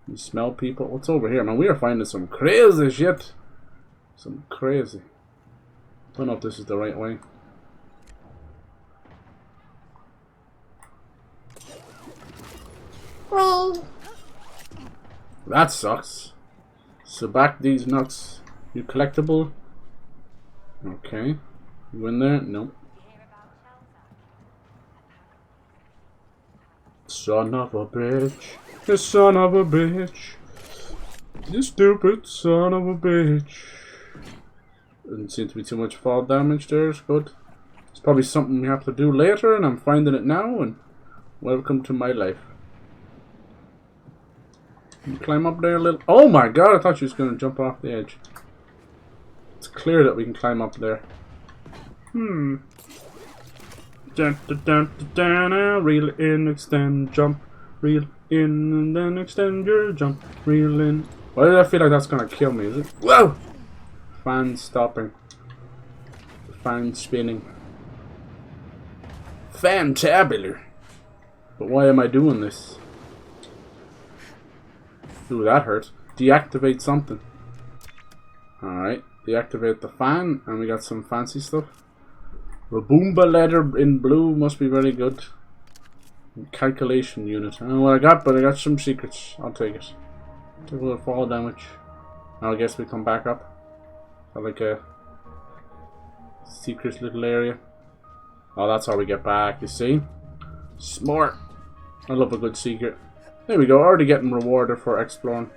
You smell people? What's over here, man? We are finding some crazy shit. Some crazy. Don't know if this is the right way. That sucks. So back these nuts. You collectible? Okay. You in there? Nope. Son of a bitch. You son of a bitch. You stupid son of a bitch. Doesn't seem to be too much fall damage there. It's good. It's probably something we have to do later, and I'm finding it now, and welcome to my life. Can you climb up there a little? Oh my god, I thought she was going to jump off the edge. It's clear that we can climb up there. Dun, dun, dun, dun, dun, reel in, extend, jump. Reel in, and then extend your jump. Reel in. Why did I feel like that's going to kill me, is it? Whoa! Fan stopping. Fan spinning. Fantabular. But why am I doing this? Ooh, that hurt. Deactivate something. Alright. Deactivate the fan. And we got some fancy stuff. Raboomba letter in blue must be very good. Calculation unit. I don't know what I got, but I got some secrets. I'll take it. Take a little fall damage. Now I guess we come back up. Got like a secret little area. Oh, that's how we get back, you see? Smart. I love a good secret. There we go, already getting rewarded for exploring.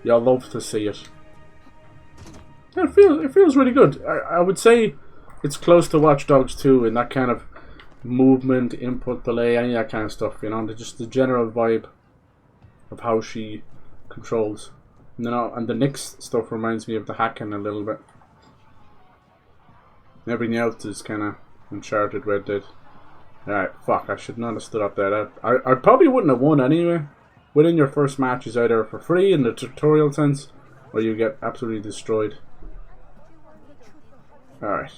Y'all love to see it. Yeah, it feels really good. I would say it's close to Watch Dogs 2 in that kind of movement, input, delay, any of that kind of stuff, you know, just the general vibe of how she controls. And the Nyx stuff reminds me of the hacking a little bit. Everything else is kind of Uncharted, Red Dead. Alright, fuck, I should not have stood up there. I probably wouldn't have won anyway. Winning your first match is either for free in the tutorial sense, or you get absolutely destroyed. Alright.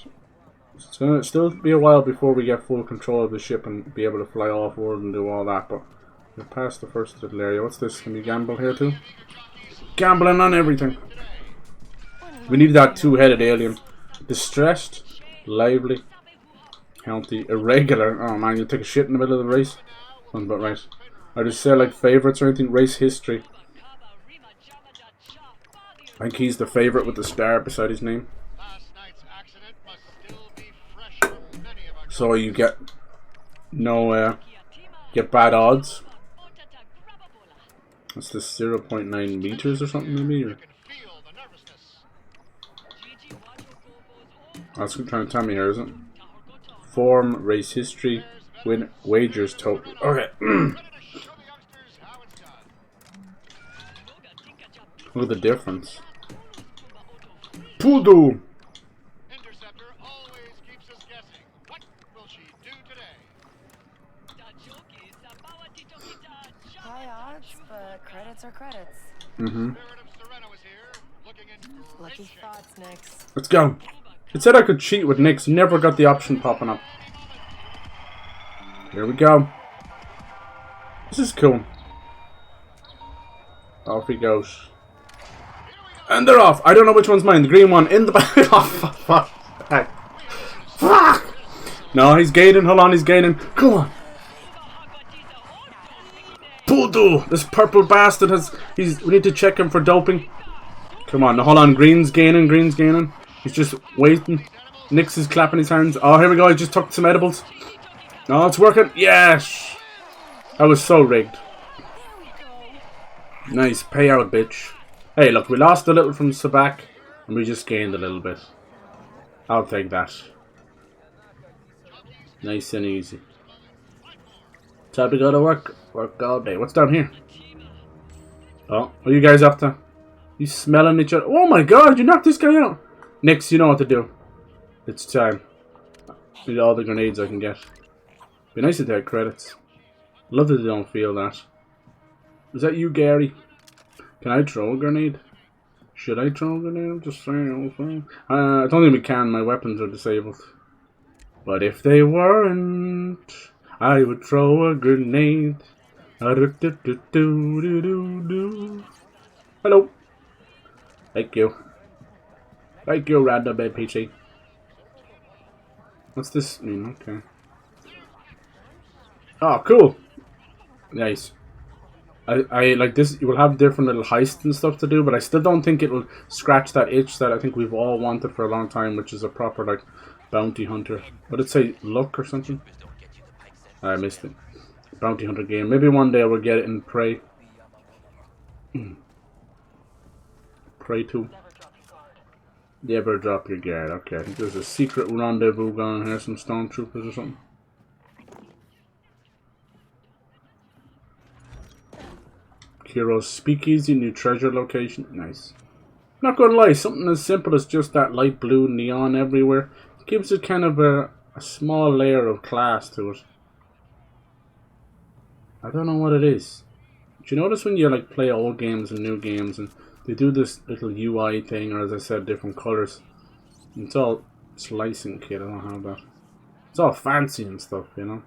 It's going to still be a while before we get full control of the ship and be able to fly off-world and do all that, but we're past the first little area. What's this? Can you gamble here too? Gambling on everything. We need that two-headed alien. Distressed, lively, healthy, irregular. Oh man, you take a shit in the middle of the race? Sounds about right. I just say like favourites or anything. Race history. I think he's the favourite with the star beside his name. So you get get bad odds. What's this, 0.9 meters or something maybe? Or? That's what I'm trying to tell me here, isn't it? Form, race history, win, wagers total. Okay. Look at the difference. Poodoo! High odds, but credits are credits. Mm-hmm. Lucky thoughts, Nyx. Let's go. It said I could cheat with Nyx. Never got the option popping up. Here we go. This is cool. Off he goes. And they're off. I don't know which one's mine. The green one in the back. Oh, fuck. Fuck. No, he's gaining. Hold on, he's gaining. Come on. Voodoo. This purple bastard has... We need to check him for doping. Come on. Now, hold on. Green's gaining. Green's gaining. He's just waiting. Nix is clapping his hands. Oh, here we go. He just took some edibles. No, it's working. Yes. That was so rigged. Nice. Payout, bitch. Hey, look. We lost a little from Sabak. And we just gained a little bit. I'll take that. Nice and easy. Time to go to work. Work all day. What's down here? Oh, what are you guys up to? You smelling each other? Oh my god, you knocked this guy out. Nix, you know what to do. It's time. Need all the grenades I can get. Be nice if they had credits. Love that they don't feel that. Is that you, Gary? Can I throw a grenade? Should I throw a grenade? I'm just saying. I don't think we can. My weapons are disabled. But if they weren't, I would throw a grenade. Hello. Thank you. Thank you, random NPC. What's this mean? Okay. Oh, cool. Nice. I like this. You will have different little heists and stuff to do, but I still don't think it will scratch that itch that I think we've all wanted for a long time, which is a proper like bounty hunter. What did it say? Luck or something? I missed it. Bounty hunter game. Maybe one day we'll get it in Prey. Prey 2. Never drop your guard. Okay, I think there's a secret rendezvous going on here. Some stormtroopers or something. Kiro's Speakeasy, new treasure location. Nice. Not gonna lie, something as simple as just that light blue neon everywhere gives it kind of a small layer of class to it. I don't know what it is. Do you notice when you like play old games and new games and they do this little UI thing, or as I said, different colors? It's all slicing kit. I don't have that. It's all fancy and stuff, you know.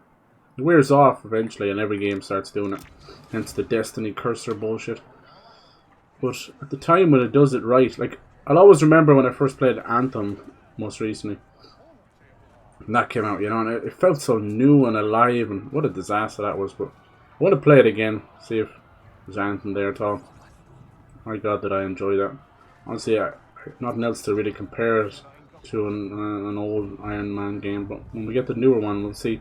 It wears off eventually and every game starts doing it. Hence the Destiny cursor bullshit. But at the time when it does it right, like, I'll always remember when I first played Anthem most recently. And that came out, you know, and it felt so new and alive, and what a disaster that was. But I want to play it again, see if there's anything there at all. My god, did I enjoy that. Honestly, nothing else to really compare it to an old Iron Man game, but when we get the newer one, we'll see.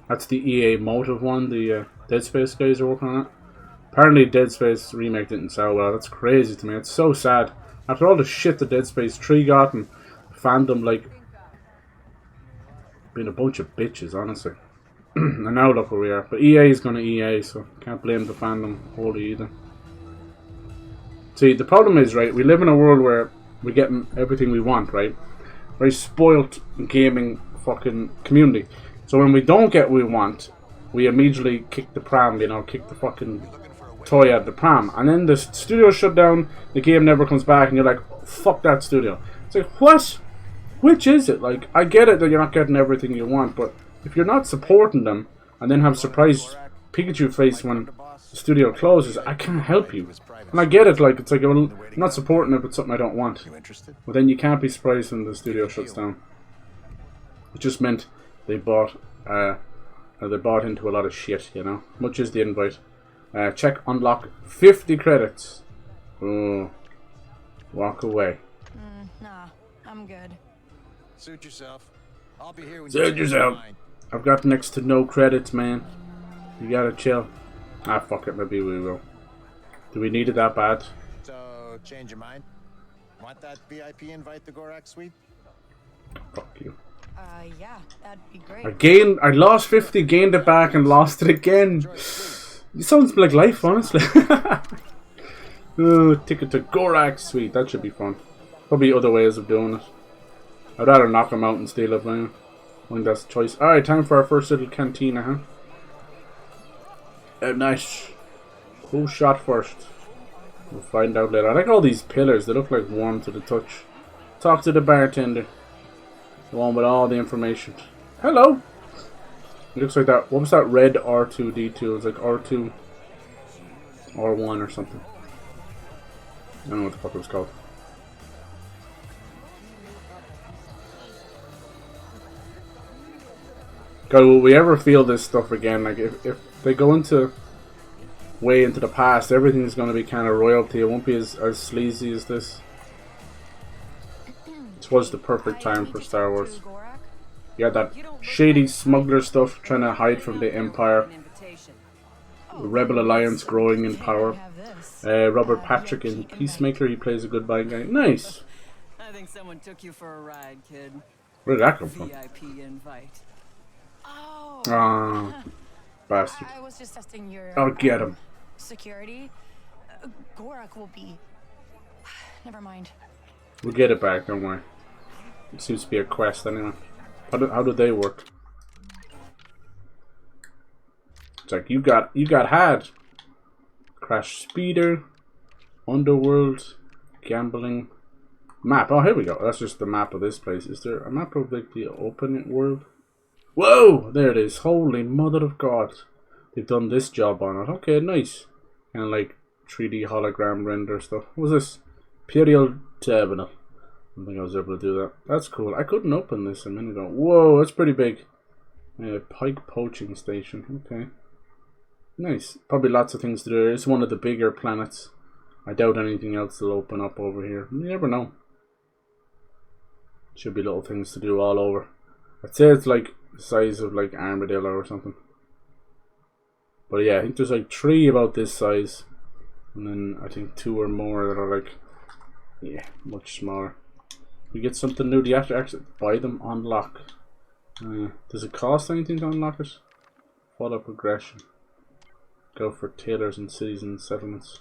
That's the EA Motive one, the Dead Space guys are working on it. Apparently Dead Space remake didn't sell well. That's crazy to me. It's so sad. After all the shit that Dead Space 3 got and fandom, like, being a bunch of bitches, honestly. And now look where we are. But EA is going to EA, so can't blame the fandom wholly either. See, the problem is, right, we live in a world where we're getting everything we want, right? Very spoilt gaming fucking community. So when we don't get what we want, we immediately kick the pram, you know, kick the fucking toy out of the pram. And then the studio shut down, the game never comes back, and you're like, fuck that studio. It's like, what? Which is it? Like, I get it that you're not getting everything you want, but if you're not supporting them, and then have surprise Pikachu face when the studio closes, I can't help you. And I get it, like, it's like, well, I'm not supporting it, but something I don't want. But then you can't be surprised when the studio shuts down. It just meant they bought into a lot of shit, you know. Much is the invite. Check unlock 50 credits. Oh, walk away. Nah, I'm good. Suit yourself. I'll be here when Suit yourself. I've got next to no credits, man. You gotta chill. Ah, fuck it. Maybe we will. Do we need it that bad? So, change your mind? Want that VIP invite to Gorak Suite? Fuck you. Yeah, that'd be great. I lost 50, gained it back, and lost it again. It sounds like life, honestly. Oh, ticket to Gorak Suite. That should be fun. Probably other ways of doing it. I'd rather knock him out and steal it, man. I think that's the choice. Alright, time for our first little cantina, huh? Nice. Who shot first? We'll find out later. I like all these pillars. They look like warm to the touch. Talk to the bartender. The one with all the information. Hello! It looks like that. What was that red R2D2? It was like R2 R1 or something. I don't know what the fuck it was called. God, will we ever feel this stuff again? Like, if they go way into the past, everything's going to be kind of royalty. It won't be as sleazy as this. This was the perfect time for Star Wars. You had that shady smuggler stuff trying to hide from the Empire. The Rebel Alliance growing in power. Robert Patrick in Peacemaker, he plays a good bad guy. Nice! I think someone took you for a ride, kid. Where did that come from? VIP invite. Ah, bastard. I was just testing your I'll get him. security. Gorak will be... Never mind. We'll get it back, don't worry. It seems to be a quest anyway. How do they work? It's like you got had. Crash speeder, underworld, gambling, map. Oh, here we go. That's just the map of this place. Is there a map of like the open world? Whoa! There it is. Holy mother of God! They've done this job on it. Okay, nice. And like 3D hologram render stuff. What was this? Imperial Terminal. I don't think I was able to do that. That's cool. I couldn't open this a minute ago. Whoa, that's pretty big. Pike poaching station. Okay. Nice. Probably lots of things to do. It's one of the bigger planets. I doubt anything else will open up over here. You never know. Should be little things to do all over. I'd say it's like the size of like Armadillo or something. But yeah, I think there's like 3 about this size. And then I think 2 or more that are like, yeah, much smaller. We get something new. Do you have to actually buy them? Unlock. Does it cost anything to unlock it? Follow progression. Go for tailors and cities and settlements.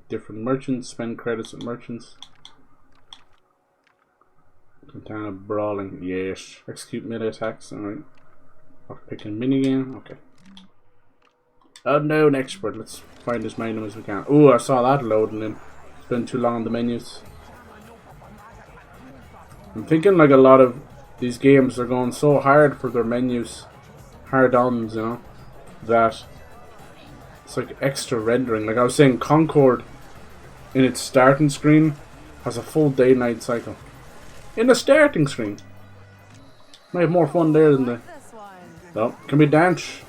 Different merchants. Spend credits at merchants. Katana brawling. Yes. Execute melee attacks. Alright. Picking minigame. Okay. Unknown expert. Let's find as many of them as we can. Oh, I saw that loading in. It's been too long on the menus. I'm thinking like a lot of these games are going so hard for their menus. Hard-ons, you know. That it's like extra rendering. Like I was saying, Concord in its starting screen has a full day-night cycle. In the starting screen. Might have more fun there than the... Oh, can we dance?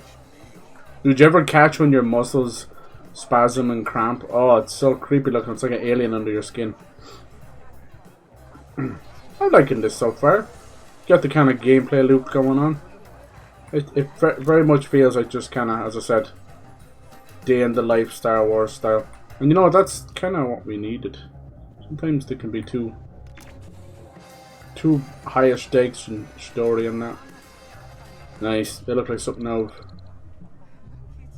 Did you ever catch when your muscles spasm and cramp? Oh, it's so creepy looking. It's like an alien under your skin. I'm liking this so far. Got the kind of gameplay loop going on. It very much feels like just kind of, as I said, day in the life Star Wars style. And you know, that's kind of what we needed. Sometimes they can be too higher stakes and story and that. Nice. They look like something out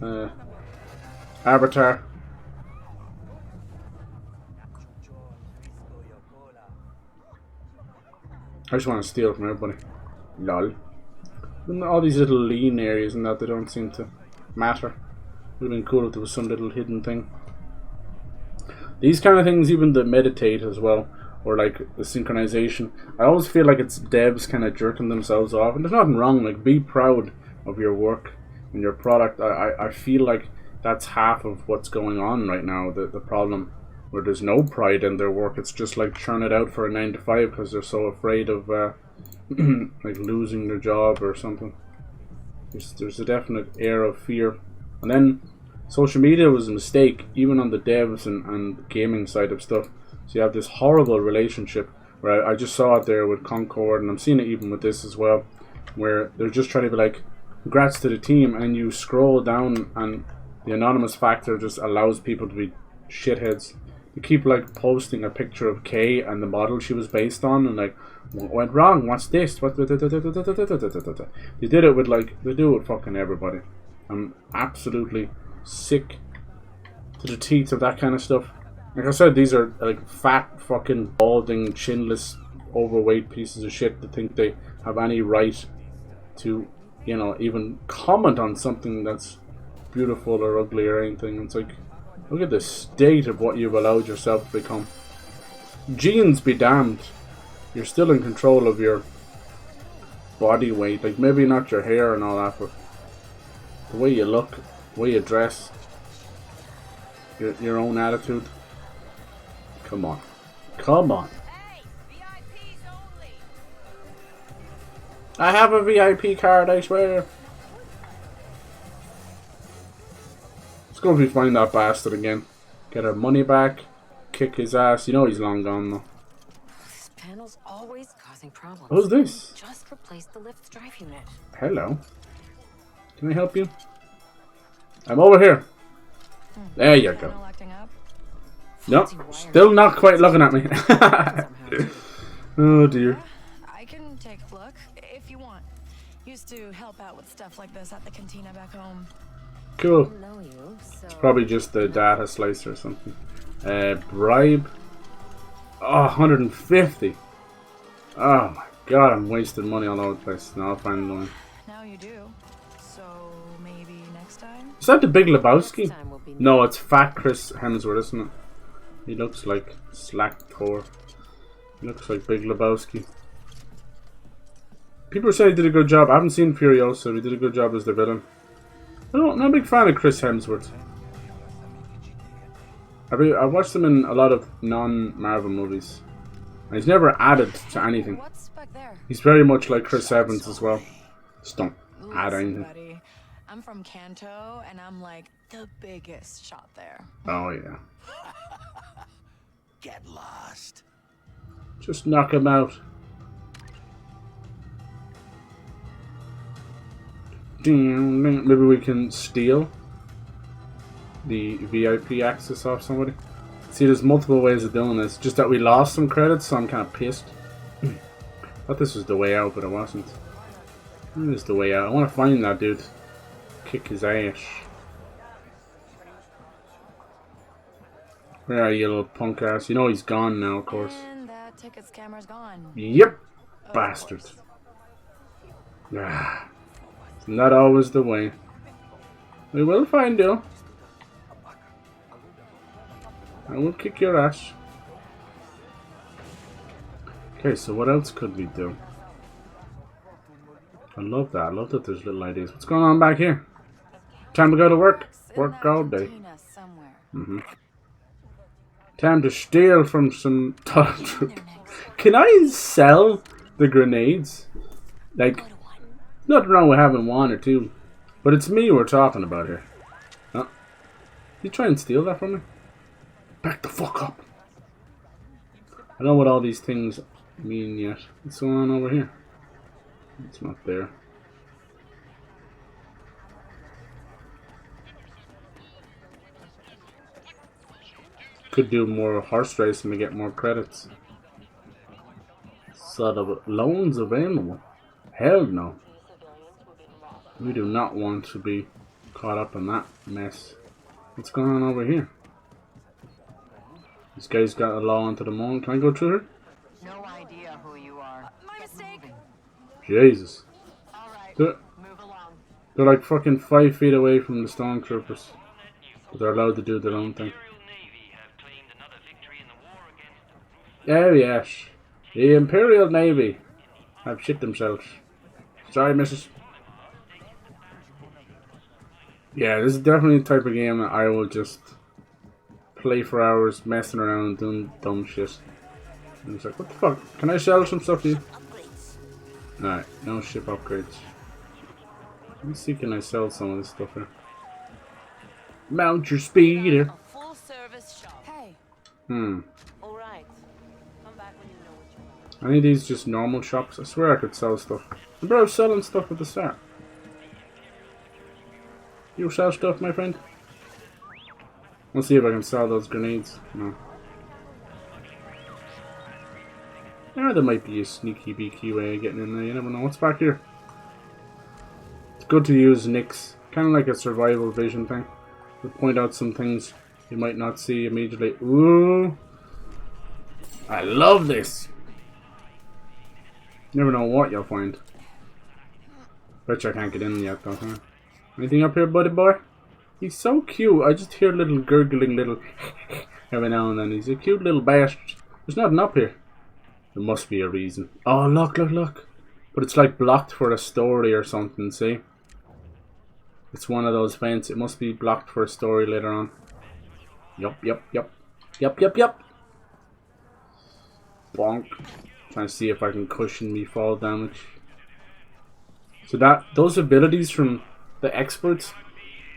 of Avatar. I just want to steal from everybody. Lol. And all these little lean areas and that, they don't seem to matter. Would have been cool if there was some little hidden thing. These kind of things, even the meditate as well, or like the synchronization, I always feel like it's devs kind of jerking themselves off. And there's nothing wrong, like be proud of your work and your product. I feel like that's half of what's going on right now, the problem. Where there's no pride in their work, it's just like churn it out for a 9 to 5 because they're so afraid of like losing their job or something. There's a definite air of fear. And then social media was a mistake, even on the devs and gaming side of stuff. So you have this horrible relationship where I just saw it there with Concord, and I'm seeing it even with this as well, where they're just trying to be like, congrats to the team, and you scroll down and the anonymous factor just allows people to be shitheads. You keep like posting a picture of Kay and the model she was based on, and like, what went wrong? What's this? What? They did it with like, they do it with fucking everybody. I'm absolutely sick to the teeth of that kind of stuff. Like I said, these are like fat, fucking balding, chinless, overweight pieces of shit that think they have any right to, you know, even comment on something that's beautiful or ugly or anything. It's like, look at the state of what you've allowed yourself to become. Genes be damned. You're still in control of your body weight. Like, maybe not your hair and all that, but the way you look, the way you dress. Your own attitude. Come on. Come on. Hey, VIPs only. I have a VIP card, I swear. Let's go if we find that bastard again. Get our money back. Kick his ass. You know he's long gone though. This panel's always causing problems. Who's this? Just replace the lift's drive unit. Hello. Can I help you? I'm over here. There you go. Nope. Still not quite looking at me. Oh dear. I can take a look if you want. Used to help out with stuff like this at the cantina back home. Cool. It's probably just the data slicer or something. Bribe. Oh, 150. Oh my god, I'm wasting money all over the place. Now I'll find one. Now you do. So maybe next time? Is that the Big Lebowski? No, it's Fat Chris Hemsworth, isn't it? He looks like Slack Thor. He looks like Big Lebowski. People say he did a good job. I haven't seen Furiosa. He did a good job as the villain. I'm not a big fan of Chris Hemsworth. I watched him in a lot of non-Marvel movies. And he's never added to anything. He's very much like Chris Evans as well. Just don't add anything. Buddy, I'm from Kanto, and I'm like the biggest shot there. Oh yeah. Get lost. Just knock him out. Maybe we can steal the VIP access off somebody. See, there's multiple ways of doing this. Just that we lost some credits, so I'm kind of pissed. Thought this was the way out, but it wasn't. This is the way out. I want to find that dude. Kick his ass. Where are you, little punk ass? You know he's gone now, of course. And that ticket scammer's gone. Yep. Bastard. Ah. Not always the way. We will find you. I will kick your ass. Okay, so what else could we do? I love that. I love that there's little ideas. What's going on back here? Time to go to work. Work all day. Time to steal from some top troop. Can I sell the grenades? Like, nothing wrong with having one or two. But it's me we're talking about here. Huh? You try and steal that from me? Back the fuck up. I don't know what all these things mean yet. What's going on over here? It's not there. Could do more horse racing to get more credits. Sort of loans available. Hell no. We do not want to be caught up in that mess. What's going on over here? This guy's got a law onto the moon. Can I go through her? No idea who you are. My mistake. Jesus. Alright, They're move along. like fucking 5 feet away from the stormtroopers. But they're allowed to do their own thing. Oh yes. The Imperial Navy have shit themselves. Sorry, missus. Yeah, this is definitely the type of game that I will just play for hours, messing around, doing dumb shit. And it's like, what the fuck? Can I sell some stuff to you? Alright, no ship upgrades. Let me see, can I sell some of this stuff here? Mount your speeder. Full service shop. Hey. All right. Come back when you know what you want. Any of these just normal shops? I swear I could sell stuff. Remember I was selling stuff at the start. You sell stuff, my friend? Let's see if I can sell those grenades. No. Yeah, there might be a sneaky beaky way of getting in there. You never know. What's back here? It's good to use Nix. Kind of like a survival vision thing. To point out some things you might not see immediately. Ooh. I love this. Never know what you'll find. Bet you I can't get in yet though, huh? Anything up here, buddy boy? He's so cute. I just hear little gurgling little every now and then. He's a cute little bastard. There's nothing up here. There must be a reason. Oh, look, look, look. But it's like blocked for a story or something, see? It's one of those vents. It must be blocked for a story later on. Yup. Yup. Bonk. Trying to see if I can cushion me fall damage. So those abilities from the experts,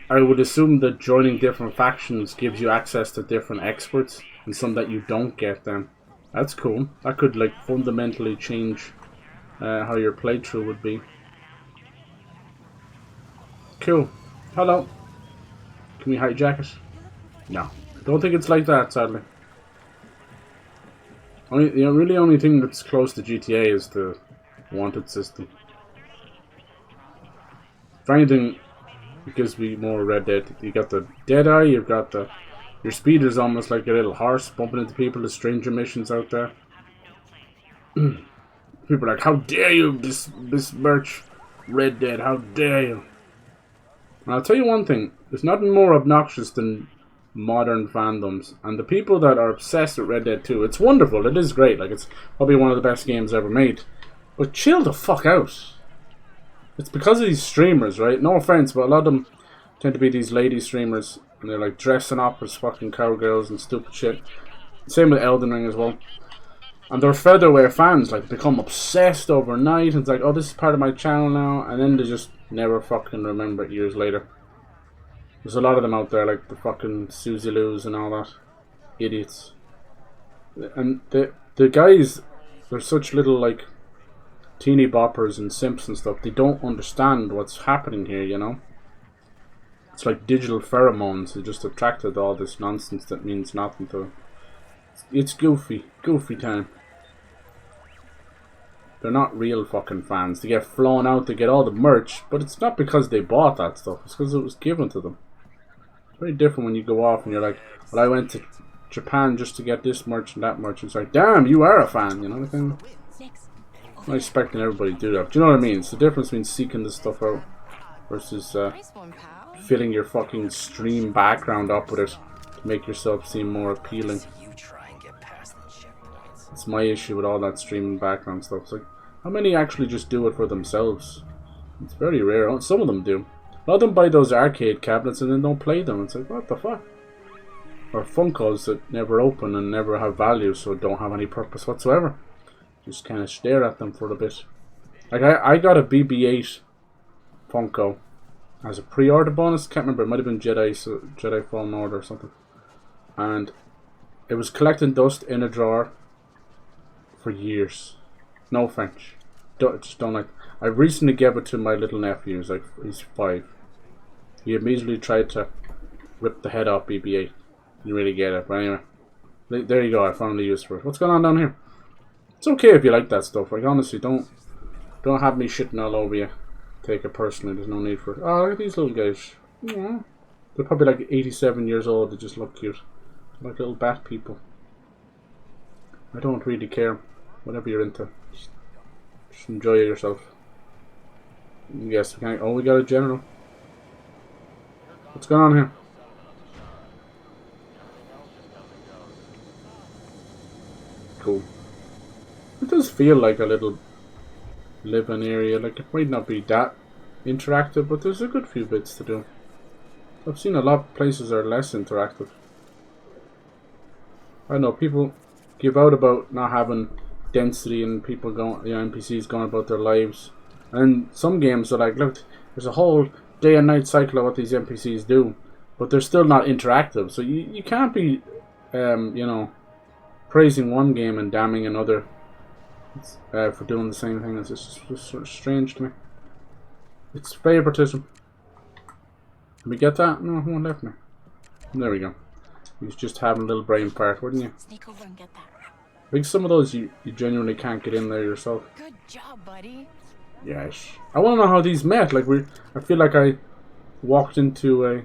I would assume that joining different factions gives you access to different experts, and some that you don't get then. That's cool. That could like fundamentally change how your playthrough would be. Cool. Hello. Can we hijack it? No. I don't think it's like that, sadly. Really only thing that's close to GTA is the wanted system. If anything, it gives me more Red Dead. You got the Dead Eye, you've got the... Your speeder's almost like a little horse bumping into people, the stranger missions out there. People are like, how dare you besmirch Red Dead, how dare you? And I'll tell you one thing, there's nothing more obnoxious than modern fandoms. And the people that are obsessed with Red Dead 2, it's wonderful, it is great, like it's probably one of the best games ever made. But chill the fuck out. It's because of these streamers, right? No offense, but a lot of them tend to be these lady streamers. And they're like dressing up as fucking cowgirls and stupid shit. Same with Elden Ring as well. And they're featherweight fans, like become obsessed overnight. And it's like, oh, this is part of my channel now. And then they just never fucking remember it years later. There's a lot of them out there, like the fucking Susie Loos and all that. Idiots. And the guys, they're such little like teeny boppers and simps and stuff. They don't understand what's happening here, you know. It's like digital pheromones. They're just attracted to all this nonsense that means nothing to them. It's goofy time. They're not real fucking fans. They get flown out, they get all the merch, but it's not because they bought that stuff. It's because it was given to them. It's very different when you go off and you're like, well, I went to Japan just to get this merch and that merch. It's like, damn, you are a fan, you know what I mean? I'm not expecting everybody to do that. Do you know what I mean? It's the difference between seeking this stuff out versus filling your fucking stream background up with it to make yourself seem more appealing. It's my issue with all that streaming background stuff. It's like, how many actually just do it for themselves? It's very rare. Some of them do. A lot of them buy those arcade cabinets and then don't play them. It's like, what the fuck? Or Funkos that never open and never have value, so don't have any purpose whatsoever. Just kind of stare at them for a bit. Like I got a BB-8 Funko as a pre-order bonus. Can't remember. It might have been Jedi Fallen Order or something. And it was collecting dust in a drawer for years. No French. Just don't like. I recently gave it to my little nephew. He's 5. He immediately tried to rip the head off BB-8. Didn't really get it. But anyway, there you go. I found a use for it. What's going on down here? It's okay if you like that stuff. Like honestly, don't have me shitting all over you. Take it personally. There's no need for it. Oh, look at these little guys. Yeah. They're probably like 87 years old. They just look cute. Like little bat people. I don't really care. Whatever you're into. Just enjoy yourself. Yes, we got a general. What's going on here? Cool. It does feel like a little live-in area. Like it might not be that interactive, but there's a good few bits to do. I've seen a lot of places are less interactive. I know people give out about not having density and people going, NPCs going about their lives. And some games are like, look, there's a whole day and night cycle of what these NPCs do, but they're still not interactive. So you can't be, praising one game and damning another for doing the same thing. It's just sort of strange to me. It's favoritism. Can we get that? No, one left me. There we go. He was just having a little brain fart, wouldn't you? Sneak over and get that. I think some of those you genuinely can't get in there yourself. Good job, buddy. Yes. I want to know how these met. Like I feel like I walked into a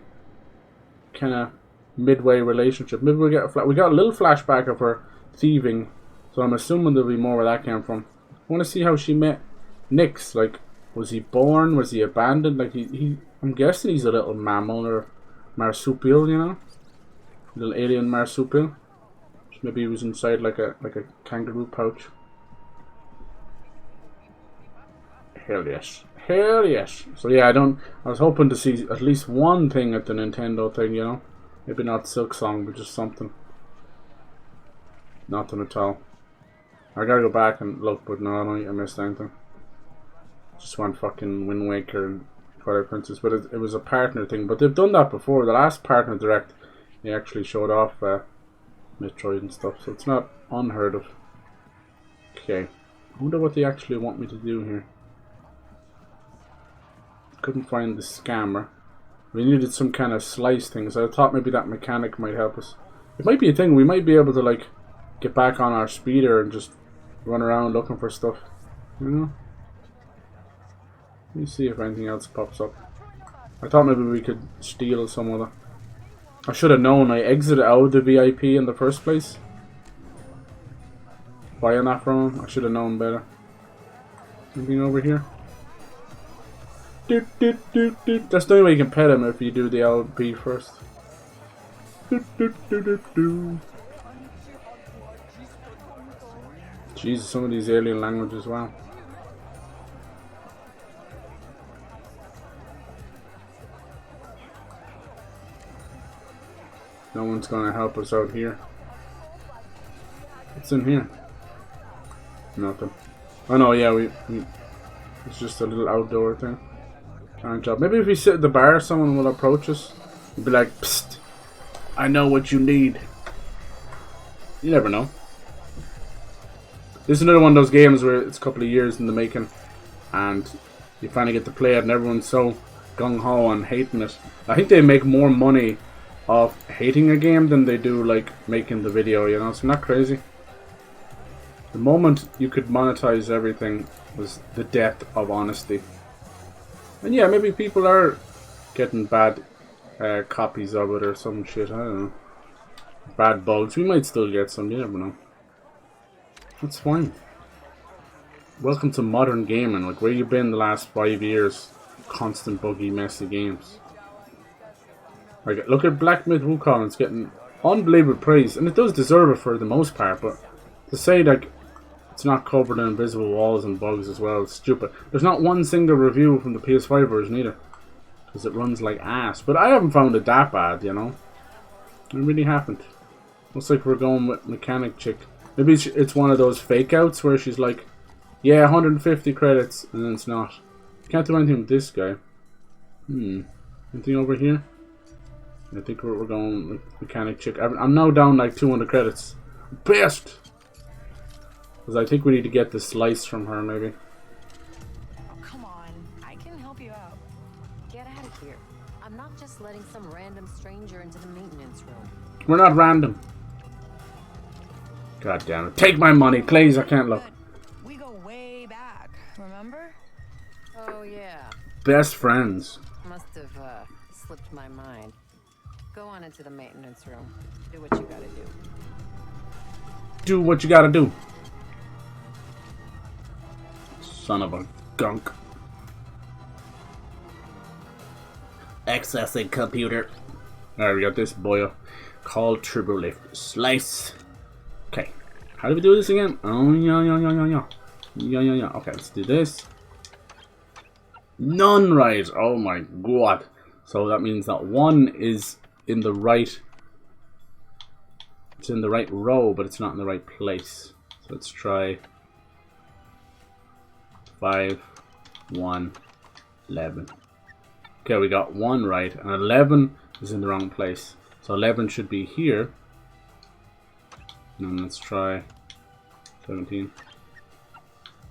kind of midway relationship. Maybe we got a little flashback of her thieving, so I'm assuming there'll be more where that came from. I want to see how she met Nyx. Like, was he born? Was he abandoned? Like I'm guessing he's a little mammal or marsupial, you know, a little alien marsupial. Maybe he was inside like a kangaroo pouch. Hell yes. Hell yes. So yeah, I was hoping to see at least one thing at the Nintendo thing, you know. Maybe not Silk Song, but just something. Nothing at all. I gotta go back and look, but no, I don't think I missed anything. Just one fucking Wind Waker and Twilight Princess, but it was a partner thing. But they've done that before. The last partner direct, they actually showed off Metroid and stuff, so it's not unheard of. Okay, I wonder what they actually want me to do here. Couldn't find the scammer. We needed some kind of slice thing, so I thought maybe that mechanic might help us. It might be a thing. We might be able to like get back on our speeder and just run around looking for stuff. You know? Let me see if anything else pops up. I thought maybe we could steal some of the... I should have known. I exited out of the VIP in the first place. Buying that from him. I should have known better. Anything over here? That's the only way you can pet him, if you do the LP first. Jesus, some of these alien languages, wow. No one's gonna help us out here. What's in here? Nothing. Oh no, yeah, we it's just a little outdoor thing. Can't job. Maybe if we sit at the bar, someone will approach us and be like, "Psst, I know what you need." You never know. This is another one of those games where it's a couple of years in the making and you finally get to play it and everyone's so gung-ho on hating it. I think they make more money off hating a game than they do like making the video, you know? It's not crazy. The moment you could monetize everything was the death of honesty. And yeah, maybe people are getting bad copies of it or some shit, I don't know. Bad bugs. We might still get some, you never know. That's fine. Welcome to modern gaming. Like, where you been the last 5 years? Constant buggy, messy games. Like, look at Black Myth Wukong. It's getting unbelievable praise. And it does deserve it for the most part, but to say like it's not covered in invisible walls and bugs as well, it's stupid. There's not one single review from the PS5 version either, because it runs like ass. But I haven't found it that bad, you know. I really haven't. Looks like we're going with Mechanic Chick. Maybe it's one of those fake outs where she's like, yeah, 150 credits, and then it's not. Can't do anything with this guy. Anything over here? I think we're going with Mechanic Chick. I'm now down like 200 credits. Best! Because I think we need to get the slice from her, maybe. Oh, come on. I can help you out. Get out of here. I'm not just letting some random stranger into the maintenance room. We're not random. God damn it. Take my money, please. I can't look. We go way back, remember? Oh, yeah. Best friends. Must have slipped my mind. Go on into the maintenance room. Do what you gotta do. Do what you gotta do. Son of a gunk. Accessing computer. Alright, we got this boy called Turbo Lift Slice. Okay. How do we do this again? Oh, yeah. Okay, let's do this. None right. Oh my god. So that means that one is in the right. It's in the right row, but it's not in the right place. So let's try 5, 1, 11. Okay, we got 1 right, and 11 is in the wrong place. So 11 should be here. And then let's try 17.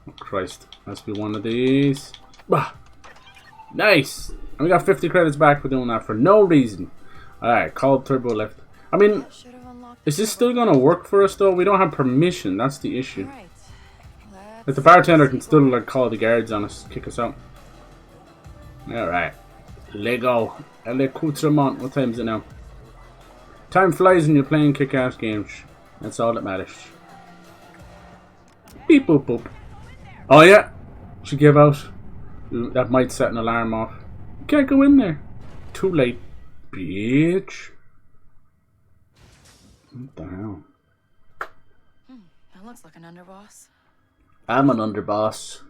Oh Christ, has to be one of these. Bah! Nice! And we got 50 credits back for doing that for no reason. Alright, called Turbo Lift. I mean, is this still gonna work for us though? We don't have permission, that's the issue. Like, the bartender can still like call the guards on us, kick us out. Alright. Lego. Accoutrement. What time is it now? Time flies when you're playing kick-ass games. That's all that matters. Beep boop boop. Oh yeah! She gave out. That might set an alarm off. You can't go in there. Too late. Bitch. What the hell? That looks like an underboss. I'm an underboss.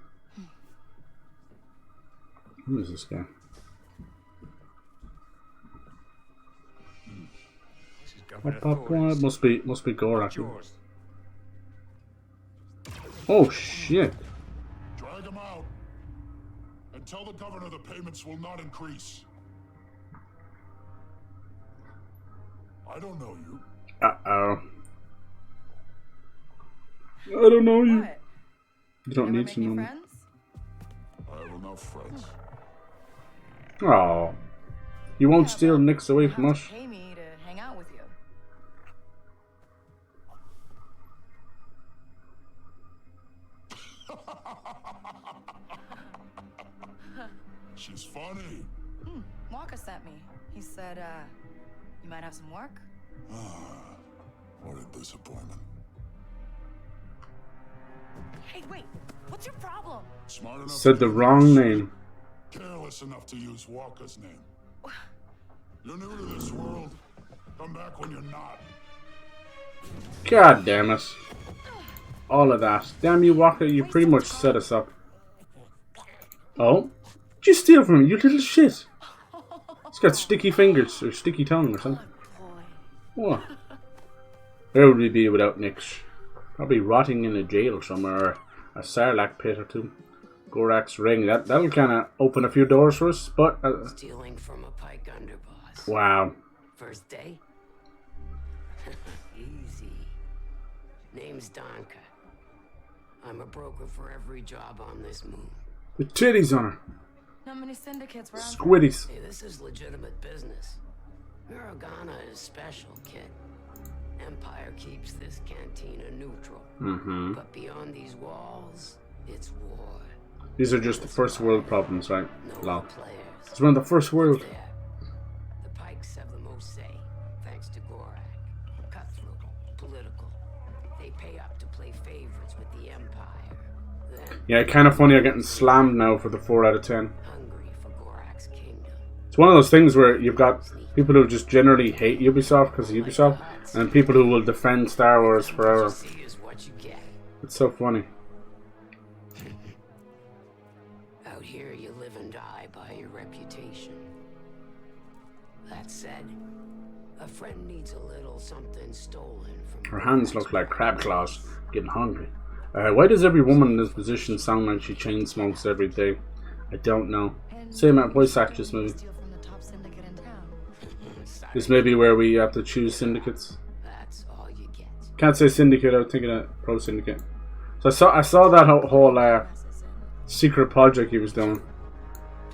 Who is this guy? Must be Gorak. Oh shit. Drag him out. And tell the governor the payments will not increase. I don't know you. Uh-oh. I don't know you. What? You don't need to know me. Friends? I have enough friends. Oh. You won't steal Nick's away from us. Pay me to hang out with you. She's funny. Waka sent me. He said, you might have some work? What a disappointment. Hey, wait. What's your problem? Smart enough Said the wrong name. Careless enough to use Walker's name. You're new to this world. Come back when you're not. God damn it. All of that. Damn you, Walker, you pretty much set us up. Oh? Did you steal from me, you little shit? He's got sticky fingers, or sticky tongue, or something. What? Where would we be without Nix? Probably rotting in a jail somewhere, or a Sarlacc pit or two. Gorak's ring, that'll kind of open a few doors for us, but... Stealing from a pike underboss. Wow. First day? Easy. Name's Donka. I'm a broker for every job on this moon. With titties on her. Not many syndicates around. Squiddies. Hey, this is legitimate business. Mirogana is special, kid. Empire keeps this cantina neutral. But beyond these walls, it's war. These are just the first world problems, right? No Lol. It's one of the first world. The Pikes have the most say, thanks to Gorak. Cutthroat, political. They pay up to play favorites with the Empire. Then, Yeah, kind of funny are getting slammed now for the 4 out of 10. hungry for Gorak's kingdom. It's one of those things where you've got people who just generally hate Ubisoft because of Ubisoft, and people who will defend Star Wars forever. See is what you get. It's so funny. Out here, you live and die by your reputation. That said, a friend needs a little something stolen from. Her hands look like crab claws. Getting hungry. Why does every woman in this position sound like she chain smokes every day? I don't know. Same at voice actress movie. Steal from the top syndicate in town. This may be where we have to choose syndicates. That's all you get. Can't say syndicate. I was thinking of pro syndicate. So I saw that whole secret project he was doing.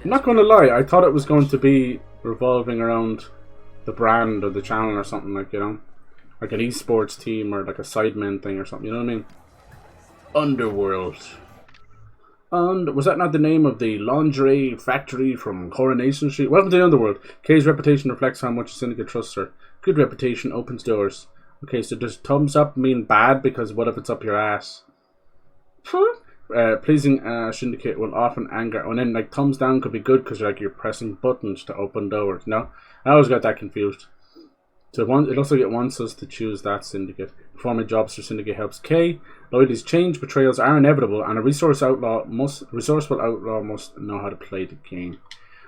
I'm not going to lie. I thought it was going to be revolving around the brand or the channel or something, like, you know, like an esports team or like a sidemen thing or something. You know what I mean? Underworld. And was that not the name of the lingerie factory from Coronation Street? Welcome to the Underworld. Kay's reputation reflects how much Syndicate trusts her. Good reputation opens doors. Okay, so does thumbs up mean bad because what if it's up your ass? Pleasing Syndicate will often anger. And then like thumbs down could be good because you're pressing buttons to open doors. No? I always got that confused. So it looks like it wants us to choose that syndicate. Performing jobs for syndicate helps Kay. Loyalties change, betrayals are inevitable, and a resourceful outlaw must know how to play the game.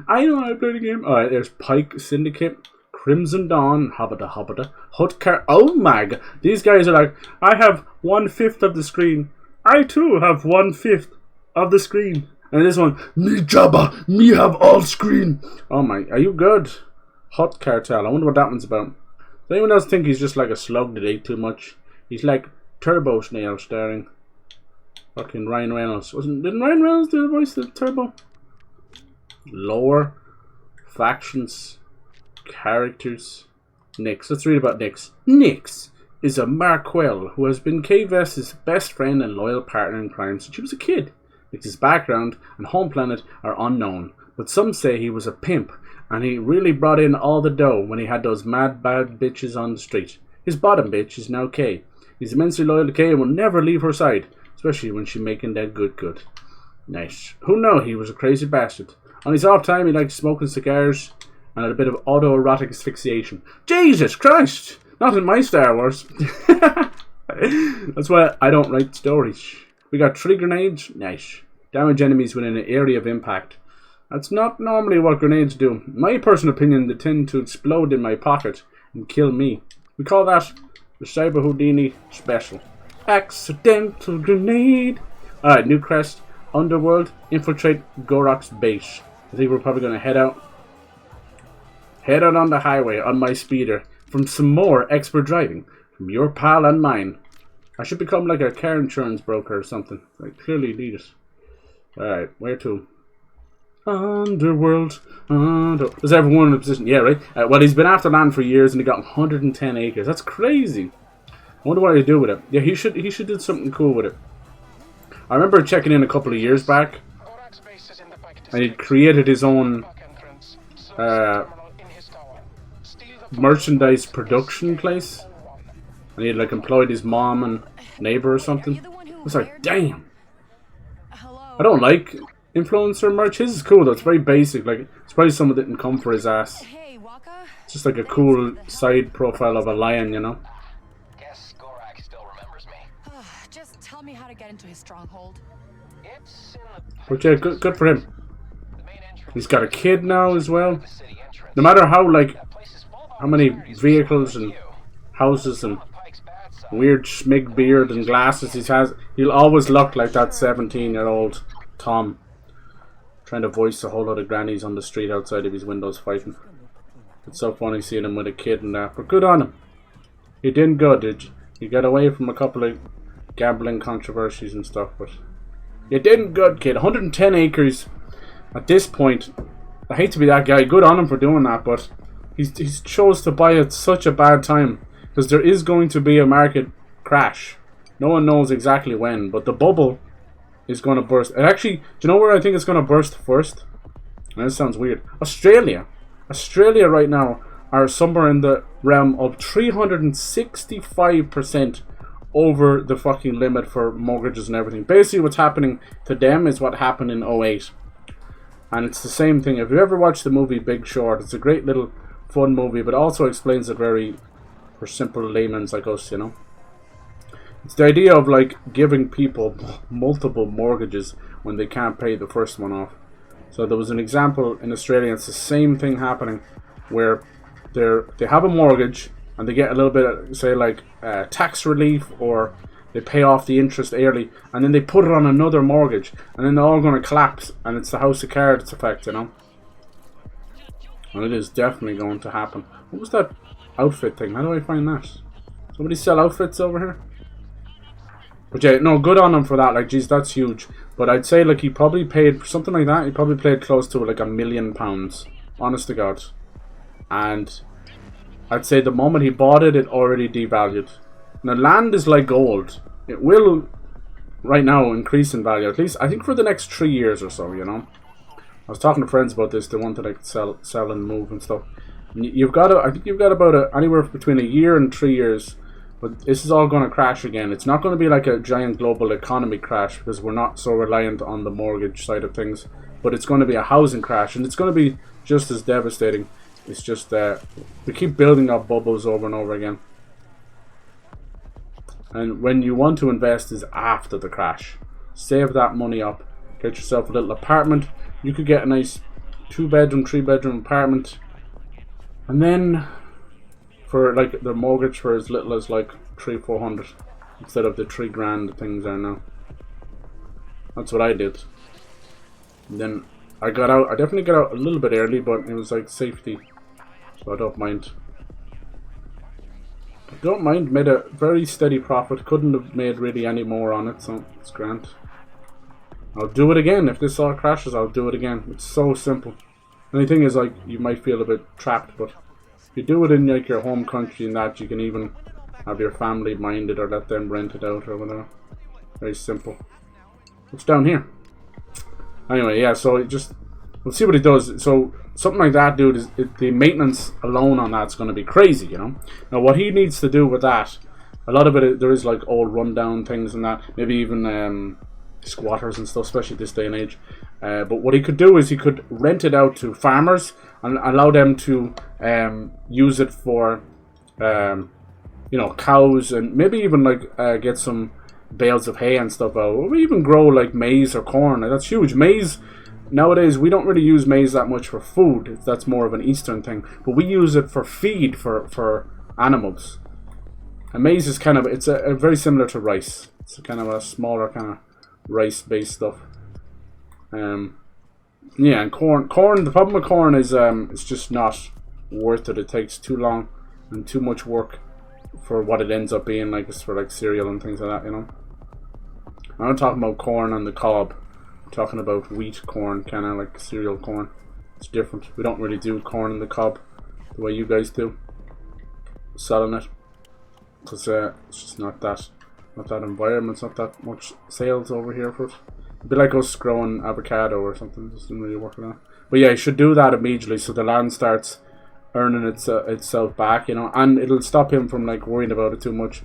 I know how to play the game. Alright, there's Pike Syndicate, Crimson Dawn, Hobbita, Hutcar. Oh my god, these guys are like, I have 1/5 of the screen. I too have 1/5 of the screen. And this one, me Jabba, me have all screen. Oh my, are you good? Hut Cartel, I wonder what that one's about. Does anyone else think he's just like a slug that ate too much? He's like Turbo Snail starring fucking Ryan Reynolds. Didn't Ryan Reynolds do the voice of Turbo? Lore, factions, characters, Nyx. Let's read about Nyx. Nyx is a Marquel who has been Kay Vess's best friend and loyal partner in crime since she was a kid. Nyx's background and home planet are unknown, but some say he was a pimp and he really brought in all the dough when he had those mad bad bitches on the street. His bottom bitch is now Kay. He's immensely loyal to Kay and will never leave her side, especially when she's making that good. Nice. Who knew he was a crazy bastard? On his off time he likes smoking cigars and had a bit of autoerotic asphyxiation. Jesus Christ! Not in my Star Wars. That's why I don't write stories. We got 3 grenades. Nice. Damage enemies within an area of impact. That's not normally what grenades do. In my personal opinion, they tend to explode in my pocket and kill me. We call that the Cyber Houdini special. Accidental grenade. Alright, new quest. Underworld. Infiltrate Gorak's base. I think we're probably going to head out. Head out on the highway on my speeder. From some more expert driving. From your pal and mine. I should become like a car insurance broker or something. I clearly need it. Alright, where to? Underworld. Does everyone in a position? Yeah, right. Well, he's been after land for years and he got 110 acres. That's crazy. I wonder what he'd do with it. Yeah, he should do something cool with it. I remember checking in a couple of years back, and he'd created his own merchandise production place, and he'd like employed his mom and neighbor or something. I was like, damn. I don't like influencer merch. His is cool though. It's very basic. Like, it's probably someone that didn't come for his ass. It's just like a cool side profile of a lion, you know. Guess Gorak still remembers me. Just tell me how to get into his stronghold. It's in the But yeah, good for him. He's got a kid now as well. No matter how many vehicles and houses and weird schmig beard and glasses he has, he'll always look like that 17-year-old Tom trying to voice a whole lot of grannies on the street outside of his windows fighting. It's so funny seeing him with a kid and that, but good on him. He did good, did you? You got away from a couple of gambling controversies and stuff, but you did good, kid. 110 acres at this point. I hate to be that guy. Good on him for doing that, but he's chose to buy at such a bad time because there is going to be a market crash. No one knows exactly when, but the bubble is going to burst. And actually, do you know where I think it's going to burst first? And this sounds weird. Australia. Australia right now are somewhere in the realm of 365% over the fucking limit for mortgages and everything. Basically what's happening to them is what happened in 08. And it's the same thing. If you ever watched the movie Big Short, it's a great little fun movie, but also explains it very for simple laymen like us, you know. It's the idea of like giving people multiple mortgages when they can't pay the first one off. So there was an example in Australia. It's the same thing happening where they have a mortgage and they get a little bit of, say like tax relief, or they pay off the interest early, and then they put it on another mortgage, and then they're all going to collapse, and it's the house of cards effect, you know. And it is definitely going to happen. What was that outfit thing? How do I find that? Somebody sell outfits over here? But yeah, no, good on him for that. Like, geez, that's huge. But I'd say, like, he probably paid, something like that, he probably paid close to, like, £1 million. Honest to God. And I'd say the moment he bought it, it already devalued. Now, land is like gold. It will, right now, increase in value. At least, I think, for the next 3 years or so, you know. I was talking to friends about this. They wanted to, like, sell and move and stuff. And you've got I think you've got about anywhere between a year and 3 years. But this is all going to crash again. It's not going to be like a giant global economy crash, because we're not so reliant on the mortgage side of things. But it's going to be a housing crash, and it's going to be just as devastating. It's just we keep building up bubbles over and over again. And when you want to invest is after the crash. Save that money up. Get yourself a little apartment. You could get a nice 2-bedroom, 3-bedroom apartment. And then for like the mortgage for as little as like 300-400 instead of the $3,000 things are now. That's what I did. And then I got out. I definitely got out a little bit early, but it was like safety, so I don't mind. I don't mind. Made a very steady profit. Couldn't have made really any more on it, so it's grand. I'll do it again. If this all crashes, I'll do it again. It's so simple. The only thing is, like, you might feel a bit trapped, but if you do it in like your home country and that, you can even have your family mind it or let them rent it out or whatever. Very simple. What's down here? Anyway, yeah, so we'll see what he does. So something like that, dude, is the maintenance alone on that's going to be crazy, you know. Now what he needs to do with that, a lot of it, there is like old rundown things and that, maybe even squatters and stuff, especially this day and age. But what he could do is he could rent it out to farmers and allow them to use it for you know, cows, and maybe even like get some bales of hay and stuff out, or even grow like maize or corn. Like, that's huge. Maize nowadays, we don't really use maize that much for food. That's more of an Eastern thing, but we use it for feed for animals. And maize is kind of, it's a very similar to rice. It's kind of a smaller kind of rice-based stuff. Yeah, and corn. The problem with corn is it's just not worth it. It takes too long and too much work for what it ends up being. Like, it's for like cereal and things like that, you know. I'm not talking about corn on the cob. I'm talking about wheat corn, kind of like cereal corn. It's different. We don't really do corn on the cob the way you guys do, selling it, because it's just not that environment. It's not that much sales over here for it. It'd be like us growing avocado or something. It doesn't really work like that. But yeah, you should do that immediately so the land starts earning itself back, you know, and it'll stop him from like worrying about it too much.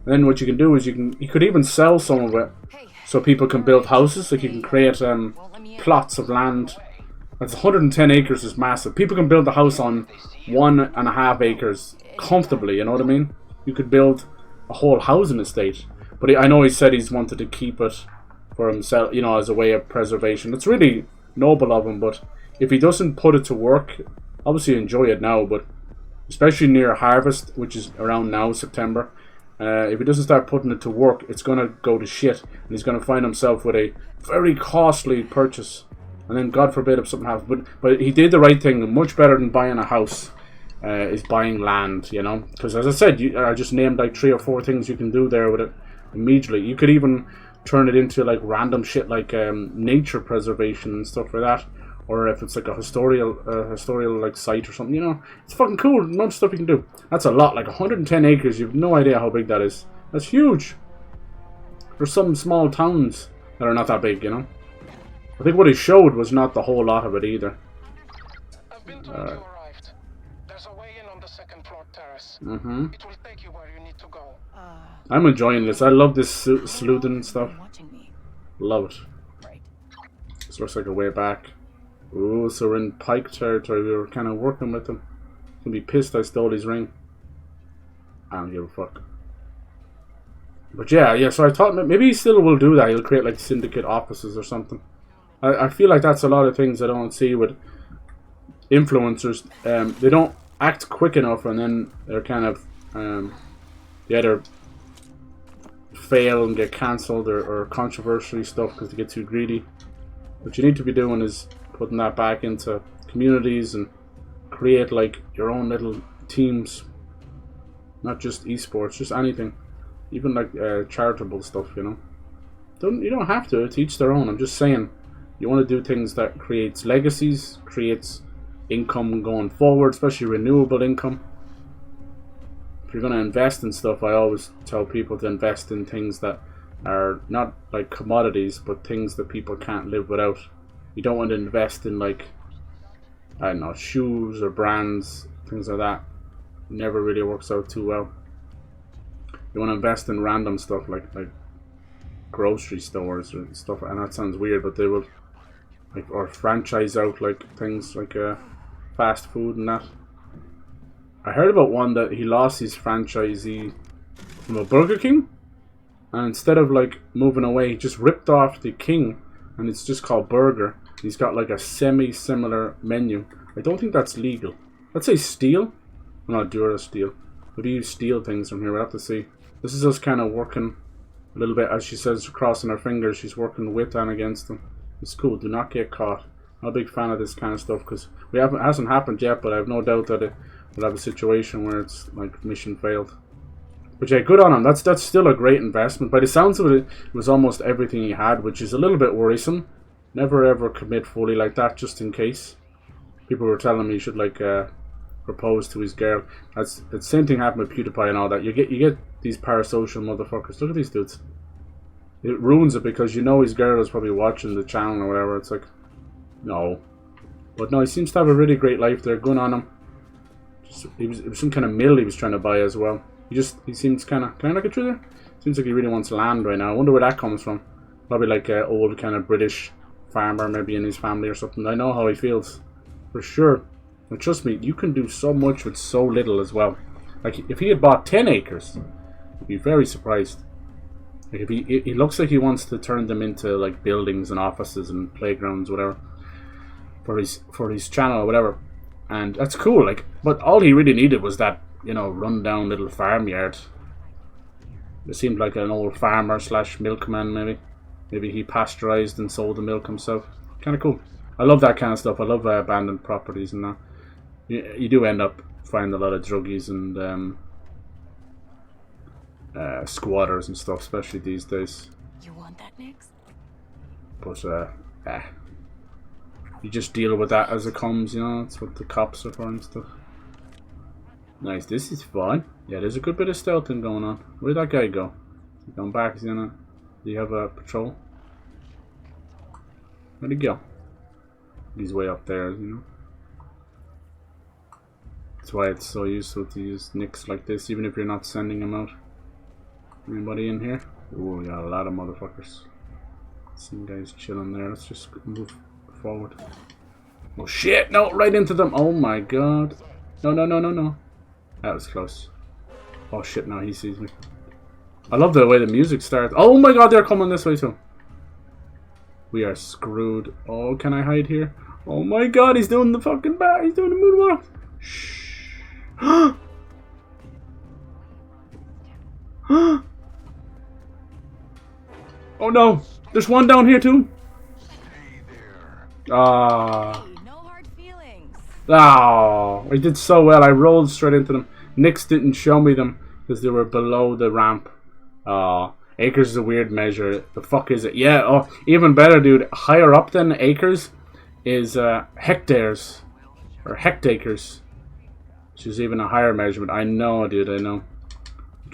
And then what you can do is you could even sell some of it so people can build houses. Like, you can create plots of land. That's 110 acres is massive. People can build a house on 1.5 acres comfortably, you know what I mean? You could build a whole housing estate. But I know he said he's wanted to keep it for himself, you know, as a way of preservation. It's really noble of him, but if he doesn't put it to work, obviously enjoy it now, but especially near harvest, which is around now, September, if he doesn't start putting it to work, it's going to go to shit, and he's going to find himself with a very costly purchase, and then God forbid if something happens. But he did the right thing. Much better than buying a house is buying land, you know, because as I said, I just named like 3 or 4 things you can do there with it immediately. You could even turn it into like random shit like nature preservation and stuff like that, or if it's like a historical like site or something, you know. It's fucking cool. Much stuff you can do. That's a lot. Like 110 acres. You have no idea how big that is. That's huge. There's some small towns that are not that big, you know. I think what he showed was not the whole lot of it either. I've been told you arrived. There's a way in on the 2nd floor terrace. It will take you where you need to go. I'm enjoying this. I love this sleuthing stuff. Love it. This looks like a way back. Ooh, so we're in Pike territory. We were kind of working with him. He's gonna be pissed I stole his ring. I don't give a fuck. But yeah, so I thought maybe he still will do that. He'll create like syndicate offices or something. I feel like that's a lot of things I don't see with influencers. They don't act quick enough, and then they're kind of they either fail and get cancelled or controversial stuff because they get too greedy. What you need to be doing is putting that back into communities and create like your own little teams, not just esports, just anything, even like charitable stuff, you know. You don't have to each their own. I'm just saying, you want to do things that creates legacies, creates income going forward, especially renewable income. If you're going to invest in stuff, I always tell people to invest in things that are not like commodities, but things that people can't live without. You don't want to invest in like, I don't know, shoes or brands, things like that. It never really works out too well. You want to invest in random stuff like grocery stores or stuff, and that sounds weird, but they will like, or franchise out like things like fast food and that. I heard about one that he lost his franchisee from a Burger King, and instead of like moving away, he just ripped off the king, and it's just called Burger. He's got like a semi-similar menu. I don't think that's legal. Let's say steal. Not Dura steal. But do you steal things from here? We'll have to see. This is us kind of working a little bit, as she says, crossing her fingers. She's working with and against them. It's cool. Do not get caught. I'm a big fan of this kind of stuff because it hasn't happened yet, but I have no doubt that it will have a situation where it's like mission failed. But yeah, good on him. That's still a great investment. By the sounds of it, it was almost everything he had, which is a little bit worrisome. Never ever commit fully like that, just in case. People were telling me he should like propose to his girl. It's the same thing happened with PewDiePie and all that. You get these parasocial motherfuckers. Look at these dudes. It ruins it because you know his girl is probably watching the channel or whatever. It's like, no. But no, he seems to have a really great life there. Good on him. It was some kind of mill he was trying to buy as well. He seems kind of... Can I look at you there? Seems like he really wants land right now. I wonder where that comes from. Probably like an old kind of British farmer maybe in his family or something. I know how he feels. For sure. And trust me, you can do so much with so little as well. Like, if he had bought 10 acres, I'd be very surprised. Like, if he looks like he wants to turn them into like buildings and offices and playgrounds, whatever, for his channel or whatever. And that's cool, like, but all he really needed was that you know, run-down little farmyard. It seemed like an old farmer slash milkman, maybe. Maybe he pasteurized and sold the milk himself. Kind of cool. I love that kind of stuff. I love abandoned properties and that. You do end up finding a lot of druggies and squatters and stuff, especially these days. You want that next? But you just deal with that as it comes, you know. That's what the cops are for and stuff. Nice, this is fun. Yeah, there's a good bit of stealthing going on. Where'd that guy go? Is he going back? Is he gonna... Do you have a patrol? Where'd he go? He's way up there, you know. That's why it's so useful to use nicks like this, even if you're not sending them out. Anybody in here? Ooh, we got a lot of motherfuckers. Some guys chilling there. Let's just move forward. Oh shit! No, right into them! Oh my god! No, no, no, no, no! That was close. Oh shit! Now he sees me. I love the way the music starts. Oh my god! They're coming this way too. We are screwed. Oh, can I hide here? Oh my god! He's doing the fucking bat. He's doing the moonwalk. Shh. Oh no! There's one down here too. Ah. No hard feelings. Oh, I did so well. I rolled straight into them. Nix didn't show me them because they were below the ramp. Oh, acres is a weird measure. The fuck is it? Yeah. Oh, even better, dude. Higher up than acres is hectares or hectacres, which is even a higher measurement. I know, dude. I know.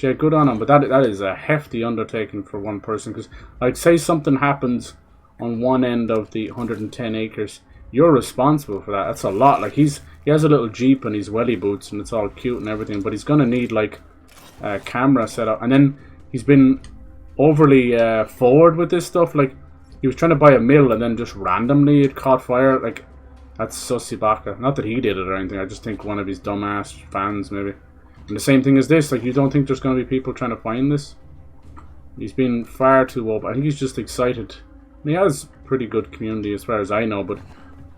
Yeah, good on him, but that is a hefty undertaking for one person. Because, like, say something happens on one end of the 110 acres, you're responsible for that. That's a lot. Like, he has a little jeep and his welly boots, and it's all cute and everything. But he's gonna need like a camera set up, and then he's been overly forward with this stuff. Like, he was trying to buy a mill, and then just randomly it caught fire. Like, that's sussy baka. Not that he did it or anything. I just think one of his dumbass fans maybe. And the same thing as this, like, you don't think there's going to be people trying to find this? He's been far too open. I think he's just excited. He has pretty good community as far as I know, but,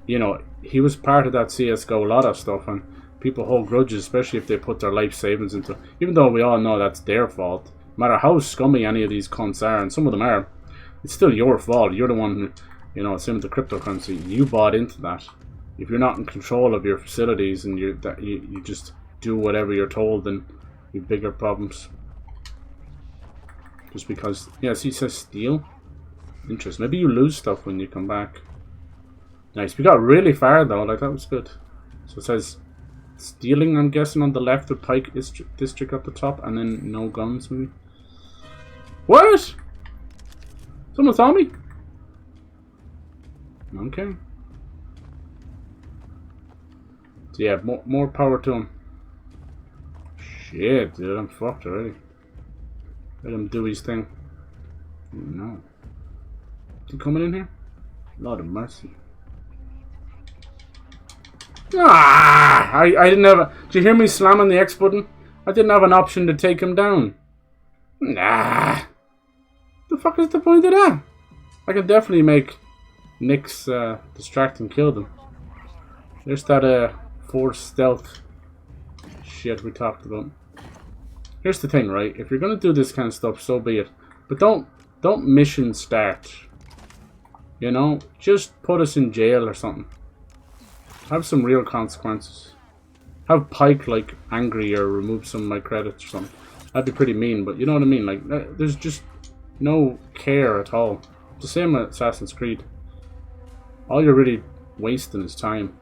you know, he was part of that CSGO lotto stuff, and people hold grudges, especially if they put their life savings into it. Even though we all know that's their fault. No matter how scummy any of these cunts are, and some of them are, it's still your fault. You're the one who, you know, same with the cryptocurrency. You bought into that. If you're not in control of your facilities and you just do whatever you're told, then you have bigger problems. Just because, yes, he says steal. Interesting. Maybe you lose stuff when you come back. Nice. We got really far though. Like, that was good. So it says stealing, I'm guessing, on the left of Pike District up the top, and then no guns maybe. What? Someone saw me? Okay. So yeah, more power to him. Shit, dude, I'm fucked already. Let him do his thing. No. Is he coming in here? Lord of mercy. Ah! I didn't have a... Did you hear me slamming the X button? I didn't have an option to take him down. Nah. The fuck is the point of that? I can definitely make Nix distract and kill them. There's that forced stealth shit we talked about. Here's the thing, right? If you're gonna do this kind of stuff, so be it. But don't mission start. You know? Just put us in jail or something. Have some real consequences. Have Pike, like, angry or remove some of my credits or something. That'd be pretty mean, but you know what I mean? Like, there's just no care at all. It's the same with Assassin's Creed. All you're really wasting is time.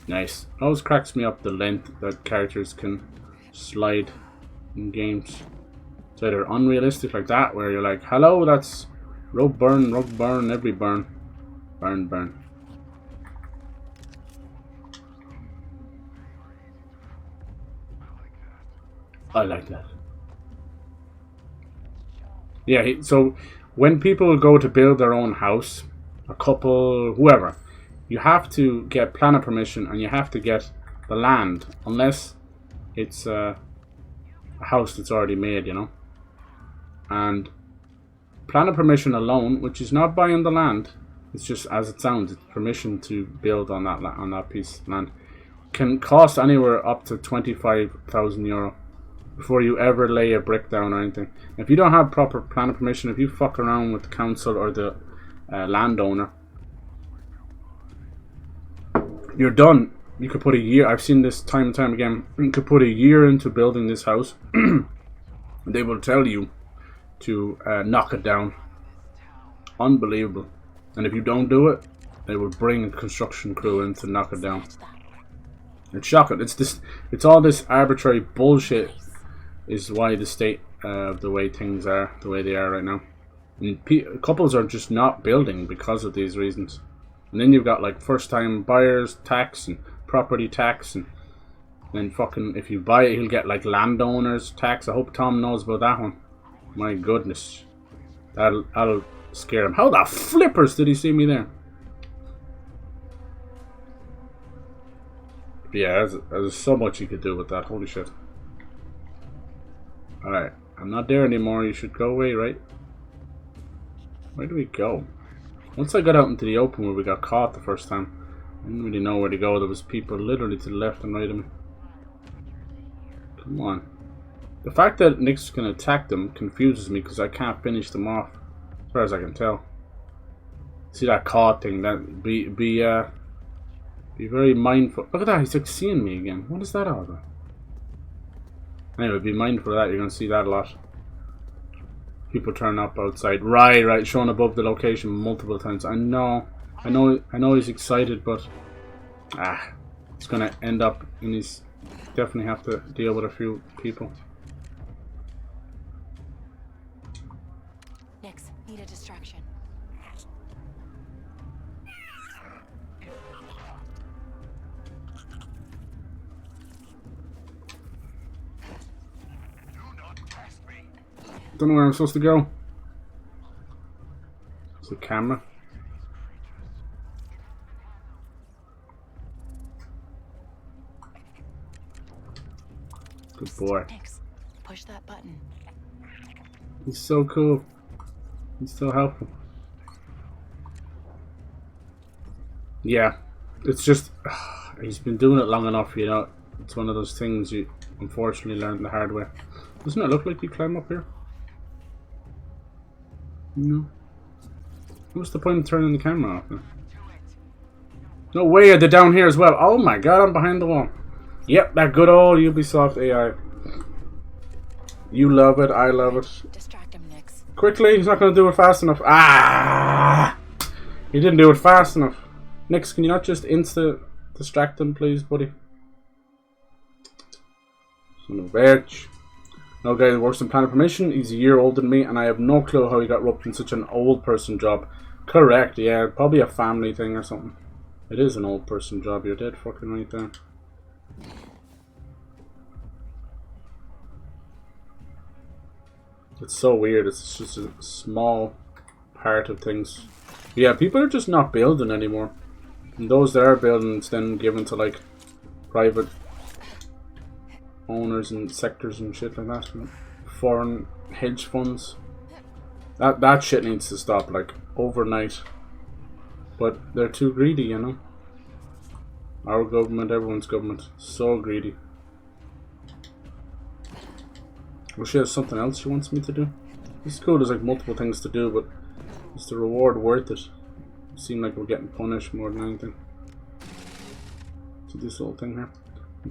Nice. Always cracks me up the length that characters can slide in games. It's either unrealistic like that, where you're like, hello, that's rug burn, every burn. Burn. I like that. Yeah, so when people go to build their own house, a couple, whoever, you have to get planner permission and you have to get the land, unless it's a house that's already made, you know. And planner permission alone, which is not buying the land, It's just as it sounds. It's permission to build on that piece of land. Can cost anywhere up to €25,000 before you ever lay a brick down or anything. If you don't have proper planning permission, if you fuck around with the council or the landowner, you're done. You could put a year. I've seen this time and time again. You could put a year into building this house. They will tell you to knock it down. Unbelievable. And if you don't do it, they will bring a construction crew in to knock it down. It's shocking. It's all this arbitrary bullshit is why the state of the way things are the way they are right now. And couples are just not building because of these reasons. And then you've got like first time buyers tax and property tax, and then fucking if you buy it he'll get like landowners tax. I hope Tom knows about that one. My goodness. That'll scare him. How the flippers did he see me there? Yeah, there's so much you could do with that. Holy shit. Alright, I'm not there anymore. You should go away, right? Where do we go? Once I got out into the open where we got caught the first time, I didn't really know where to go. There was people literally to the left and right of me. Come on. The fact that Nick's gonna attack them confuses me because I can't finish them off, as far as I can tell. See that caught thing? That be very mindful. Look at that, he's like seeing me again. What is that all about? Anyway, be mindful of that. You're gonna see that a lot. People turn up outside. Right, showing above the location multiple times. I know he's excited, but it's gonna end up in his. Definitely have to deal with a few people. Nix, need a distraction. Don't know where I'm supposed to go. It's the camera. Good boy. Nix, push that button. He's so cool. He's so helpful. Yeah, it's just he's been doing it long enough, you know. It's one of those things you unfortunately learn the hard way. Doesn't it look like you climb up here? No. What's the point of turning the camera off now? No way, they're down here as well. Oh my god, I'm behind the wall. Yep, that good old Ubisoft AI. You love it, I love it. Distract him, Nix. Quickly, he's not going to do it fast enough. He didn't do it fast enough. Nix, can you not just distract him, please, buddy? Son of a bitch. No guy that works in planning permission. He's a year older than me, and I have no clue how he got roped in such an old person job. Correct, yeah, probably a family thing or something. It is an old person job. You're dead fucking right there. It's so weird. It's just a small part of things. Yeah, people are just not building anymore. And those that are building, it's then given to like private owners and sectors and shit like that. Foreign hedge funds. That shit needs to stop, like, overnight. But they're too greedy, you know. Our government, everyone's government, so greedy. Well, she has something else she wants me to do. This is cool, there's like multiple things to do, but is the reward worth it? It seems like we're getting punished more than anything. See this little thing here?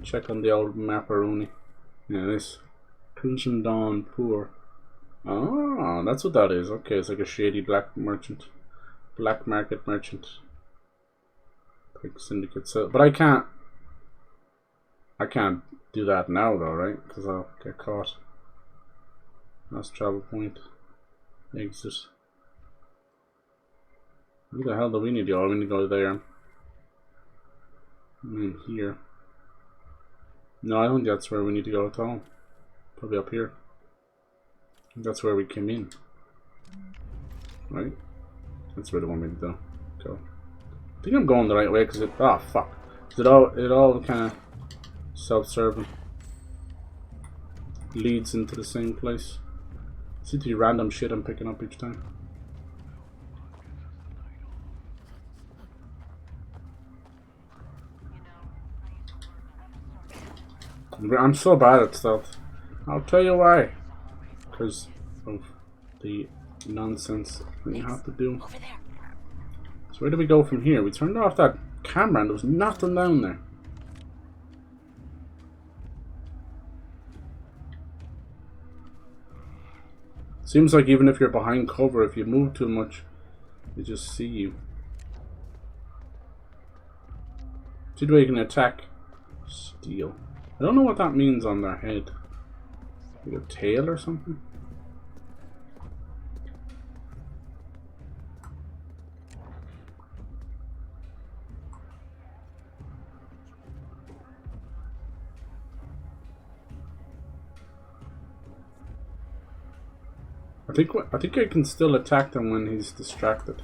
Check on the old macaroni. Yeah, this Crimson Dawn Poor. Oh, that's what that is. Okay, it's like a shady black merchant, black market merchant, like syndicate. So, but I can't do that now though, right? Because I'll get caught. Last travel point. Exit. Where the hell do we need to go? We need to go there. Here. No, I don't think that's where we need to go at all. Probably up here. I think that's where we came in. Right? That's where they want me to go. I think I'm going the right way because it. Oh fuck! It all kind of self-serving. Leads into the same place. See the random shit I'm picking up each time. I'm so bad at stealth. I'll tell you why. Because of the nonsense that you have to do. So where do we go from here? We turned off that camera and there was nothing down there. Seems like even if you're behind cover, if you move too much, they just see you. See the way you can attack? Steal. I don't know what that means on their head. Like a tail or something? I think I can still attack them when he's distracted.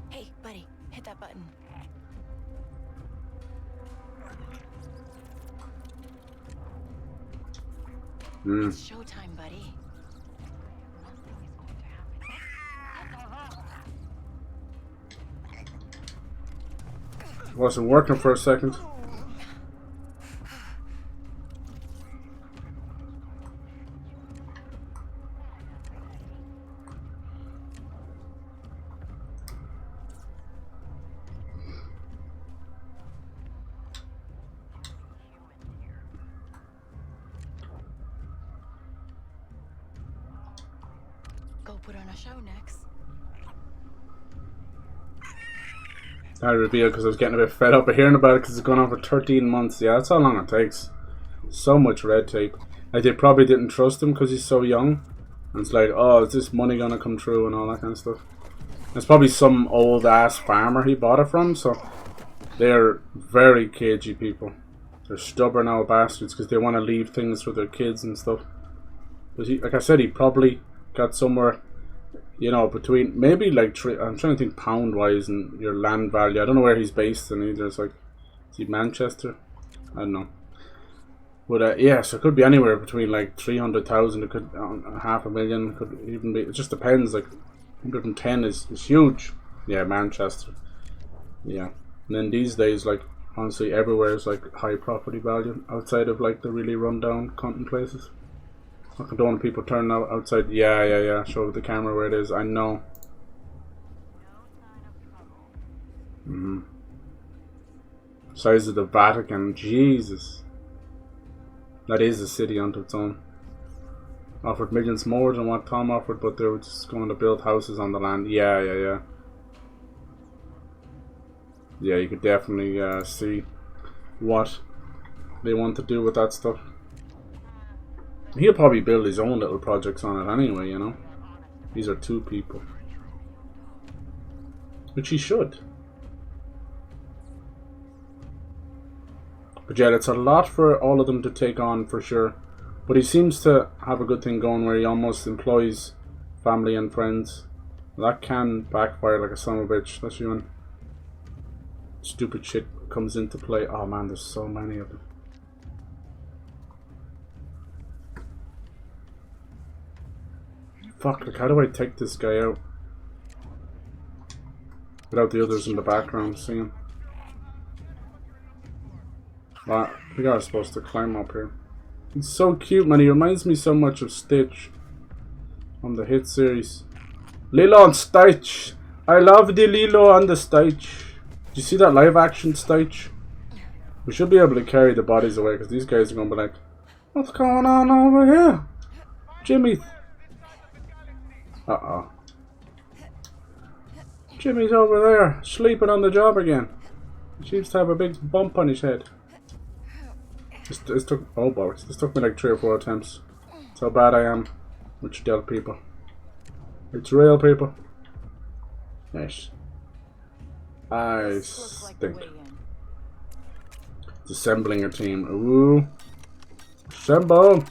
Hey, buddy, hit that button. It's showtime, buddy. It wasn't working for a second. Go put on a show next. I revealed because I was getting a bit fed up of hearing about it because it's going on for 13 months. Yeah, that's how long it takes. So much red tape. Like, they probably didn't trust him because he's so young. And it's like, oh, is this money going to come true and all that kind of stuff. It's probably some old ass farmer he bought it from, so they're very cagey people. They're stubborn old bastards because they want to leave things for their kids and stuff. But he, like I said, he probably got somewhere, you know, between maybe like I'm trying to think pound wise and your land value. I don't know where he's based in either. It's like, is he Manchester? I don't know. But yeah, so it could be anywhere between like 300,000. It could 500,000. It could even be. It just depends. Like 110 is huge. Yeah, Manchester. Yeah, and then these days, like honestly, everywhere is like high property value outside of like the really rundown content places. I condone people turning out outside. Yeah. Show the camera where it is. I know. Size of the Vatican. Jesus. That is a city unto its own. Offered millions more than what Tom offered, but they were just going to build houses on the land. Yeah. Yeah, you could definitely see what they want to do with that stuff. He'll probably build his own little projects on it anyway, you know. These are two people. Which he should. But yeah, it's a lot for all of them to take on for sure. But he seems to have a good thing going where he almost employs family and friends. That can backfire like a son of a bitch, especially when stupid shit comes into play. Oh man, there's so many of them. Fuck, like how do I take this guy out without the others in the background seeing? I think I was supposed to climb up here. He's so cute, man. He reminds me so much of Stitch on the hit series. Lilo and Stitch. I love the Lilo and the Stitch. Did you see that live action Stitch? We should be able to carry the bodies away because these guys are going to be like, what's going on over here? Jimmy. Uh-oh. Jimmy's over there, sleeping on the job again. He seems to have a big bump on his head. This took, oh bollocks, this took me like 3 or 4 attempts. That's how bad I am with stealth people. It's real, people. Yes. I stink. It's assembling a team. Ooh. Assemble!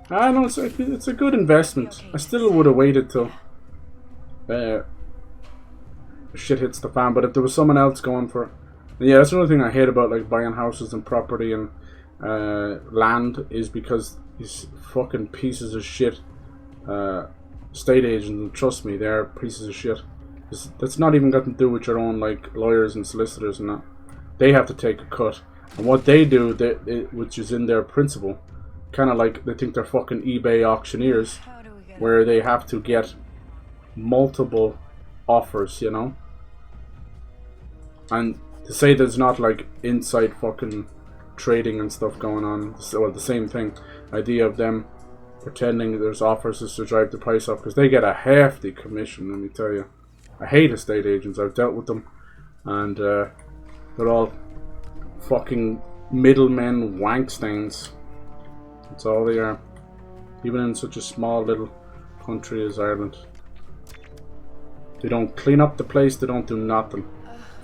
I know, it's a good investment. I still would have waited till shit hits the fan, but if there was someone else going for it. Yeah, that's another thing I hate about like buying houses and property and land, is because these fucking pieces of shit estate agents, and trust me, they're pieces of shit. That's not even got to do with your own like lawyers and solicitors and that. They have to take a cut, and what they do, which is in their principle, kind of like they think they're fucking eBay auctioneers, where they have to get multiple offers, you know. And to say there's not like inside fucking trading and stuff going on, well, the same thing. Idea of them pretending there's offers is to drive the price up, because they get a hefty commission, let me tell you. I hate estate agents. I've dealt with them, and they're all fucking middlemen wankstains. That's all they are. Even in such a small little country as Ireland. They don't clean up the place, they don't do nothing.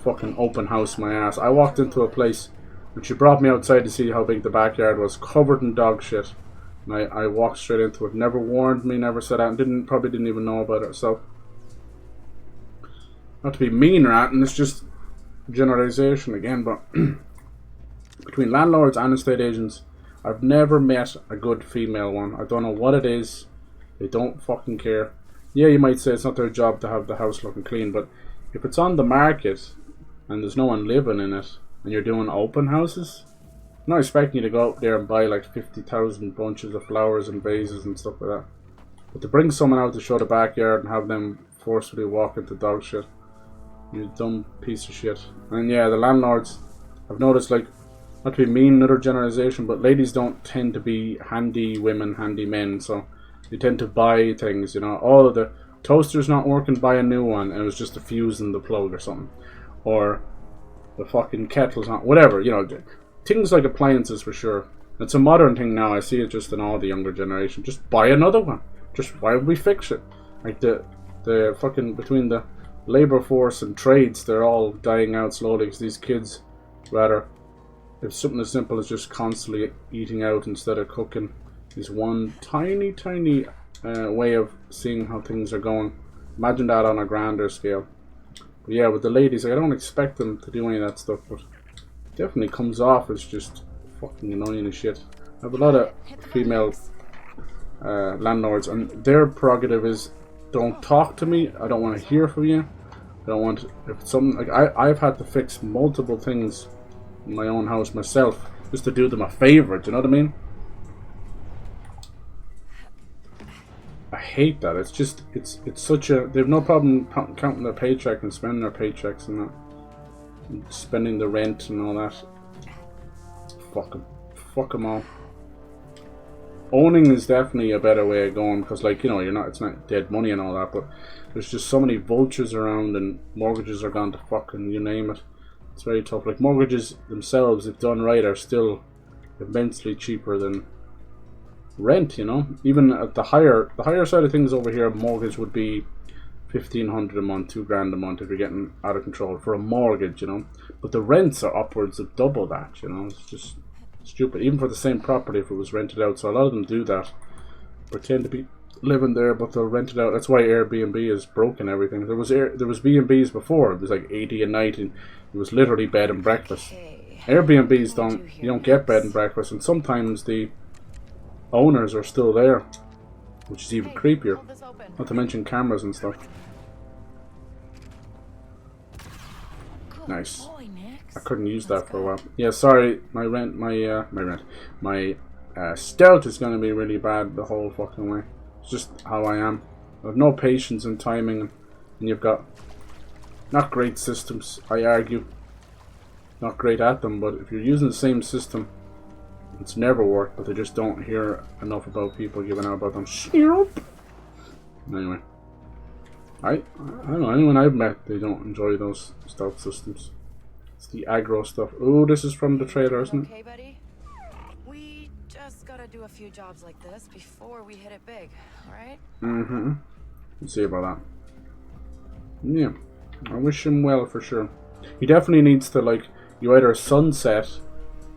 Fucking open house my ass. I walked into a place and she brought me outside to see how big the backyard was, covered in dog shit. And I walked straight into it. Never warned me, never said that, and probably didn't even know about it herself. Not to be mean or anything, it's just generalization again, but between landlords and estate agents, I've never met a good female one. I don't know what it is. They don't fucking care. Yeah, you might say it's not their job to have the house looking clean, but if it's on the market and there's no one living in it and you're doing open houses, I'm not expecting you to go out there and buy like 50,000 bunches of flowers and vases and stuff like that. But to bring someone out to show the backyard and have them forcefully walk into dog shit, you dumb piece of shit. And yeah, the landlords, I've noticed, like, not to be mean, another generalization, but ladies don't tend to be handy women, handy men, so they tend to buy things, you know. Oh, the toaster's not working, buy a new one, and it was just a fuse in the plug or something. Or the fucking kettle's not, whatever, you know, things like appliances for sure. It's a modern thing now, I see it just in all the younger generation. Just buy another one. Just, why would we fix it? Like the fucking, between the labor force and trades, they're all dying out slowly because these kids, rather, if something as simple as just constantly eating out instead of cooking is one tiny way of seeing how things are going. Imagine that on a grander scale. But yeah, with the ladies, I don't expect them to do any of that stuff, but it definitely comes off as just fucking annoying as shit. I have a lot of female landlords, and their prerogative is, don't talk to me, I don't want to hear from you. I don't want, if it's something, like I've had to fix multiple things in my own house myself, just to do them a favor, do you know what I mean? I hate that. It's just, it's such a, they have no problem counting their paycheck and spending their paychecks and that, and spending the rent and all that. Fuck them all. Owning is definitely a better way of going, because, like, you know, it's not dead money and all that, but there's just so many vultures around, and mortgages are gone to fucking you name it. It's very tough. Like, mortgages themselves, if done right, are still immensely cheaper than rent, you know. Even at the higher side of things over here, a mortgage would be $1,500 a month, $2,000 a month if you're getting out of control for a mortgage, you know. But the rents are upwards of double that, you know. It's just stupid, even for the same property if it was rented out. So a lot of them do that, pretend to be living there, but they'll rent it out. That's why Airbnb has broken everything. There was B&B's before. It was like 80 a night, and it was literally bed and breakfast. Airbnbs you don't get bed and breakfast, and sometimes the owners are still there, which is even creepier. Not to mention cameras and stuff. Nice. I couldn't use that for a while. Yeah, sorry, my stealth is going to be really bad the whole fucking way. It's just how I am. I have no patience and timing, and you've got not great systems, I argue. Not great at them, but if you're using the same system, it's never worked, but they just don't hear enough about people giving out about them. Anyway. I don't know, anyone I've met, they don't enjoy those stealth systems. It's the aggro stuff. Oh, this is from the trailer, isn't it? Okay, buddy. We just gotta do a few jobs like this before we hit it big, alright? Mm-hmm. Let's see about that. Yeah. I wish him well for sure. He definitely needs to, like, you either sunset.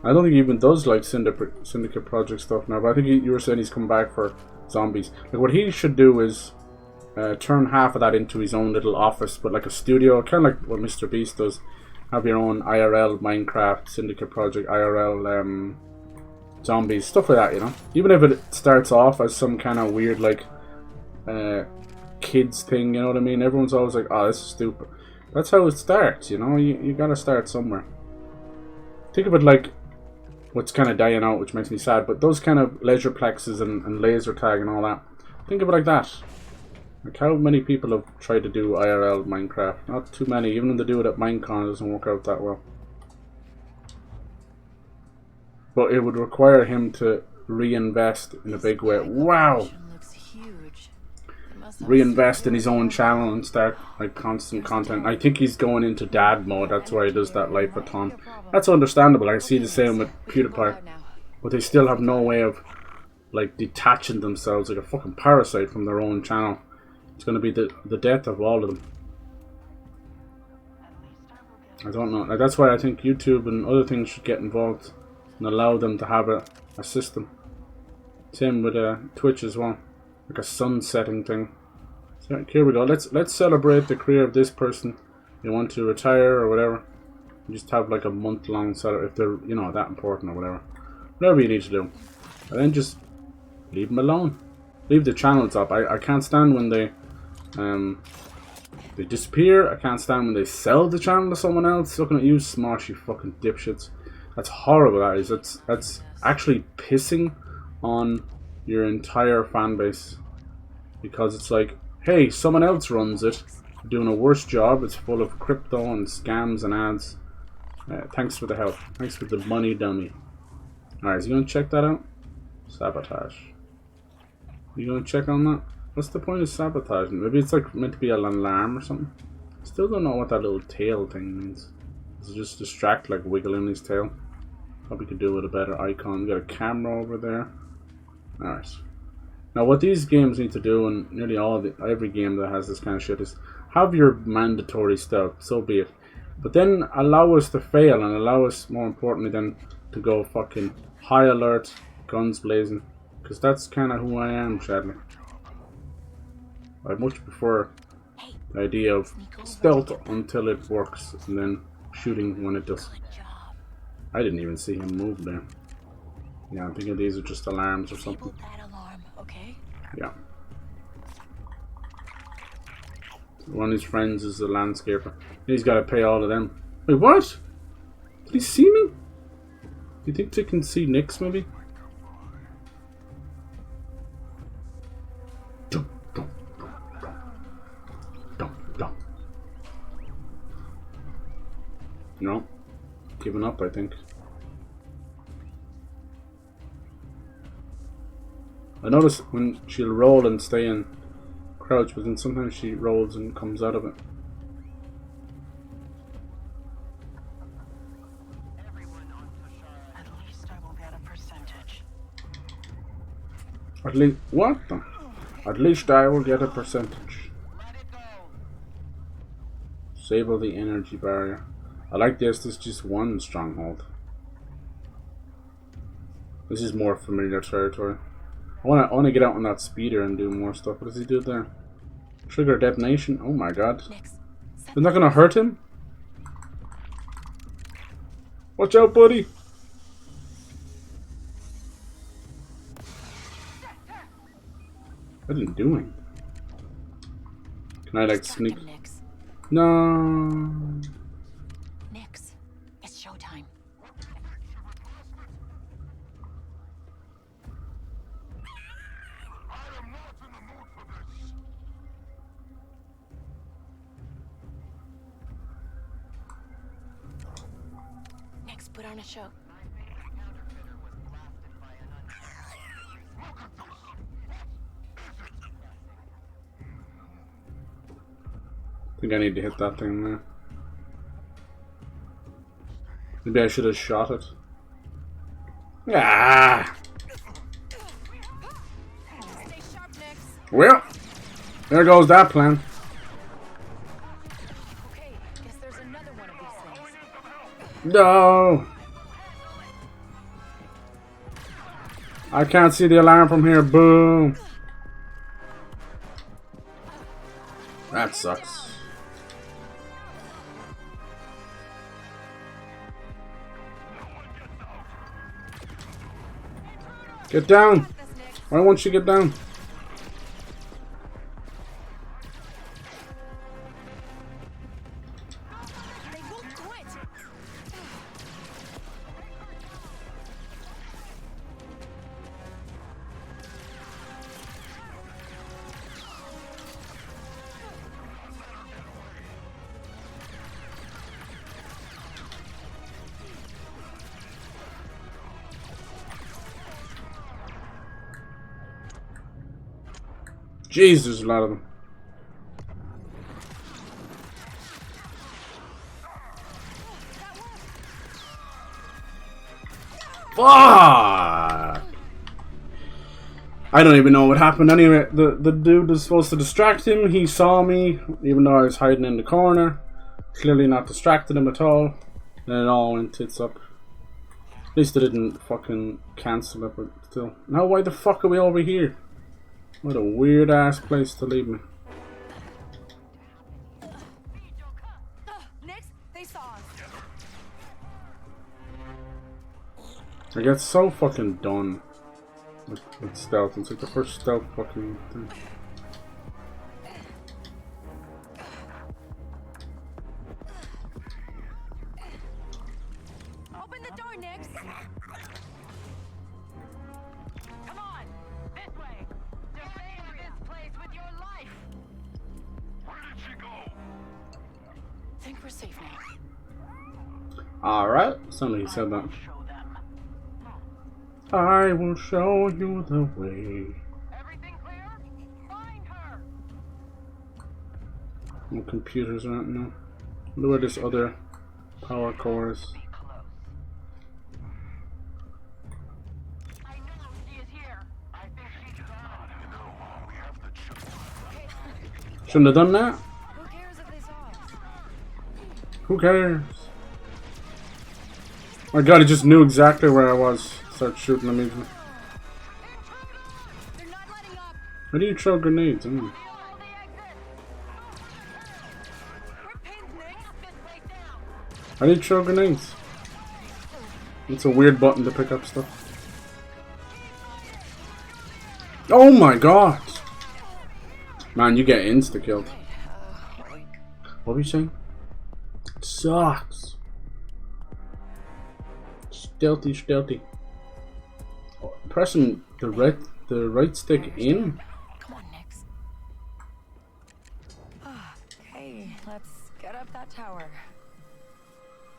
I don't think he even does, like, syndicate project stuff now, but I think you were saying he's come back for zombies. Like, what he should do is turn half of that into his own little office, but like a studio, kind of like what Mr. Beast does. Have your own IRL Minecraft syndicate project, IRL zombies, stuff like that, you know. Even if it starts off as some kind of weird, like, kids thing, you know what I mean? Everyone's always like, oh, this is stupid. That's how it starts, you know? You gotta start somewhere. Think of it like what's kind of dying out, which makes me sad, but those kind of leisurplexes and laser tag and all that. Think of it like that. Like how many people have tried to do IRL Minecraft? Not too many. Even when they do it at Minecon, it doesn't work out that well. But it would require him to reinvest in a big way. Wow! Reinvest in his own channel and start like constant content. I think he's going into dad mode. That's why he does that life-a-thon. That's understandable. I see the same with PewDiePie. But they still have no way of like detaching themselves like a fucking parasite from their own channel. It's going to be the death of all of them. I don't know. Like, that's why I think YouTube and other things should get involved and allow them to have a system. Same with Twitch as well. Like a sunsetting thing. So here we go. Let's celebrate the career of this person. They want to retire or whatever. Just have like a month-long celebration if they're, you know, that important or whatever. Whatever you need to do. And then just leave them alone. Leave the channels up. I can't stand when they disappear. I can't stand when they sell the channel to someone else. Looking at you, Smosh, you fucking dipshits. That's horrible. That is. That's actually pissing on your entire fan base, because it's like, hey, someone else runs it, doing a worse job. It's full of crypto and scams and ads. Thanks for the help. Thanks for the money, dummy. Alright, is he gonna check that out? Sabotage. You gonna check on that? What's the point of sabotaging? Maybe it's like meant to be an alarm or something. Still don't know what that little tail thing means. Does it just distract, like wiggling his tail? Probably could do with a better icon. We got a camera over there. Alright. Now what these games need to do, and nearly every game that has this kind of shit, is have your mandatory stuff, so be it. But then allow us to fail, and allow us, more importantly, then to go fucking high alert, guns blazing. Because that's kind of who I am, sadly. I much prefer the idea of stealth until it works, and then shooting when it does. I didn't even see him move there. Yeah, I'm thinking these are just alarms or something. Yeah. One of his friends is a landscaper. He's got to pay all of them. Wait, what? Did he see me? Do you think they can see Nyx, maybe? No. Giving up, I think. I notice when she'll roll and stay in crouch, but then sometimes she rolls and comes out of it. At least I will get a percentage. At least what? At least I will get a percentage. Disable the energy barrier. I like this. This is just one stronghold. This is more familiar territory. I want to get out on that speeder and do more stuff. What does he do there? Trigger detonation. Oh my god. Isn't that gonna hurt him? Watch out, buddy. I didn't do anything. Can I like sneak? No. Nyx, it's showtime. Nyx, put on a show. I think I need to hit that thing there. Maybe I should have shot it. Ah! Stay sharp, Nyx. Well, there goes that plan. Okay, guess there's another one of these things. No! I can't see the alarm from here. Boom! That sucks. Get down! Why won't she get down? Jeez, there's a lot of them. Fuck! I don't even know what happened. Anyway, the dude was supposed to distract him. He saw me, even though I was hiding in the corner. Clearly not distracted him at all. And it all went tits up. At least I didn't fucking cancel it, but still. Now why the fuck are we over here? What a weird ass place to leave me. I get so fucking done with stealth. It's like the first stealth fucking thing. Open the door, Nix. Come on, this way. Defend this place with your life. Where did she go? Think we're safe now. Alright, somebody said that. I will show you the way. Everything clear? Find her. No computers aren't now. Wonder where this other power core is. I know she is here. I think she's gone. You know, we have the choice. Shouldn't have done that. Who cares if they saw us? Who cares? My god, he just knew exactly where I was. Start shooting them even. How do you throw grenades? How do you throw grenades? It's a weird button to pick up stuff. Oh my god! Man, you get insta-killed. What were you saying? It sucks. Stealthy, stealthy. Pressing the right stick in. Come on, Nix. Okay, let's get up that tower.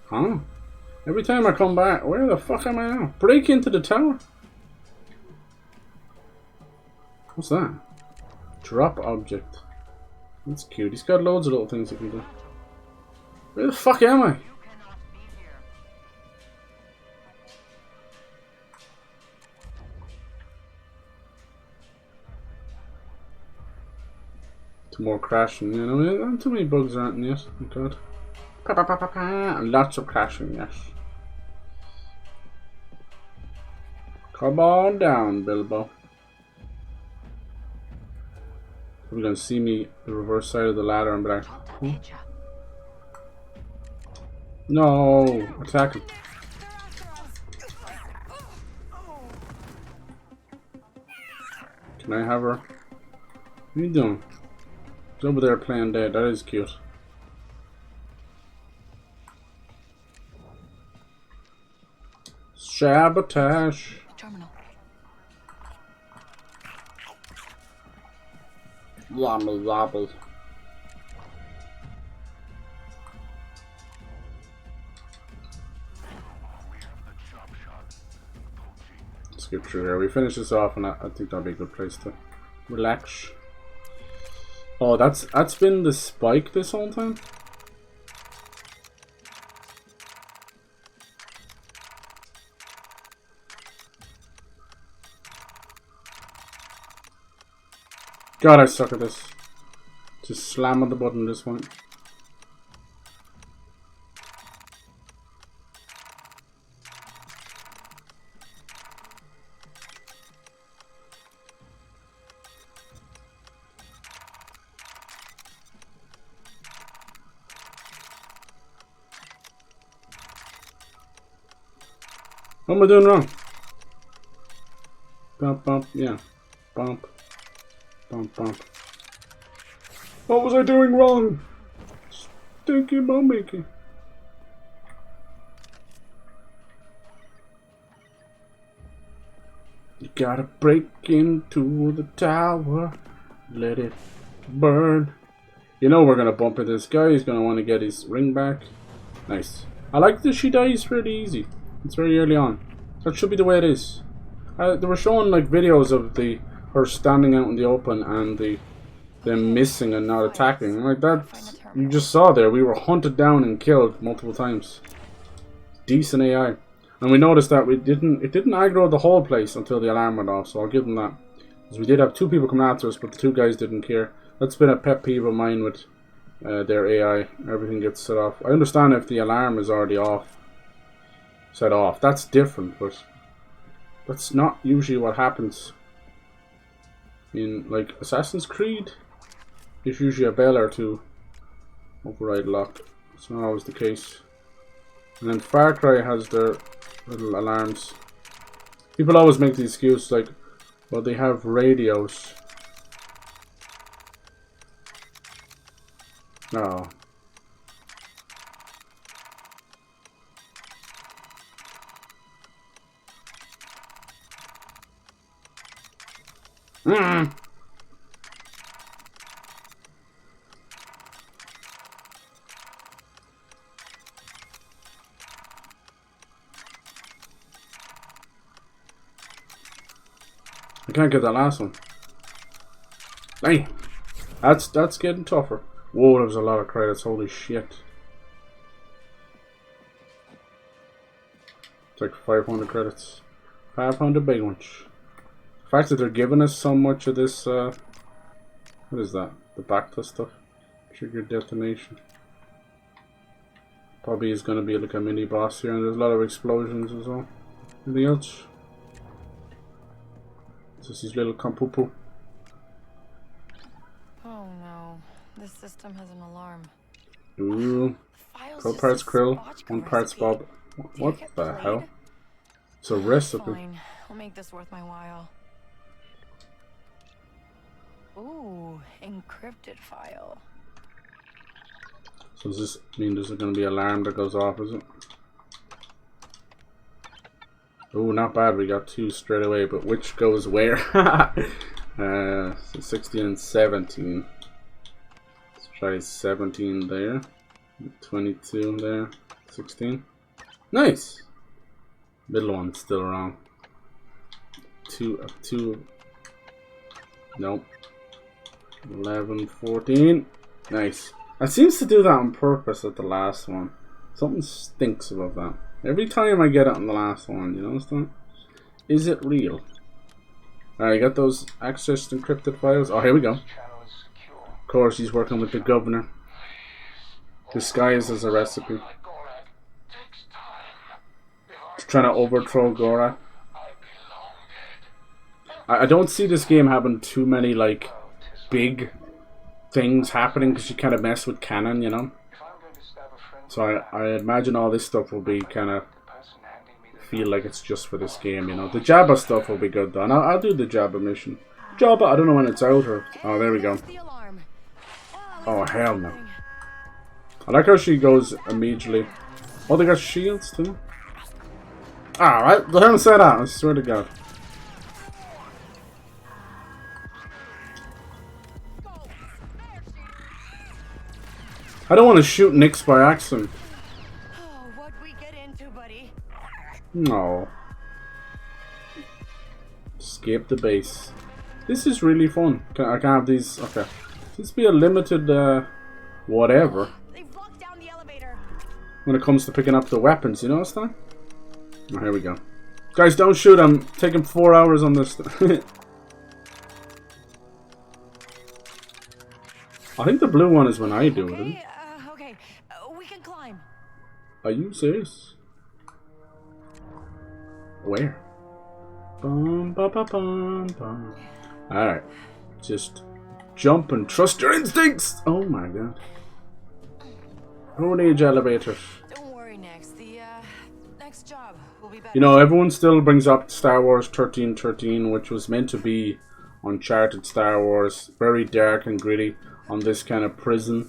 Huh? Every time I come back, where the fuck am I now? Break into the tower? What's that? Drop object. That's cute. He's got loads of little things he can do. Where the fuck am I? More crashing, you know, not too many bugs aren't yet. Oh god. Pa, pa, pa, pa, pa. Lots of crashing, yes. Come on down, Bilbo. You're gonna see me the reverse side of the ladder and be like, huh? No, attack him. Can I have her? What are you doing? He's over there playing dead. That is cute. Sabotage. Terminal. Wobble wobble. Skip through here. We finish this off, and I think that'll be a good place to relax. Oh, that's been the spike this whole time? God, I suck at this. Just slam on the button at this point. What am I doing wrong? Bump, bump, yeah. Bump. Bump, bump. What was I doing wrong? Stinky bum making. You gotta break into the tower. Let it burn. You know we're gonna bump into this guy. He's gonna want to get his ring back. Nice. I like that she dies pretty easy. It's very early on. That should be the way it is. They were showing like videos of her standing out in the open and them missing and not attacking. Like that, you just saw there, we were hunted down and killed multiple times. Decent AI. And we noticed that it didn't aggro the whole place until the alarm went off, so I'll give them that. Because we did have 2 people coming after us, but the 2 guys didn't care. That's been a pet peeve of mine with their AI. Everything gets set off. I understand if the alarm is already set off. That's different, but that's not usually what happens. In like Assassin's Creed, there's usually a bell or 2 override lock. It's not always the case. And then Far Cry has their little alarms. People always make the excuse like, well, they have radios. No. I can't get that last one. Hey, that's getting tougher. Whoa, there was a lot of credits. Holy shit! It's like 500 credits. 500 big ones. The fact that they're giving us so much of this. What is that? The Bacta stuff. Trigger detonation. Probably is going to be like a mini boss here, and there's a lot of explosions as well. Anything else? This is little Kampupu. Oh no, this system has an alarm. Ooh. 4 parts krill, 1 part bob. What the hell? It's a recipe. Fine, I'll make this worth my while. Ooh, encrypted file. So does this mean there's going to be an alarm that goes off, is it? Oh, not bad. We got 2 straight away, but which goes where? So 16 and 17. Let's try 17 there. 22 there. 16. Nice! Middle one's still wrong. 2. Nope. 11, 14. Nice. It seems to do that on purpose at the last one. Something stinks about that. Every time I get it on the last one, you notice that? Is it real? Alright, got those accessed encrypted files. Oh, here we go. Of course, he's working with the governor. Disguised as a recipe. He's trying to overthrow Gorak. I don't see this game having too many, like, big things happening because you kind of mess with canon, you know? So I imagine all this stuff will be kind of feel like it's just for this game, you know. The Jabba stuff will be good though, and I'll do the Jabba mission. Jabba, I don't know when it's out or... Oh, there we go. Oh, hell no. I like how she goes immediately. Oh, they got shields too? Alright, let him say that, I swear to God. I don't want to shoot Nix by accident. Oh, what we get into, buddy? No. Escape the base. This is really fun. I can have these. Okay. This be a limited whatever. They've locked down the elevator. When it comes to picking up the weapons, you notice that? Oh, here we go. Guys, don't shoot. I'm taking 4 hours on this. I think the blue one is when I do it. Okay, we can climb. Are you serious? Where? Bum, ba, ba, bum, bum. Alright. Just jump and trust your instincts! Oh my god. Road age elevators. Don't worry, Nex. The next job will be better. You know, everyone still brings up Star Wars 1313, which was meant to be Uncharted Star Wars. Very dark and gritty. On this kind of prison.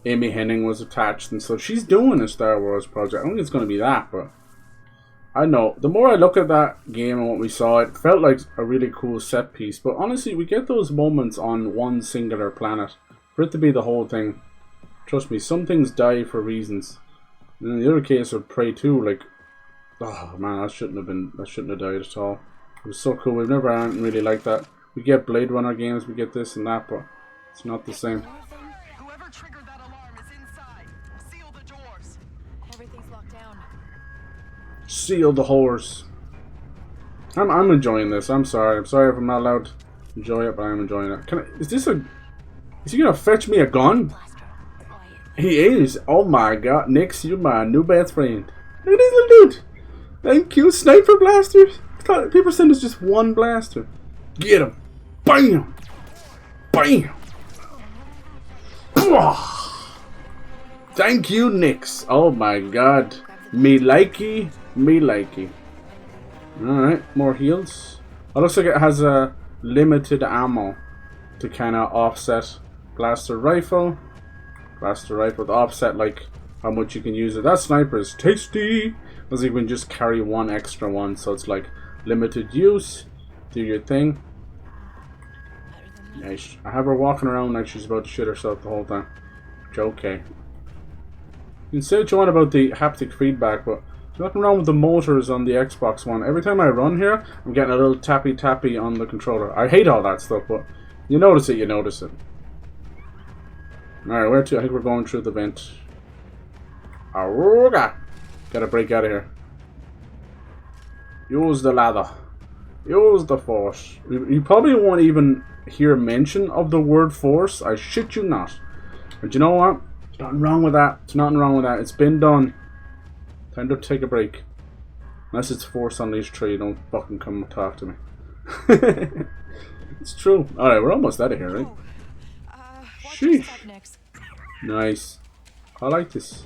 Amy Hennig was attached, and so she's doing a Star Wars project. I don't think it's going to be that, but I don't know. The more I look at that game and what we saw, it felt like a really cool set piece. But honestly, we get those moments on one singular planet. For it to be the whole thing, trust me, some things die for reasons. And in the other case of Prey 2, like, oh man, that shouldn't have died at all. It was so cool. We've never really liked that. We get Blade Runner games, we get this and that, but it's not the same. Whoever triggered that alarm is inside. Seal the doors. Everything's locked down. Seal the whores. I'm enjoying this. I'm sorry if I'm not allowed to enjoy it, but I'm enjoying it. Is he gonna fetch me a gun? He is. Oh my god, Nix, you're my new best friend. Look at this little dude. Thank you, sniper blasters. I thought people said it's just one blaster. Get him. Bam. Bam. Thank you, Nix. Oh my god. Me likey. Me likey. Alright, more heals. It looks like it has a limited ammo to kind of offset blaster rifle. Blaster rifle to offset like how much you can use it. That sniper is tasty. Because you can just carry one extra one, so it's like limited use. Do your thing. Nice. I have her walking around like she's about to shit herself the whole time. It's okay. You can say what you want about the haptic feedback, but there's nothing wrong with the motors on the Xbox One. Every time I run here, I'm getting a little tappy tappy on the controller. I hate all that stuff, but you notice it, you notice it. Alright, where to? I think we're going through the vent. Aruga! Gotta break out of here. Use the ladder. Use the force. You probably won't even hear mention of the word force. I shit you not. But you know what? There's nothing wrong with that. There's nothing wrong with that. It's been done. Time to take a break. Unless it's Force Unleashed 3, don't fucking come talk to me. It's true. Alright, we're almost out of here, right? Sheesh. Nice. I like this.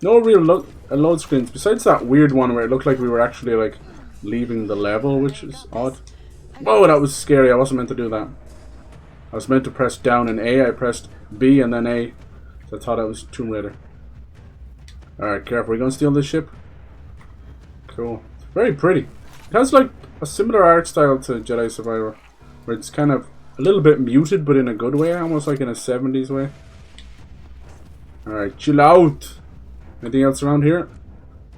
No real load screens, besides that weird one where it looked like we were actually like leaving the level, which is odd. Whoa, that was scary. I wasn't meant to do that. I was meant to press down and A. I pressed B and then A. So I thought it was Tomb Raider. Alright, careful. Are we going to steal this ship? Cool. It's very pretty. It has like a similar art style to Jedi Survivor, where it's kind of a little bit muted, but in a good way, almost like in a 70s way. Alright, chill out. Anything else around here?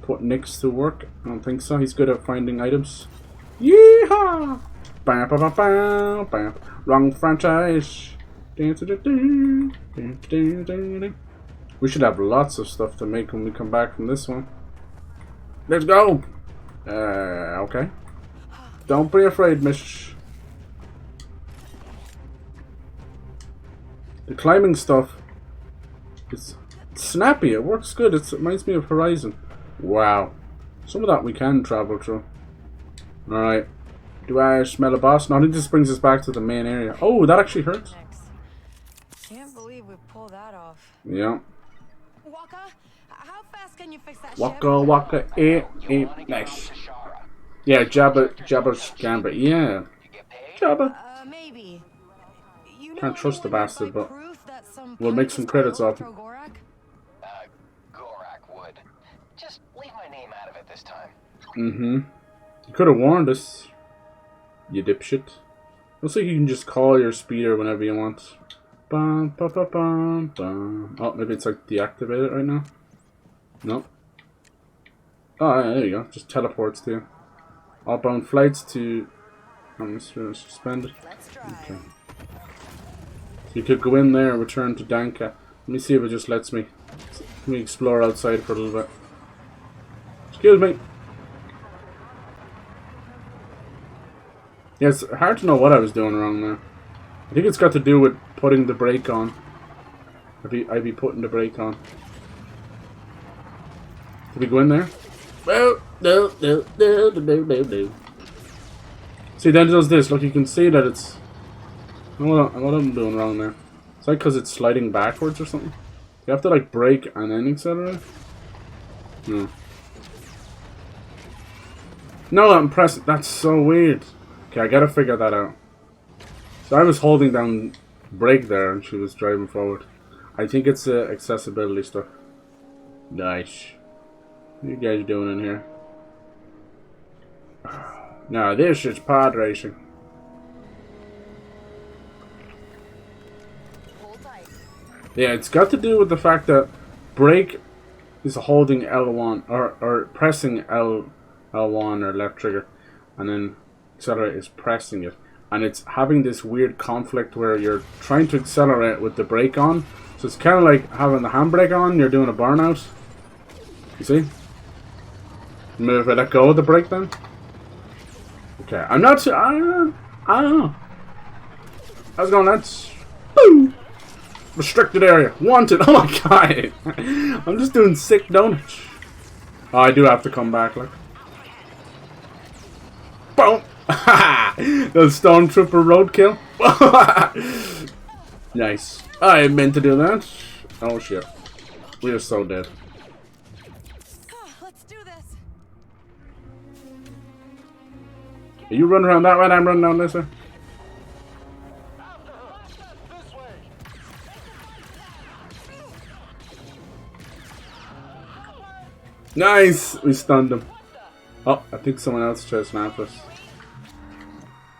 Put Nix to work? I don't think so. He's good at finding items. Yeehaw! Bam, bam, bam, bam, bam. Wrong franchise. We should have lots of stuff to make when we come back from this one. Let's go! Okay. Don't be afraid, miss. The climbing stuff is snappy. It works good. It reminds me of Horizon. Wow. Some of that we can travel through. Alright. Do I smell a boss? No, I think this brings us back to the main area. Oh, that actually hurts. Can't believe we pulled that off. Yeah. Waka, how fast can you fix that Waka, nice. Yeah, Jabba's Gambit. Yeah. Jabba. Maybe. Can't trust the bastard, but we'll make some credits off him. Gorak would. Just leave my name out of it this time. Mm-hmm. You could have warned us, you dipshit. Looks like you can just call your speeder whenever you want. Bum, ba, ba, bum, bum. Oh, maybe it's like deactivated right now. Nope. Oh, yeah, there you go. Just teleports to you. Outbound flights to suspended. Okay. So you could go in there and return to Danka. Let me see if it just lets me. Let me explore outside for a little bit. Excuse me. Yeah, it's hard to know what I was doing wrong there. I think it's got to do with putting the brake on. I'd be putting the brake on. Did we go in there? Well, no. See, then it does this. Look, you can see that it's... What am I doing wrong there? It's like because it's sliding backwards or something. You have to like brake and then accelerate? No. No, I'm pressing. That's so weird. Okay, I gotta figure that out. So I was holding down brake there and she was driving forward. I think it's accessibility stuff. Nice. What are you guys doing in here? Now this is pod racing. Yeah, it's got to do with the fact that brake is holding L1 or pressing L1 or left trigger, and then accelerate is pressing it. And it's having this weird conflict where you're trying to accelerate with the brake on. So it's kind of like having the handbrake on, you're doing a burnout. You see? Maybe if I let go of the brake then? Okay, I'm not sure. I don't know. How's it going, lads? Boom! Restricted area. Wanted. Oh my god. I'm just doing sick donuts. Oh, I do have to come back, like. Boom! The stormtrooper roadkill. Nice. I meant to do that. Oh shit. We are so dead. Let's do this. Are you running around that way? I'm running down this way. Nice! We stunned him. Oh, I think someone else tried to snap us.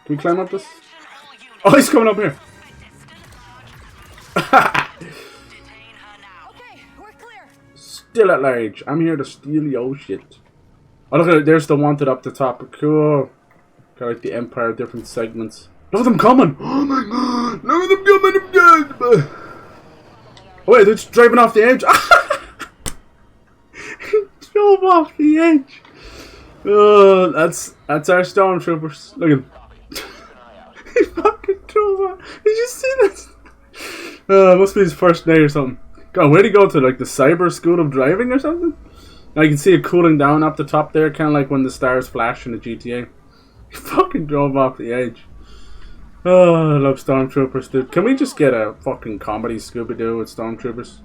Can we climb up this? Oh, he's coming up here. Still at large. I'm here to steal your shit. Oh, look at it. There's the wanted up the top. Cool. Got like the Empire, different segments. Look at them coming. Oh my god. Look at them coming. I'm dead. Oh, wait, they're just driving off the edge. He drove off the edge. Oh, that's our stormtroopers. Look at him. He fucking drove off. Did you see this? Must be his first day or something. God, where'd he go to? Like the cyber school of driving or something? Now you can see it cooling down up the top there, kind of like when the stars flash in the GTA. He fucking drove off the edge. Oh, I love stormtroopers, dude. Can we just get a fucking comedy Scooby-Doo with stormtroopers?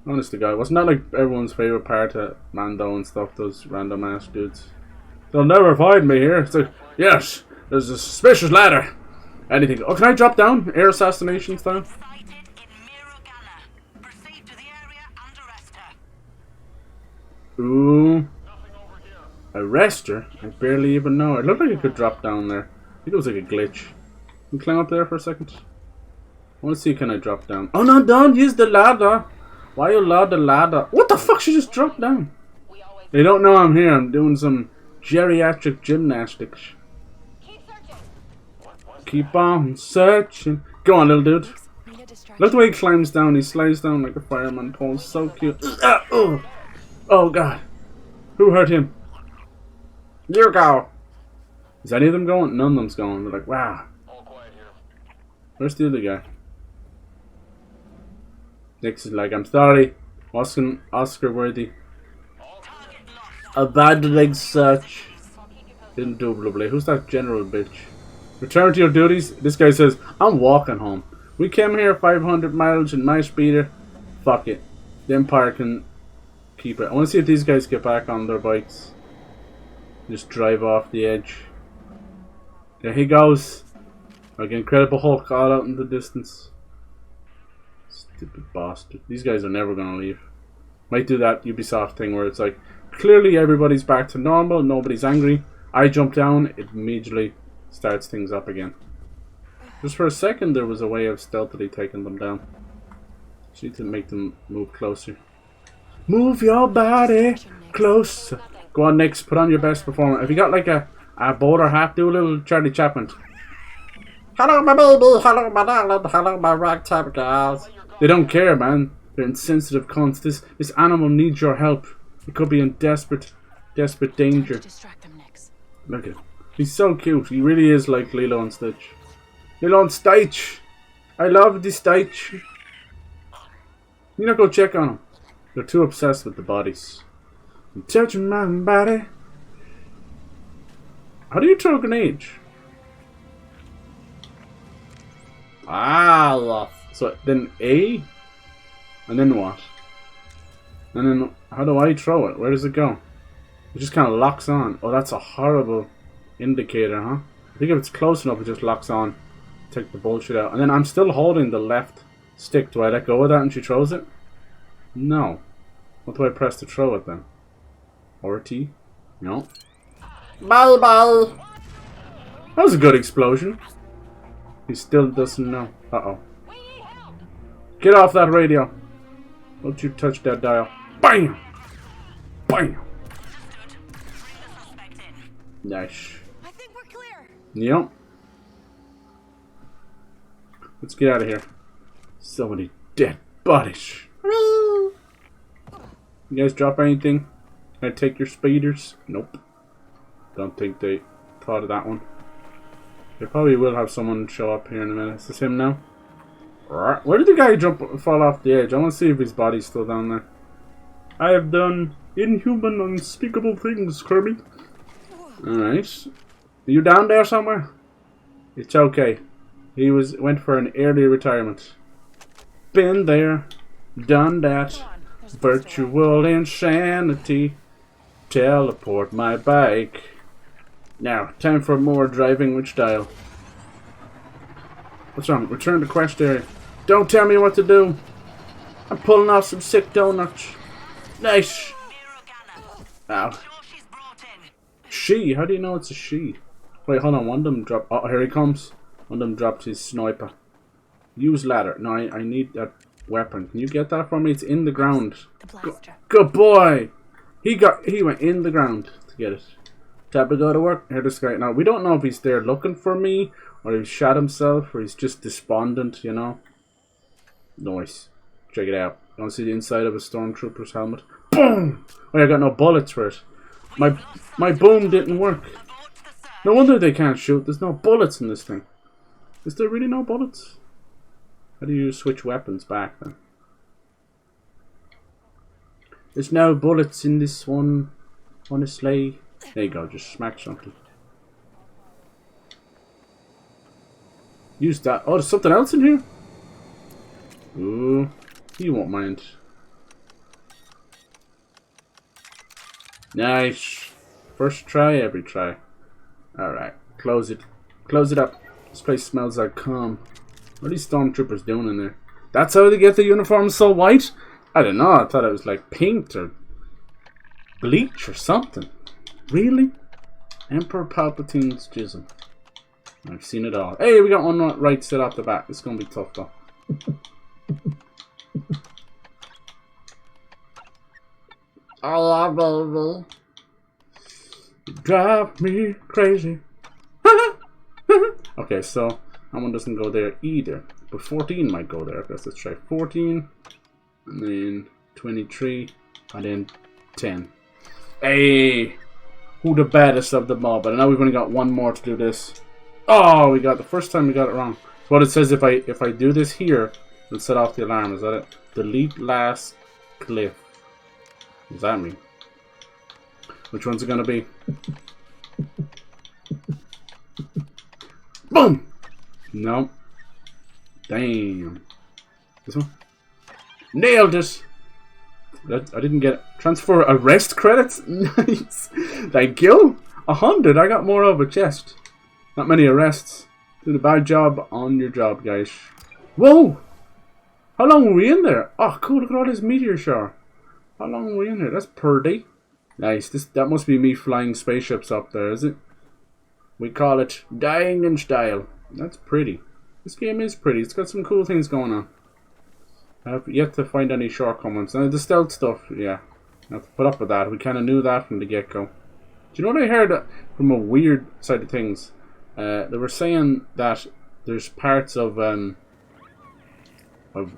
Honest to God, wasn't that like everyone's favorite part of Mando and stuff? Those random ass dudes. They'll never find me here. It's like, yes, there's a suspicious ladder. Anything. Oh, can I drop down? Air assassination style? Ooh. Arrest her? I barely even know. It looked like it could drop down there. I think it was like a glitch. Can you climb up there for a second? I want to see, can I drop down? Oh no, don't use the ladder. Why you load the ladder? What the fuck? She just dropped down. They don't know I'm here. I'm doing some geriatric gymnastics. Keep on searching. Go on, little dude. Look the way he climbs down. He slides down like a fireman pole. So cute. Oh god. Who hurt him? You go. Is any of them going? None of them's going. They're like, wow. Where's the other guy? Nix is like, I'm sorry. Oscar worthy. Abandoning search. Indubitably. Who's that general bitch? Return to your duties. This guy says, I'm walking home. We came here 500 miles in my speeder. Fuck it. The Empire can keep it. I want to see if these guys get back on their bikes. Just drive off the edge. There he goes. Like Incredible Hulk all out in the distance. Stupid bastard. These guys are never gonna leave. Might do that Ubisoft thing where it's like, clearly everybody's back to normal, nobody's angry. I jump down, it immediately starts things up again. Just for a second there was a way of stealthily taking them down. Just need to make them move closer. Move your body closer. Go on, Nix, put on your best performance. Have you got like a bowler hat? Do a little Charlie Chaplin. Hello my baby, hello my darling, hello my ragtime girls. They don't care, man. They're insensitive cunts. This animal needs your help. It could be in desperate danger. Look at him. He's so cute. He really is like Lilo and Stitch. Lilo and Stitch. I love the Stitch. You not go check on him. They're too obsessed with the bodies. I'm touching my body. How do you throw a grenade? Ah, so then A, and then what? And then how do I throw it? Where does it go? It just kind of locks on. Oh, that's a horrible indicator, huh? I think if it's close enough, it just locks on. Take the bullshit out. And then I'm still holding the left stick. Do I let go of that and she throws it? No. What do I press to throw it then? RT? No. Bye bye. That was a good explosion. He still doesn't know. Uh-oh. Get off that radio. Don't you touch that dial. Bam! Bam! Nice. I Yep. Let's get out of here. So many dead bodies. You guys drop anything? Can I take your speeders? Nope. Don't think they thought of that one. They probably will have someone show up here in a minute. Is this him now? Where did the guy fall off the edge? I want to see if his body's still down there. I have done inhuman, unspeakable things, Kirby. Alright. Are you down there somewhere? It's okay. He went for an early retirement. Been there. Done that. Virtual insanity. Teleport my bike. Now, time for more driving with style. What's wrong? Return to quest area. Don't tell me what to do. I'm pulling off some sick donuts. Nice. Ow. She? How do you know it's a she? Wait, hold on. One of them dropped. Oh, here he comes. One of them dropped his sniper. Use ladder. No, I need that weapon. Can you get that for me? It's in the ground. Good boy. He went in the ground to get it. Time to go to work. Here this guy. Now we don't know if he's there looking for me, or he shot himself, or he's just despondent. You know. Nice. Check it out. You want to see the inside of a stormtrooper's helmet? Boom! Oh, I got no bullets for it. My boom didn't work. No wonder they can't shoot. There's no bullets in this thing. Is there really no bullets? How do you switch weapons back then? There's no bullets in this one, honestly. There you go, just smack something. Use that. Oh, there's something else in here? Ooh, you won't mind. Nice. First try, every try. Alright, close it. Close it up. This place smells like cum. What are these stormtroopers doing in there? That's how they get the uniforms so white? I don't know, I thought it was like paint or bleach or something. Really? Emperor Palpatine's jism. I've seen it all. Hey, we got one right set off the bat. It's gonna be tough though. Oh, baby. You drive me crazy. Okay, so that one doesn't go there either. But 14 might go there. Let's try 14. And then 23. And then 10. Hey! Who the baddest of them all? But now we've only got one more to do this. Oh, we got the first time we got it wrong. So what it says, if I do this here, it'll set off the alarm. Is that it? Delete last cliff. What does that mean? Which one's it gonna be? Boom! No. Damn. This one? Nailed it! I didn't get it. Transfer arrest credits? Nice! Thank you! 100! I got more of a chest. Not many arrests. Doing a bad job on your job, guys. Whoa! How long were we in there? Oh, cool. Look at all this meteor shower. How long were we in there? That's pretty. Nice. That must be me flying spaceships up there, is it? We call it dying in style. That's pretty. This game is pretty. It's got some cool things going on. I have yet to find any shortcomings. And the stealth stuff, yeah. I have to put up with that. We kind of knew that from the get-go. Do you know what I heard from a weird side of things? They were saying that there's parts of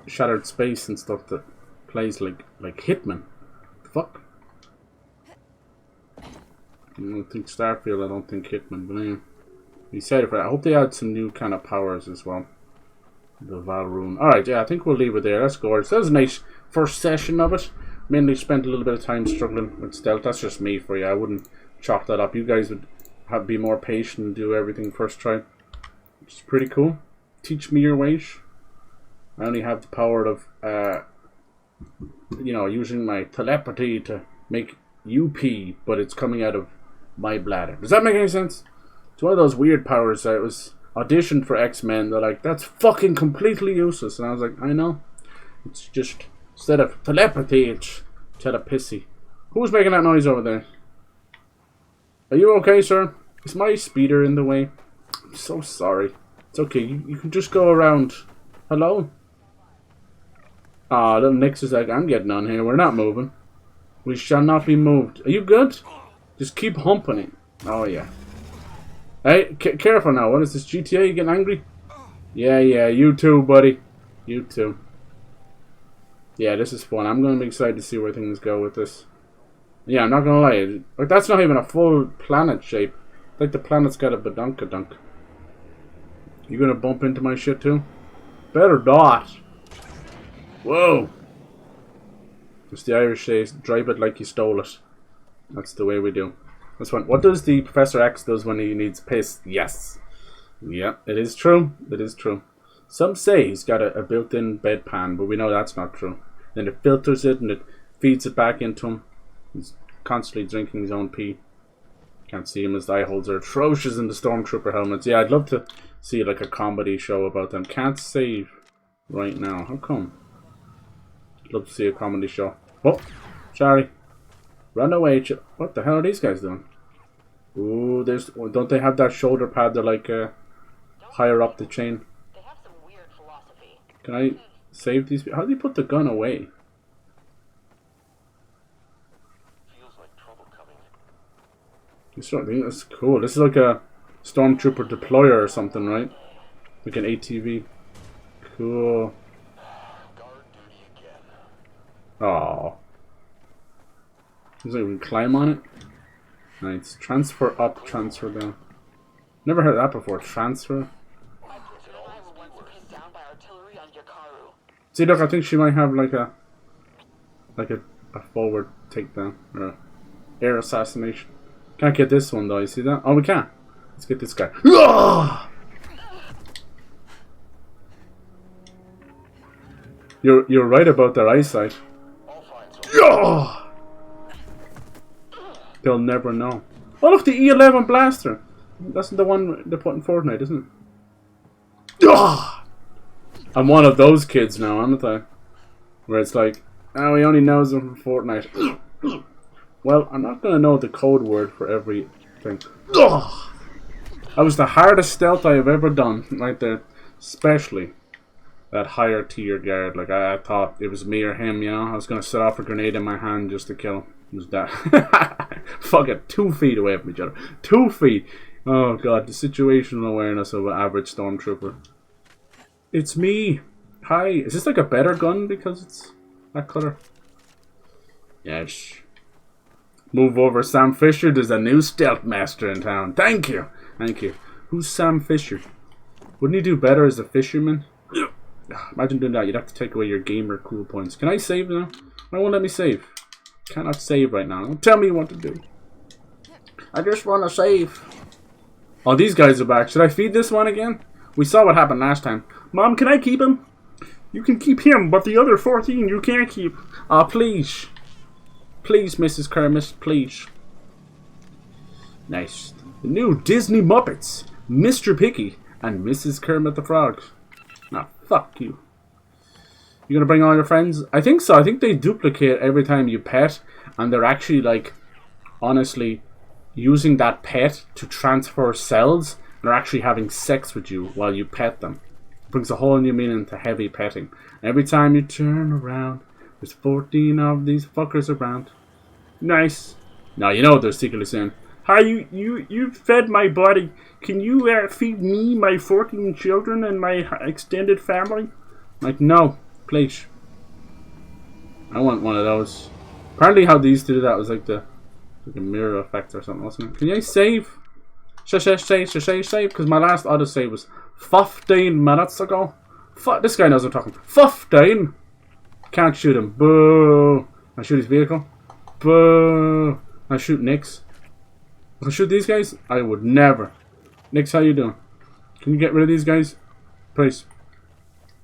Shattered Space and stuff that plays like Hitman. Fuck. I don't think Starfield, I don't think Hitman, but anyway. He said it for that. I hope they add some new kind of powers as well. The Valrune. Alright, yeah, I think we'll leave it there. That's gorgeous. That was a nice first session of it. Mainly spent a little bit of time struggling with stealth. That's just me for you. I wouldn't chop that up. You guys would be more patient and do everything first try. Which is pretty cool. Teach me your ways. I only have the power of, using my telepathy to make you pee, but it's coming out of my bladder. Does that make any sense? It's one of those weird powers that was auditioned for X-Men. They're like, that's fucking completely useless. And I was like, I know. It's just, instead of telepathy, it's telepissy. Who's making that noise over there? Are you okay, sir? Is my speeder in the way? I'm so sorry. It's okay. You can just go around. Hello? Ah, little Nix is like, I'm getting on here. We're not moving. We shall not be moved. Are you good? Just keep humping it. Oh, yeah. Hey, careful now. What is this, GTA? You getting angry? Yeah, you too, buddy. You too. Yeah, this is fun. I'm going to be excited to see where things go with this. Yeah, I'm not going to lie. Like, that's not even a full planet shape. Like, the planet's got a badunkadunk. You going to bump into my shit, too? Better not. Whoa. It's the Irish say, drive it like you stole it. That's the way we do. This one. What does the Professor X does when he needs piss? Yes. Yeah, it is true. It is true. Some say he's got a built-in bedpan, but we know that's not true. Then it filters it and it feeds it back into him. He's constantly drinking his own pee. Can't see him. His eye holes are atrocious in the Stormtrooper helmets. Yeah, I'd love to see like a comedy show about them. Can't save right now. How come? I'd love to see a comedy show. Oh, sorry. Run away. What the hell are these guys doing? Ooh, there's. Don't they have that shoulder pad? They're like higher up the chain. They have some weird philosophy. Can I save these people? How do you put the gun away? Feels like trouble coming. That's cool. This is like a Stormtrooper deployer or something, right? Like an ATV. Cool. Guard duty again. Oh. Does it even climb on it? Nice. Transfer up, transfer down. Never heard that before. Transfer. See, look, I think she might have like a forward takedown or a air assassination. Can't get this one though. You see that? Oh, we can. Let's get this guy. You're right about their eyesight. They'll never know. Oh look, the E11 blaster. That's the one they put in Fortnite, isn't it? I'm one of those kids now, aren't I? Where it's like, oh, he only knows them from Fortnite. Well, I'm not gonna know the code word for everything. That was the hardest stealth I have ever done, right there. Especially that higher tier guard. Like I thought it was me or him, you know. I was gonna set off a grenade in my hand just to kill him. It was that. Fuck it, 2 feet away from each other. 2 feet. Oh god, the situational awareness of an average Stormtrooper. It's me. Hi. Is this like a better gun because it's that color? Yes. Move over, Sam Fisher. There's a new stealth master in town. Thank you. Thank you. Who's Sam Fisher? Wouldn't he do better as a fisherman? Imagine doing that. You'd have to take away your gamer cool points. Can I save now? Why won't let me save? Cannot save right now. Don't tell me what to do. I just want to save. Oh, these guys are back. Should I feed this one again? We saw what happened last time. Mom, can I keep him? You can keep him, but the other 14 you can't keep. Ah, please. Please, Mrs. Kermis, please. Nice. The new Disney Muppets. Mr. Piggy and Mrs. Kermit the Frog. Nah, fuck you. You gonna bring all your friends? I think so. I think they duplicate every time you pet. And they're actually, like, honestly, using that pet to transfer cells. They're actually having sex with you while you pet them. It brings a whole new meaning to heavy petting. Every time you turn around, there's 14 of these fuckers around. Nice. Now you know what they're secretly saying. Hi, you fed my body. Can you feed me, my 14 children, and my extended family? Like, no, please. I want one of those. Apparently how they used to do that was like a mirror effect or something, wasn't it? Can you save? Save, because my last auto save was 15 minutes ago. This guy knows what I'm talking. 15? Can't shoot him. Boo. I shoot his vehicle. Boo. I shoot Nix. If I shoot these guys, I would never. Nix, how you doing? Can you get rid of these guys? Please.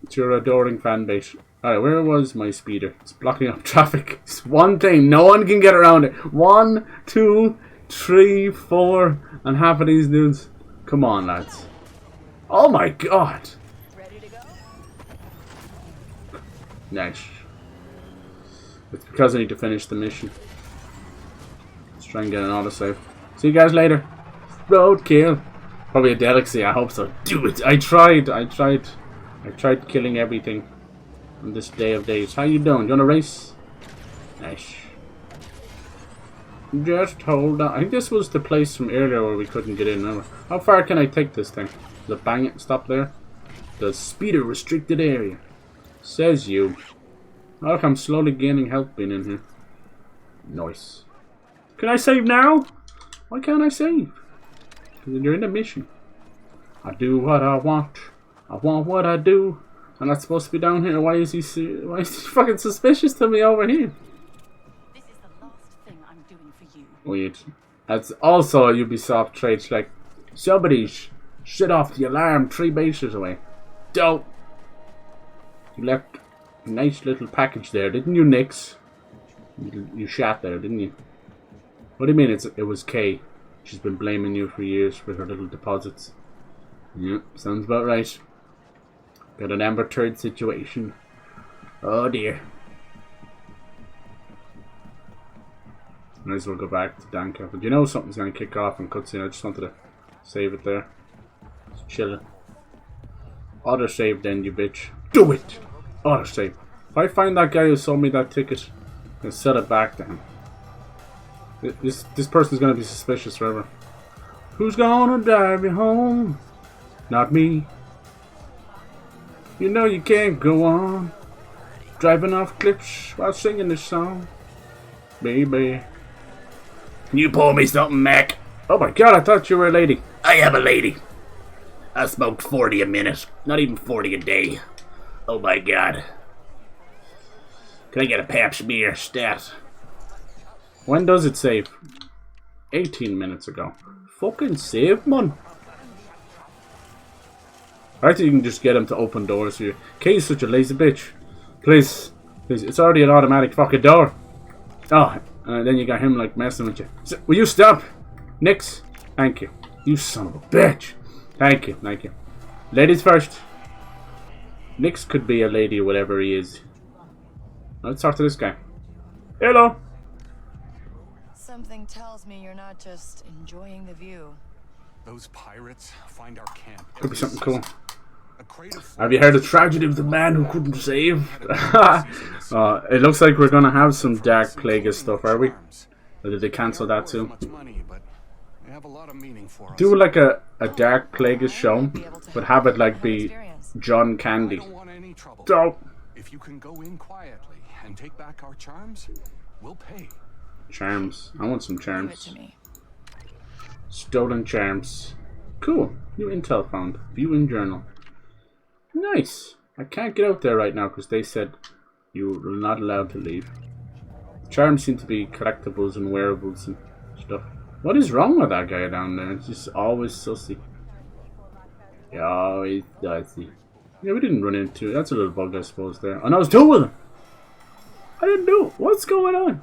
It's your adoring fan base. Alright, where was my speeder? It's blocking up traffic. It's one thing. No one can get around it. 1, 2, 3, 4, and half of these dudes. Come on, lads. Oh my god. Ready to go? Nice. It's because I need to finish the mission. Let's try and get an autosave. See you guys later. Roadkill. Probably a delicacy, I hope so. Do it. I tried killing everything on this day of days. How you doing? You wanna race? Nice. Just hold on. I think this was the place from earlier where we couldn't get in. Remember? How far can I take this thing? Does it bang it? Stop there. The speeder restricted area. Says you. Look, I'm slowly gaining health being in here. Nice. Can I save now? Why can't I save? Because you're in a mission. I do what I want. I want what I do. I'm not supposed to be down here. Why is he fucking suspicious to me over here? This is the last thing I'm doing for you. Weird. That's also a Ubisoft trait. Like, somebody shut off the alarm 3 bases away. Don't. You left a nice little package there, didn't you, Nix? You shot there, didn't you? What do you mean it was Kay? She's been blaming you for years with her little deposits. Yep, sounds about right. Got an Amber Turd situation. Oh dear. Might as well go back to Danka. But you know something's going to kick off in cutscene. I just wanted to save it there. Just chilling. Auto save then, you bitch. Do it! Auto save. If I find that guy who sold me that ticket, and sell it back to him. This person's going to be suspicious forever. Who's gonna drive you home? Not me. You know you can't go on driving off cliffs while singing this song. Baby. Can you pour me something, Mac? Oh my god, I thought you were a lady. I am a lady. I smoked 40 a minute. Not even 40 a day. Oh my god. Can I get a pap smear stat? When does it save? 18 minutes ago. Fucking save, man. I think you can just get him to open doors here. Kay's such a lazy bitch. Please. Please. It's already an automatic fucking door. Oh, and then you got him like messing with you. Will you stop? Nix. Thank you. You son of a bitch. Thank you. Thank you. Ladies first. Nix could be a lady or whatever he is. Let's talk to this guy. Hello. Something tells me you're not just enjoying the view. Those pirates find our camp. Could be something cool. Have you heard the tragedy of the man who couldn't save? It looks like we're gonna have some Dark Plagueis stuff, are we? Or did they cancel that too? Do like a Dark Plagueis show, but have it like be John Candy. Dope. If you can go in quietly and take back our charms, we'll pay. Charms. I want some charms. Stolen charms. Cool. New intel found. View in journal. Nice. I can't get out there right now because they said you were not allowed to leave. Charms seem to be collectibles and wearables and stuff. What is wrong with that guy down there? It's just always sussy. Yeah, always sussy. Yeah, we didn't run into it. That's a little bug, I suppose, there. Oh, no, it's 2 of them! I didn't do it. What's going on?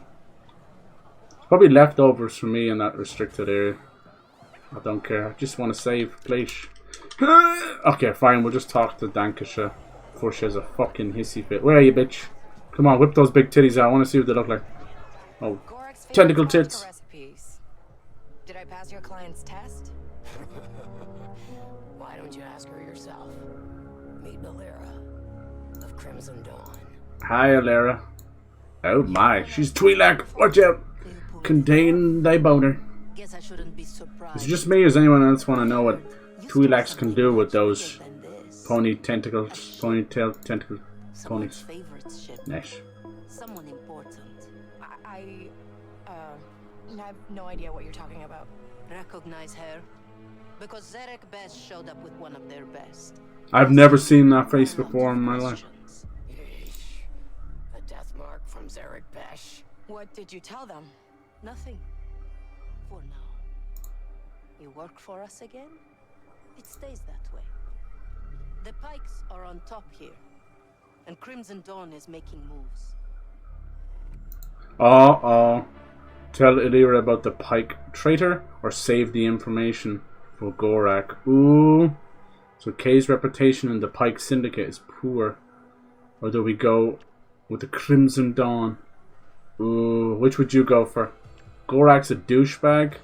Probably leftovers for me in that restricted area. I don't care. I just want to save, please. Okay, fine. We'll just talk to Dankasha before she has a fucking hissy fit. Where are you, bitch? Come on, whip those big titties out. I want to see what they look like. Oh, tentacle tits. Did I pass your client's test? Why don't you ask her yourself? Meet Alara of Crimson Dawn. Hi, Alara. Oh my, she's Twi'lek. Watch out. Contain thy boner. Guess I shouldn't be surprised. Is it just me or does anyone else want to know what Twi'leks can do with those ponytail tentacle ponies? Nice. Someone important. I have no idea what you're talking about. Recognize her? Because Zarek Bess showed up with one of their best. I've never seen that face before in my life. A death mark from Zarek Bess. What did you tell them? Nothing. For now. You work for us again? It stays that way. The Pikes are on top here. And Crimson Dawn is making moves. Tell Illyra about the Pike traitor or save the information for Gorak. Ooh. So Kay's reputation in the Pike Syndicate is poor. Or do we go with the Crimson Dawn? Ooh, which would you go for? Gorak's a douchebag.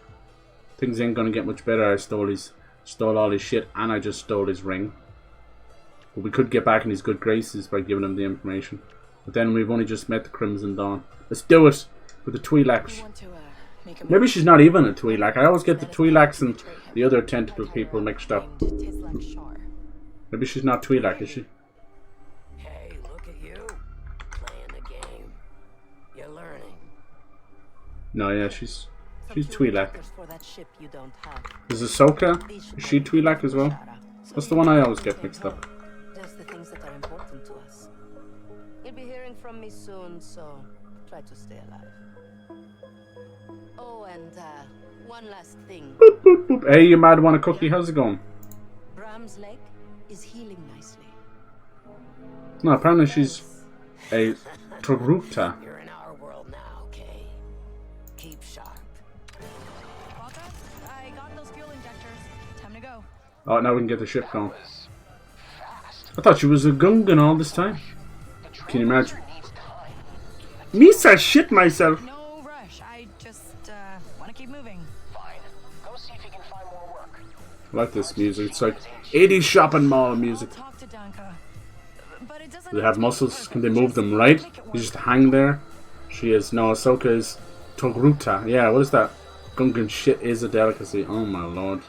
Things ain't gonna get much better. I stole all his shit and I just stole his ring. But we could get back in his good graces by giving him the information. But then we've only just met the Crimson Dawn. Let's do it with the Twi'leks. You want to Maybe she's not even a Twi'lek. I always get the Twi'leks and the other tentacle people mixed up. Maybe she's not Twi'lek, is she? Hey, look at you. Playing the game. You're learning. No, yeah, she's Twi'lek. Is Ahsoka? Is she Twi'lek as well? That's the one I always get mixed up. Just the things that are important to us. You'll be hearing from me soon, so try to stay alive. Oh, and one last thing. Boop, boop, boop. Hey, you mad want a cookie? How's it going? Bram's leg is healing nicely. No, apparently she's a Togruta. You're in our world now, Kay. Keep sharp. Walker, I got those fuel injectors. Time to go. Oh, now we can get the ship going. I thought she was a Gungan all this time. Can you imagine? Misa shit myself. No rush. I just want to keep moving. Fine. Go see if you can find more work. I like this music. It's like 80s shopping mall music. Talk to Danka. But it doesn't Do they have muscles? Can they move them right? You just hang there. She is. No, Ahsoka is Togruta. Yeah, what is that? Gungan shit is a delicacy. Oh my lord.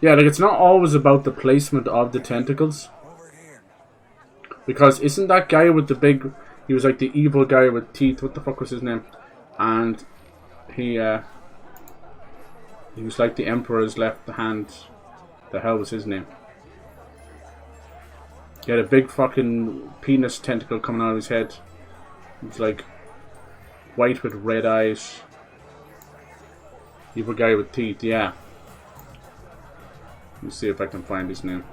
Yeah, like it's not always about the placement of the tentacles. Because isn't that guy with the big... He was like the evil guy with teeth. What the fuck was his name? And he was like the Emperor's left hand. The hell was his name? He had a big fucking penis tentacle coming out of his head. He was like white with red eyes. Evil guy with teeth, yeah. Let me see if I can find his name.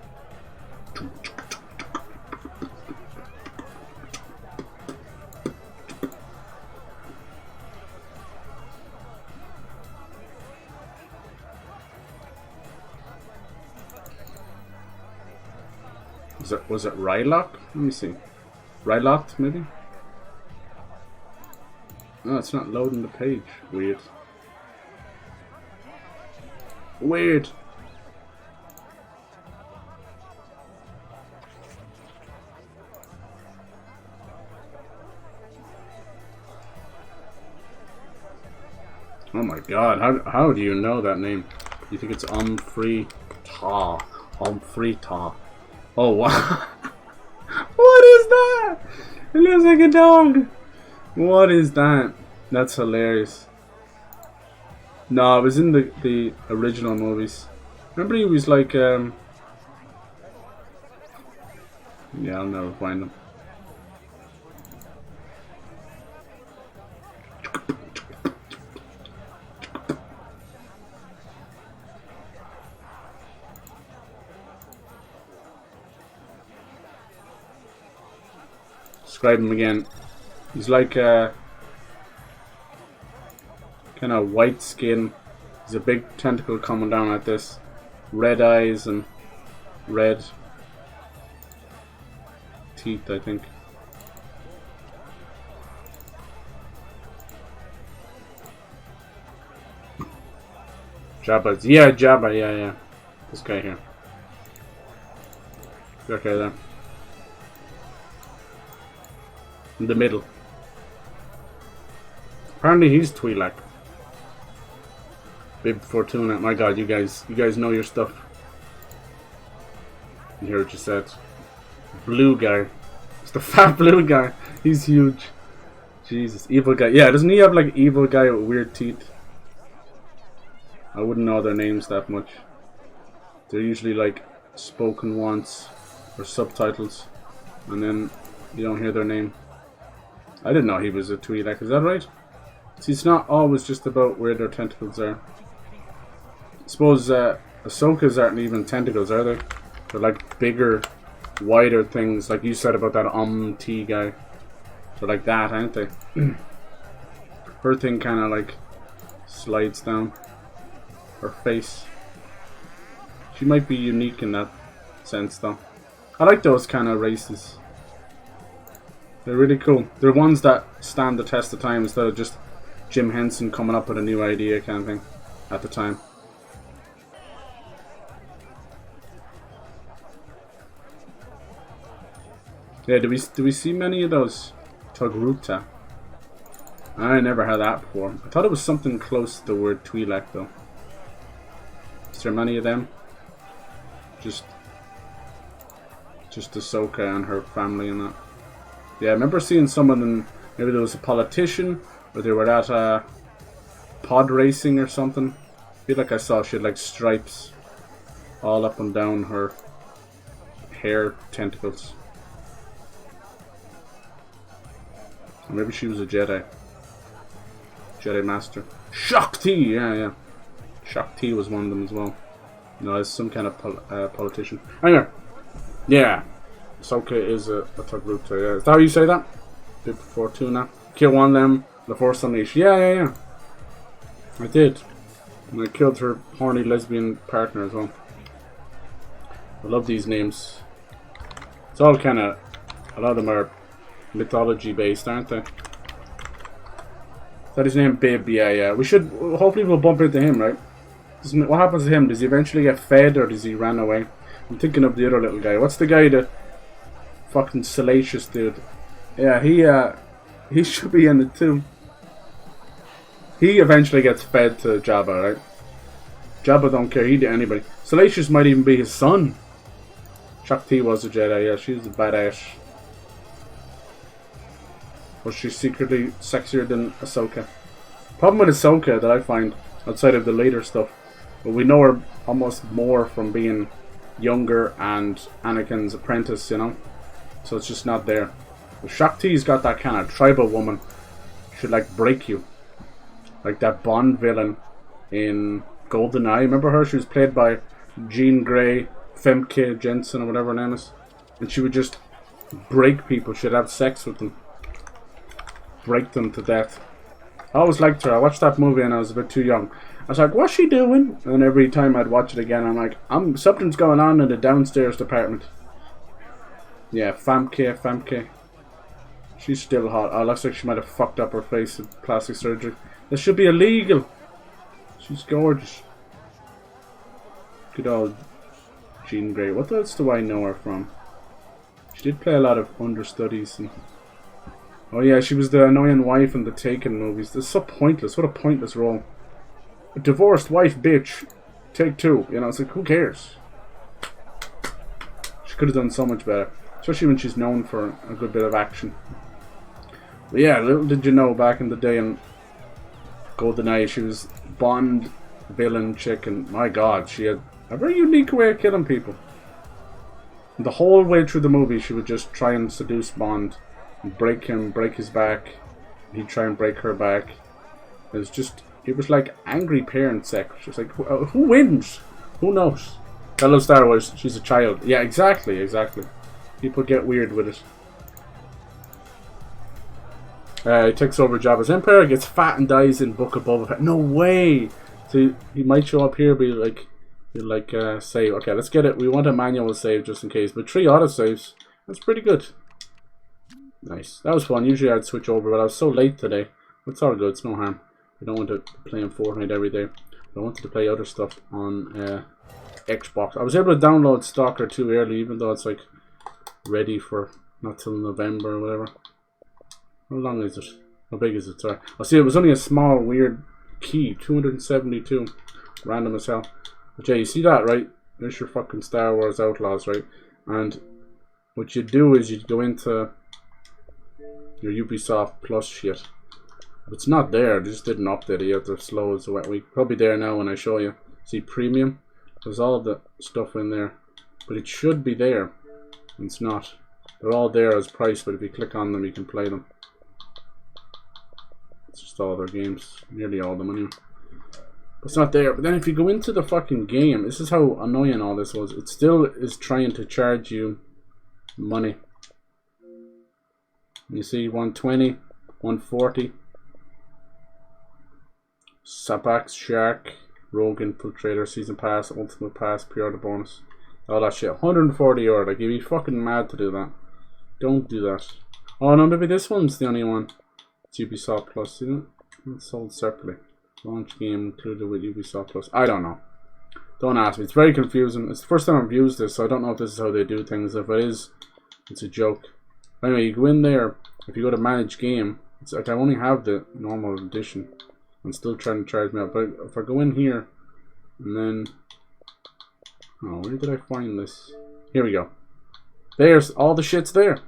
Was it Rylock? Let me see. Rylock, maybe? No, it's not loading the page. Weird. Weird. Oh my god, how do you know that name? You think it's Umfrey Ta. Umfrey Ta. Oh wow. What is that? It looks like a dog. What is that? That's hilarious. No, it was in the original movies. Remember he was like yeah, I'll never find him. Describe him again. He's like kind of white skin. He's a big tentacle coming down like this. Red eyes and red teeth, I think. Jabba. Yeah, Jabba. Yeah. This guy here. Okay, there. In the middle. Apparently he's Twi'lek. Bib Fortuna. My god, you guys know your stuff. You hear what you said. Blue guy. It's the fat blue guy. He's huge. Jesus. Evil guy. Yeah, doesn't he have like evil guy with weird teeth? I wouldn't know their names that much. They're usually like spoken once or subtitles. And then you don't hear their name. I didn't know he was a Twi'lek, is that right? See, it's not always just about where their tentacles are. I suppose Ahsoka's aren't even tentacles, are they? They're like bigger, wider things, like you said about that T guy. They're like that, aren't they? Her thing kind of like slides down. Her face. She might be unique in that sense, though. I like those kind of races. They're really cool. They're ones that stand the test of time instead of just Jim Henson coming up with a new idea kind of thing at the time. Yeah, do we see many of those Togruta? I never had that before. I thought it was something close to the word Twi'lek though. Is there many of them? Just Ahsoka and her family and that. Yeah, I remember seeing someone in, maybe there was a politician, or they were at pod racing or something. I feel like I saw she had like stripes all up and down her hair tentacles. Or maybe she was a Jedi. Jedi Master. Shakti! Yeah. Shakti was one of them as well. No, it's some kind of politician. Anyway. Yeah. Ahsoka is a Togruta, yeah. Is that how you say that? Bit before tuna. Kill one of them, the Force Unleashed. Yeah. I did. And I killed her horny lesbian partner as well. I love these names. It's all kind of, a lot of them are mythology based, aren't they? Is that his name? Bib, yeah. We should, hopefully we'll bump into him, right? What happens to him? Does he eventually get fed or does he run away? I'm thinking of the other little guy. What's the guy, the fucking salacious dude? Yeah, he should be in it too. He eventually gets fed to Jabba, right? Jabba don't care, he'd anybody. Salacious might even be his son. Shakti was a Jedi, yeah, she's a badass. Was she secretly sexier than Ahsoka? Problem with Ahsoka that I find, outside of the later stuff, but we know her almost more from being younger and Anakin's apprentice, you know? So it's just not there. But Shakti's got that kind of tribal woman. Should like break you. Like that Bond villain in GoldenEye. Remember her? She was played by Jean Grey, Femke Jensen or whatever her name is. And she would just break people. She'd have sex with them. Break them to death. I always liked her. I watched that movie and I was a bit too young. I was like, what's she doing? And every time I'd watch it again, I'm like, something's going on in the downstairs department. Yeah, Famke. She's still hot. Oh, looks like she might have fucked up her face with plastic surgery. This should be illegal. She's gorgeous. Good old Jean Grey. What else do I know her from? She did play a lot of understudies. And oh yeah, she was the annoying wife in the Taken movies. This is so pointless. What a pointless role. A divorced wife, bitch. Take two. You know, it's like, who cares? She could have done so much better. Especially when she's known for a good bit of action. But yeah, little did you know, back in the day in GoldenEye, she was Bond villain chick, and my god, she had a very unique way of killing people. And the whole way through the movie, she would just try and seduce Bond. And break him, break his back. He'd try and break her back. It was like angry parent sex. She was like, who wins? Who knows? Hello Star Wars, she's a child. Yeah, exactly. People get weird with it. He takes over Jabba's empire, gets fat and dies in Book of Boba Fett. No way! So he might show up here, be like save. Okay, let's get it. We want a manual save just in case. But 3 autosaves, that's pretty good. Nice. That was fun. Usually I'd switch over, but I was so late today. It's all good. It's no harm. I don't want to play in Fortnite every day. I wanted to play other stuff on Xbox. I was able to download Stalker 2 early, even though it's like ready for not till November or whatever. How long is it? How big is it? Sorry. I see it was only a small weird key. 272. Random as hell. But yeah, you see that, right? There's your fucking Star Wars Outlaws, right? And what you do is you go into your Ubisoft Plus shit. It's not there. They just didn't update it yet. They're slow as a wet week. Probably there now when I show you. See, premium. There's all of the stuff in there. But it should be there. And it's not. They're all there as price, but if you click on them, you can play them. It's just all their games. Nearly all of them anyway. But it's not there. But then if you go into the fucking game, this is how annoying all this was. It still is trying to charge you money. You see, 120, 140. Sabax, Shark, Rogue Infiltrator, Season Pass, Ultimate Pass, Pre-Order Bonus. All that shit. 140 euro. Like, you'd be fucking mad to do that. Don't do that. Oh no, maybe this one's the only one. It's Ubisoft Plus, isn't it? It's sold separately. Launch game included with Ubisoft Plus. I don't know. Don't ask me. It's very confusing. It's the first time I've used this, so I don't know if this is how they do things. If it is, it's a joke. Anyway, you go in there. If you go to manage game, It's like I only have the normal edition. I'm still trying to charge me up. But if I go in here and then, oh, where did I find this? Here we go. There's all the shit's there.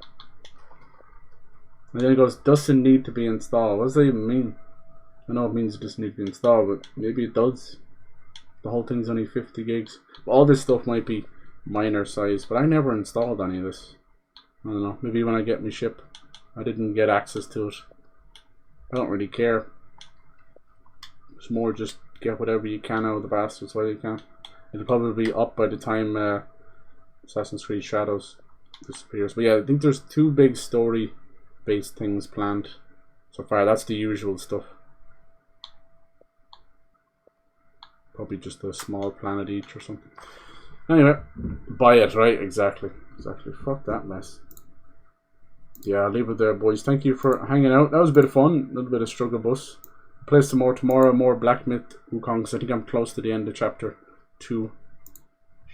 And then it goes, doesn't need to be installed. What does that even mean? I know it means it doesn't need to be installed, but maybe it does. The whole thing's only 50 gigs. But all this stuff might be minor size, but I never installed any of this. I don't know. Maybe when I get my ship, I didn't get access to it. I don't really care. It's more just get whatever you can out of the bastards while you can. It'll probably be up by the time Assassin's Creed Shadows disappears. But yeah, I think there's 2 big story-based things planned so far. That's the usual stuff. Probably just a small planet each or something. Anyway, buy it, right? Exactly. Fuck that mess. Yeah, I'll leave it there, boys. Thank you for hanging out. That was a bit of fun. A little bit of struggle bus. Play some more tomorrow. More Black Myth Wukong, because I think I'm close to the end of chapter 2.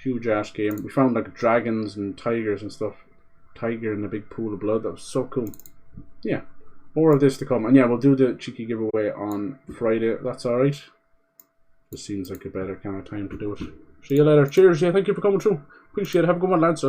Huge ass game. We found like dragons and tigers and stuff. Tiger in a big pool of blood. That was so cool. Yeah. More of this to come. And yeah, we'll do the cheeky giveaway on Friday. That's alright. This seems like a better kind of time to do it. See you later. Cheers. Yeah, thank you for coming through. Appreciate it. Have a good one, lads.